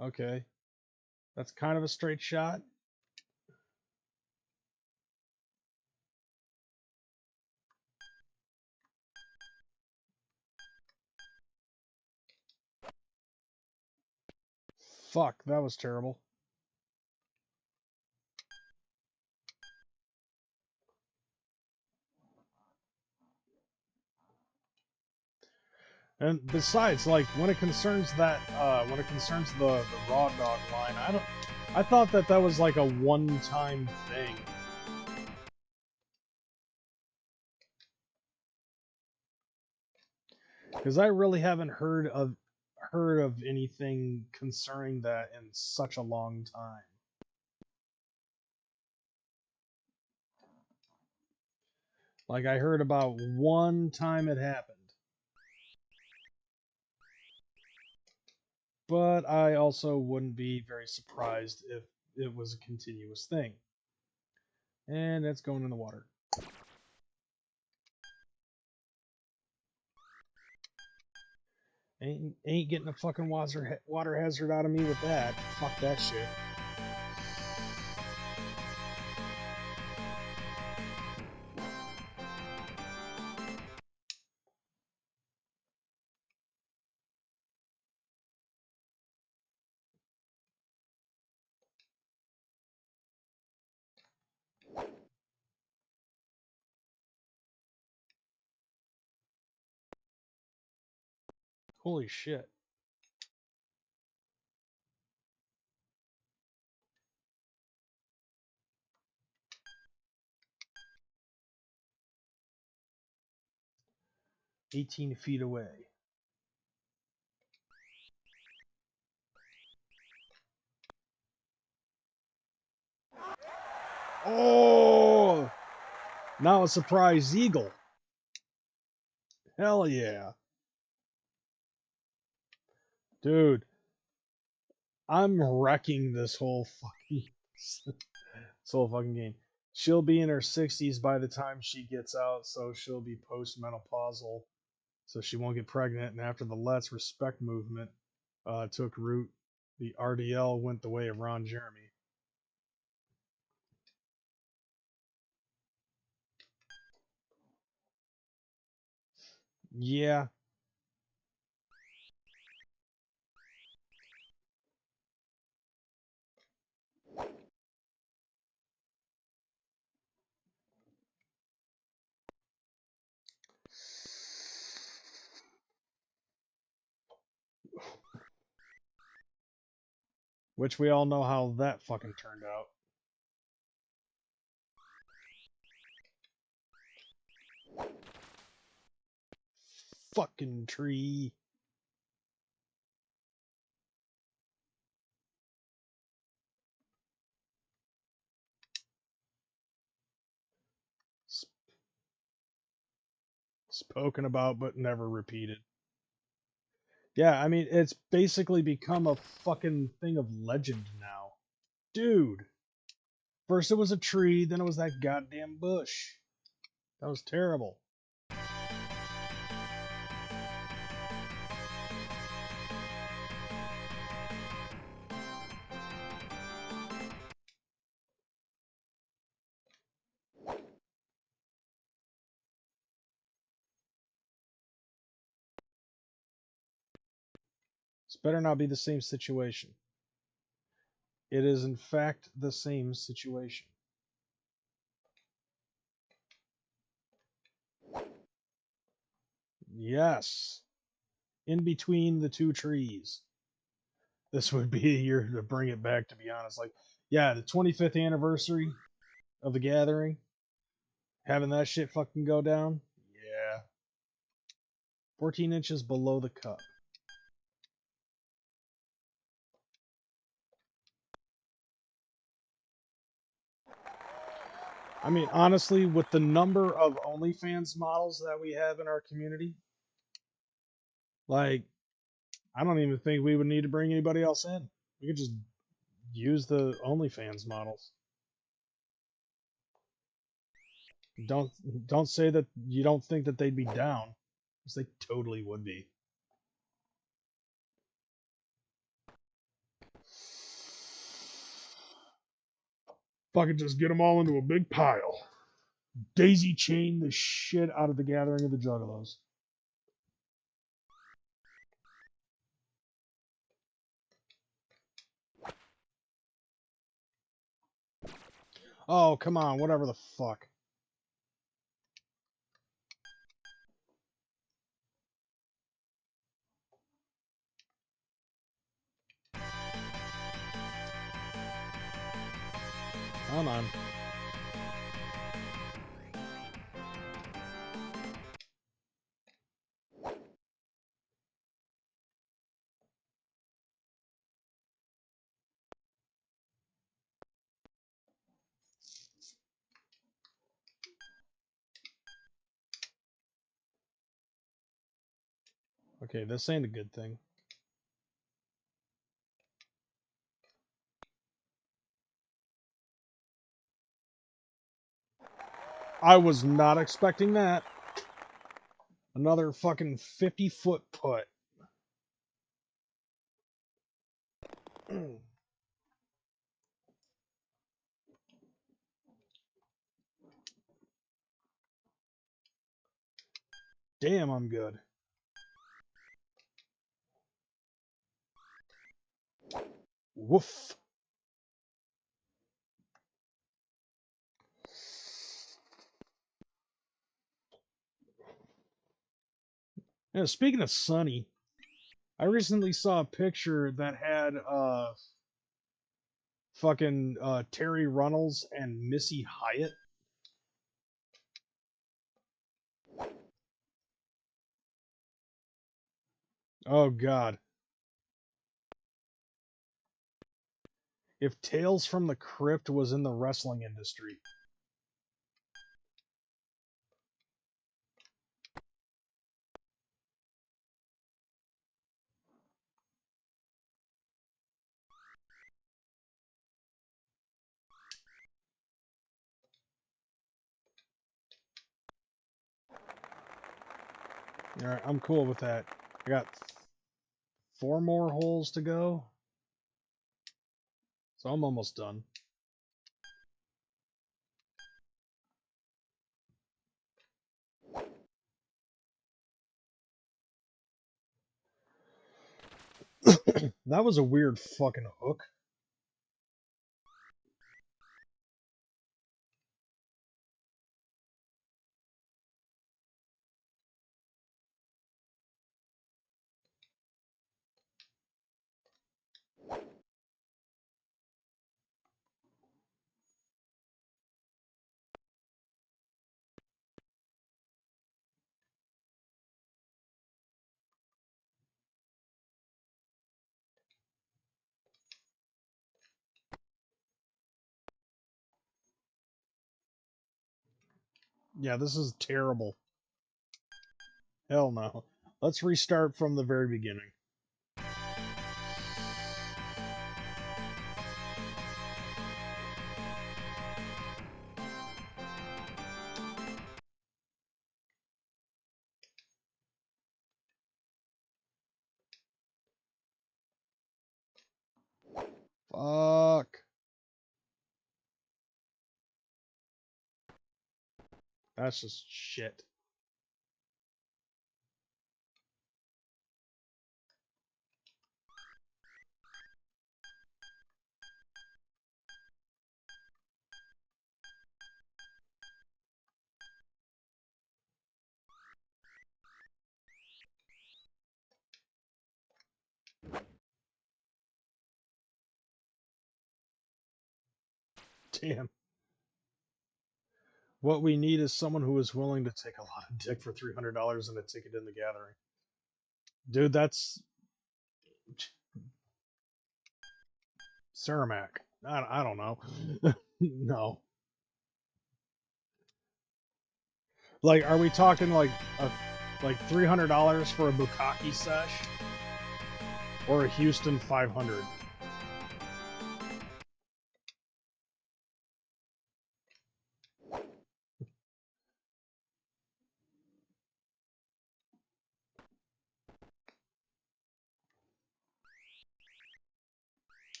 Okay. That's kind of a straight shot. Fuck, that was terrible. And besides, like when it concerns the raw dog line, I thought that that was like a one-time thing. Because I really haven't heard of anything concerning that in such a long time. Like I heard about one time it happened. But I also wouldn't be very surprised if it was a continuous thing. And it's going in the water. Ain't getting a fucking water hazard out of me with that. Fuck that shit. Holy shit. $18 feet away. Oh! Now a surprise eagle. Hell yeah. Dude, I'm wrecking this whole fucking game. She'll be in her 60s by the time she gets out, so she'll be postmenopausal, so she won't get pregnant. And after the Let's Respect movement took root, the RDL went the way of Ron Jeremy. Yeah. Which we all know how that fucking turned out. Fucking tree. Spoken about but never repeated. Yeah, I mean, it's basically become a fucking thing of legend now. Dude. First it was a tree, then it was that goddamn bush. That was terrible. This better not be the same situation. It is, in fact, the same situation. Yes. In between the two trees. This would be a year to bring it back, to be honest. Like, yeah, the 25th anniversary of the gathering. Having that shit fucking go down. Yeah. 14 inches below the cup. I mean, honestly, with the number of OnlyFans models that we have in our community, like, I don't even think we would need to bring anybody else in. We could just use the OnlyFans models. Don't don't say that you don't think that they'd be down, because they totally would be. Fucking just get them all into a big pile. Daisy chain the shit out of the gathering of the Juggalos. Oh, come on, whatever the fuck. Come on. Okay, this ain't a good thing. I was not expecting that. Another fucking 50-foot putt. Damn, I'm good. Woof. Yeah, speaking of sunny, I recently saw a picture that had fucking Terry Runnels and Missy Hyatt. Oh god. If Tales from the Crypt was in the wrestling industry. Alright, I'm cool with that. I got 4 more holes to go. So I'm almost done. That was a weird fucking hook. Yeah, this is terrible. Hell no. Let's restart from the very beginning. Fuck. That's just shit. Damn. What we need is someone who is willing to take a lot of dick for $300 and a ticket in the gathering. Dude, that's Ceramac. I don't know. No. Like, are we talking like $300 for a Bukkake sesh or a Houston 500?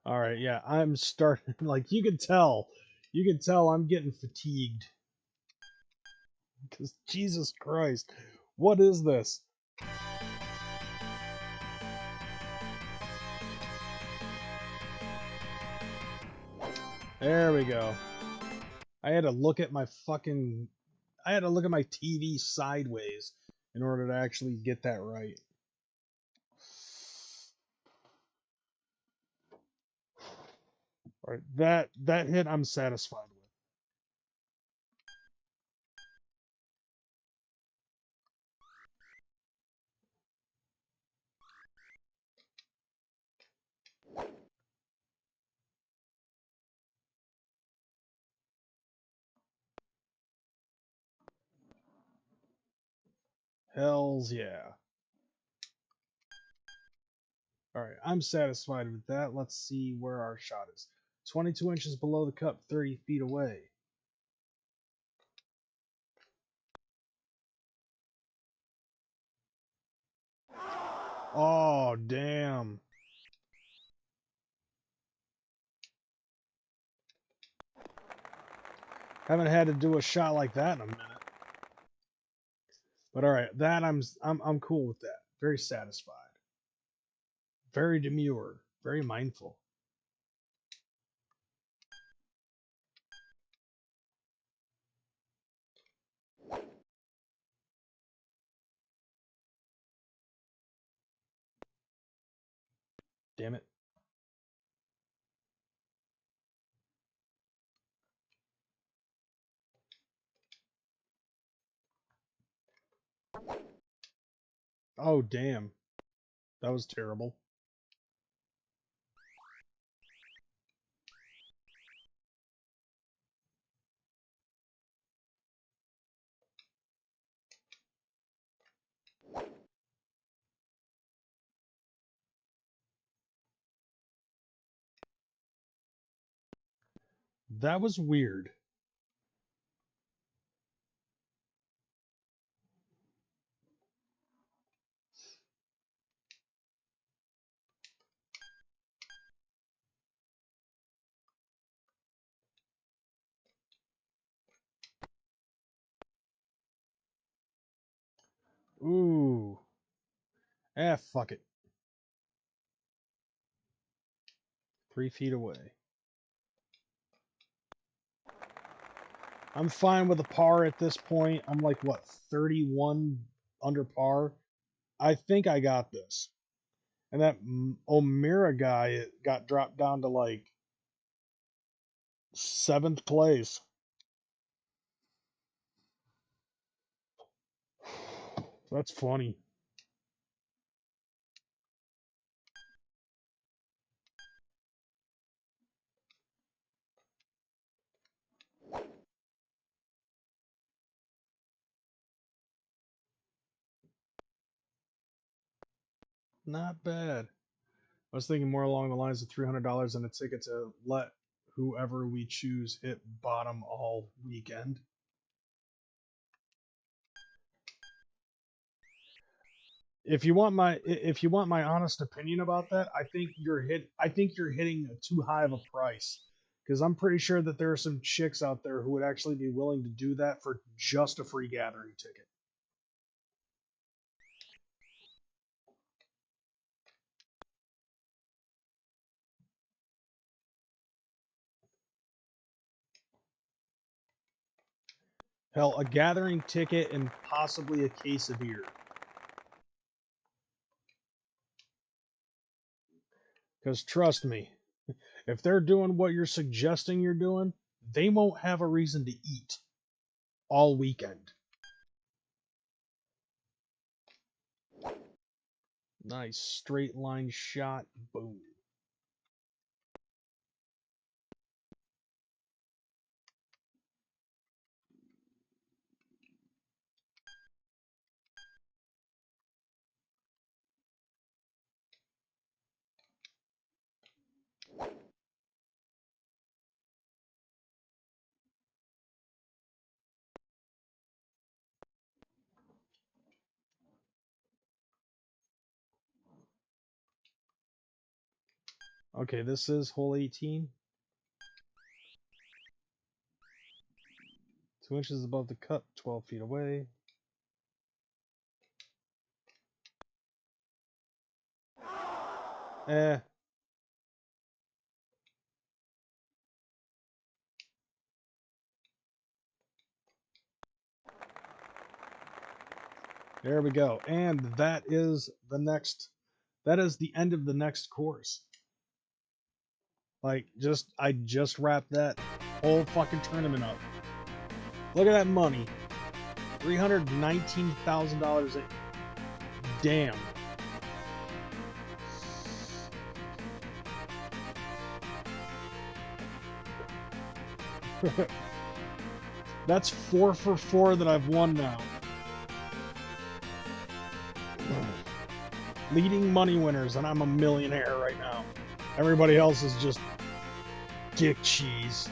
All right, yeah, I'm starting. Like you can tell I'm getting fatigued. Because Jesus Christ, what is this? There we go. I had to look at my fucking. I had to look at my TV sideways in order to actually get that right. All right, that hit I'm satisfied with. Hells yeah. All right, I'm satisfied with that. Let's see where our shot is. 22 inches below the cup, 30 feet away. Oh, damn. Haven't had to do a shot like that in a minute. But all right, that I'm cool with that. Very satisfied. Very demure. Very mindful. Damn it. Oh, damn. That was terrible. That was weird. Ooh. Ah, fuck it. 3 feet away. I'm fine with a par at this point. I'm like, what, 31 under par? I think I got this. And that O'Meara guy got dropped down to like 7th place. That's funny. Not bad. I was thinking more along the lines of $300 and a ticket to let whoever we choose hit bottom all weekend. If you want my honest opinion about that, I think you're hitting too high of a price because I'm pretty sure that there are some chicks out there who would actually be willing to do that for just a free gathering ticket. Hell, a gathering ticket and possibly a case of beer. Because trust me, if they're doing what you're suggesting you're doing, they won't have a reason to eat all weekend. Nice straight line shot. Boom. Okay, this is hole 18. 2 inches above the cup, 12 feet away. Eh. There we go. And that is the end of the next course. Like, I just wrapped that whole fucking tournament up. Look at that money. $319,000. Damn. That's 4 for 4 that I've won now. Leading money winners, and I'm a millionaire right now. Everybody else is just dick cheese.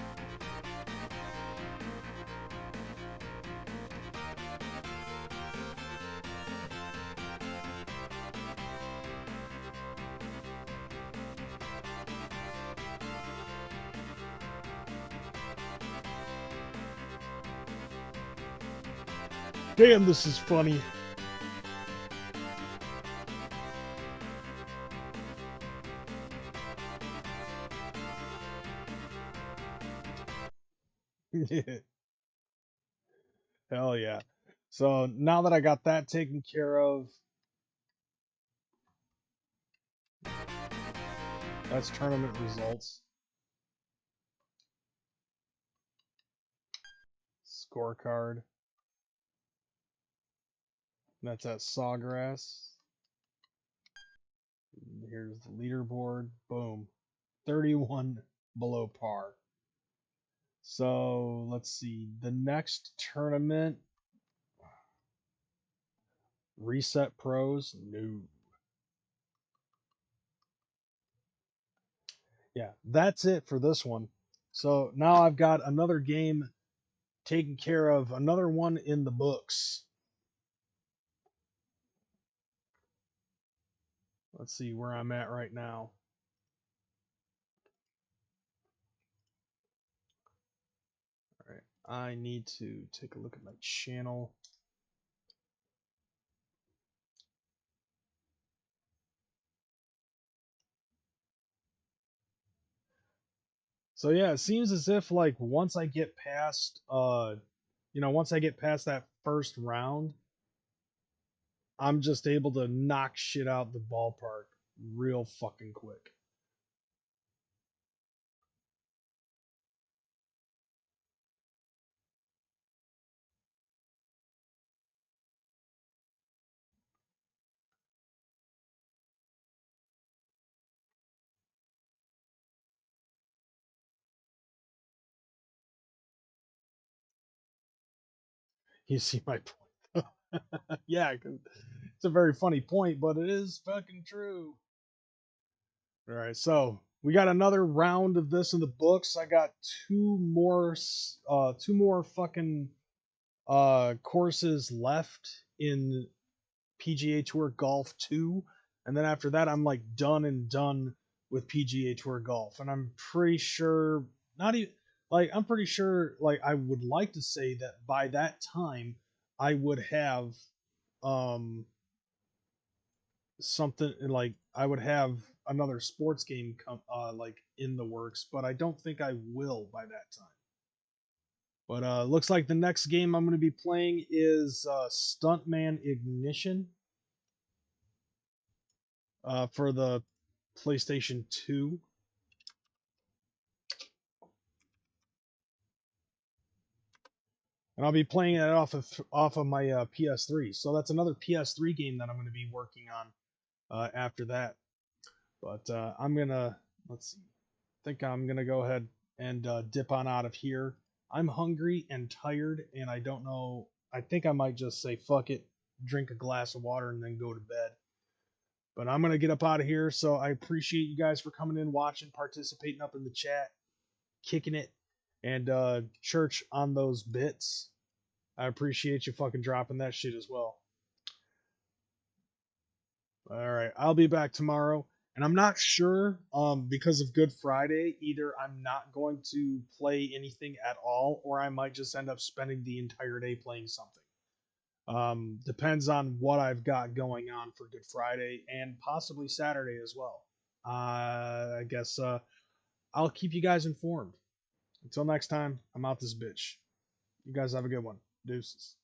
Damn, this is funny. Hell yeah. So now that I got that taken care of, that's tournament results. Scorecard. That's at Sawgrass. Here's the leaderboard. Boom. 31 below par. So let's see. The next tournament, Reset Pros. No. Yeah, that's it for this one. So now I've got another game taken care of, another one in the books. Let's see where I'm at right now. All right, I need to take a look at my channel. So yeah, it seems as if like once I get past once I get past that first round, I'm just able to knock shit out the ballpark real fucking quick. You see my point? Yeah, it's a very funny point, but it is fucking true. All right, so we got another round of this in the books. I got two more fucking courses left in PGA Tour Golf II, and then after that, I'm like done with PGA Tour Golf, and I'm pretty sure not even like I'm pretty sure like I would like to say that by that time I would have um something like I would have another sports game come like in the works, but I don't think I will by that time. But looks like the next game I'm going to be playing is Stuntman Ignition for the PlayStation 2. And I'll be playing it off of my PS3. So that's another PS3 game that I'm going to be working on after that. But I'm gonna let's see. I think I'm gonna go ahead and dip on out of here. I'm hungry and tired, and I don't know. I think I might just say fuck it, drink a glass of water, and then go to bed. But I'm gonna get up out of here. So I appreciate you guys for coming in, watching, participating up in the chat, kicking it, and church on those bits. I appreciate you fucking dropping that shit as well. All right, I'll be back tomorrow. And I'm not sure, because of Good Friday, either I'm not going to play anything at all, or I might just end up spending the entire day playing something. Depends on what I've got going on for Good Friday and possibly Saturday as well. I guess I'll keep you guys informed. Until next time, I'm out this bitch. You guys have a good one. Deuces.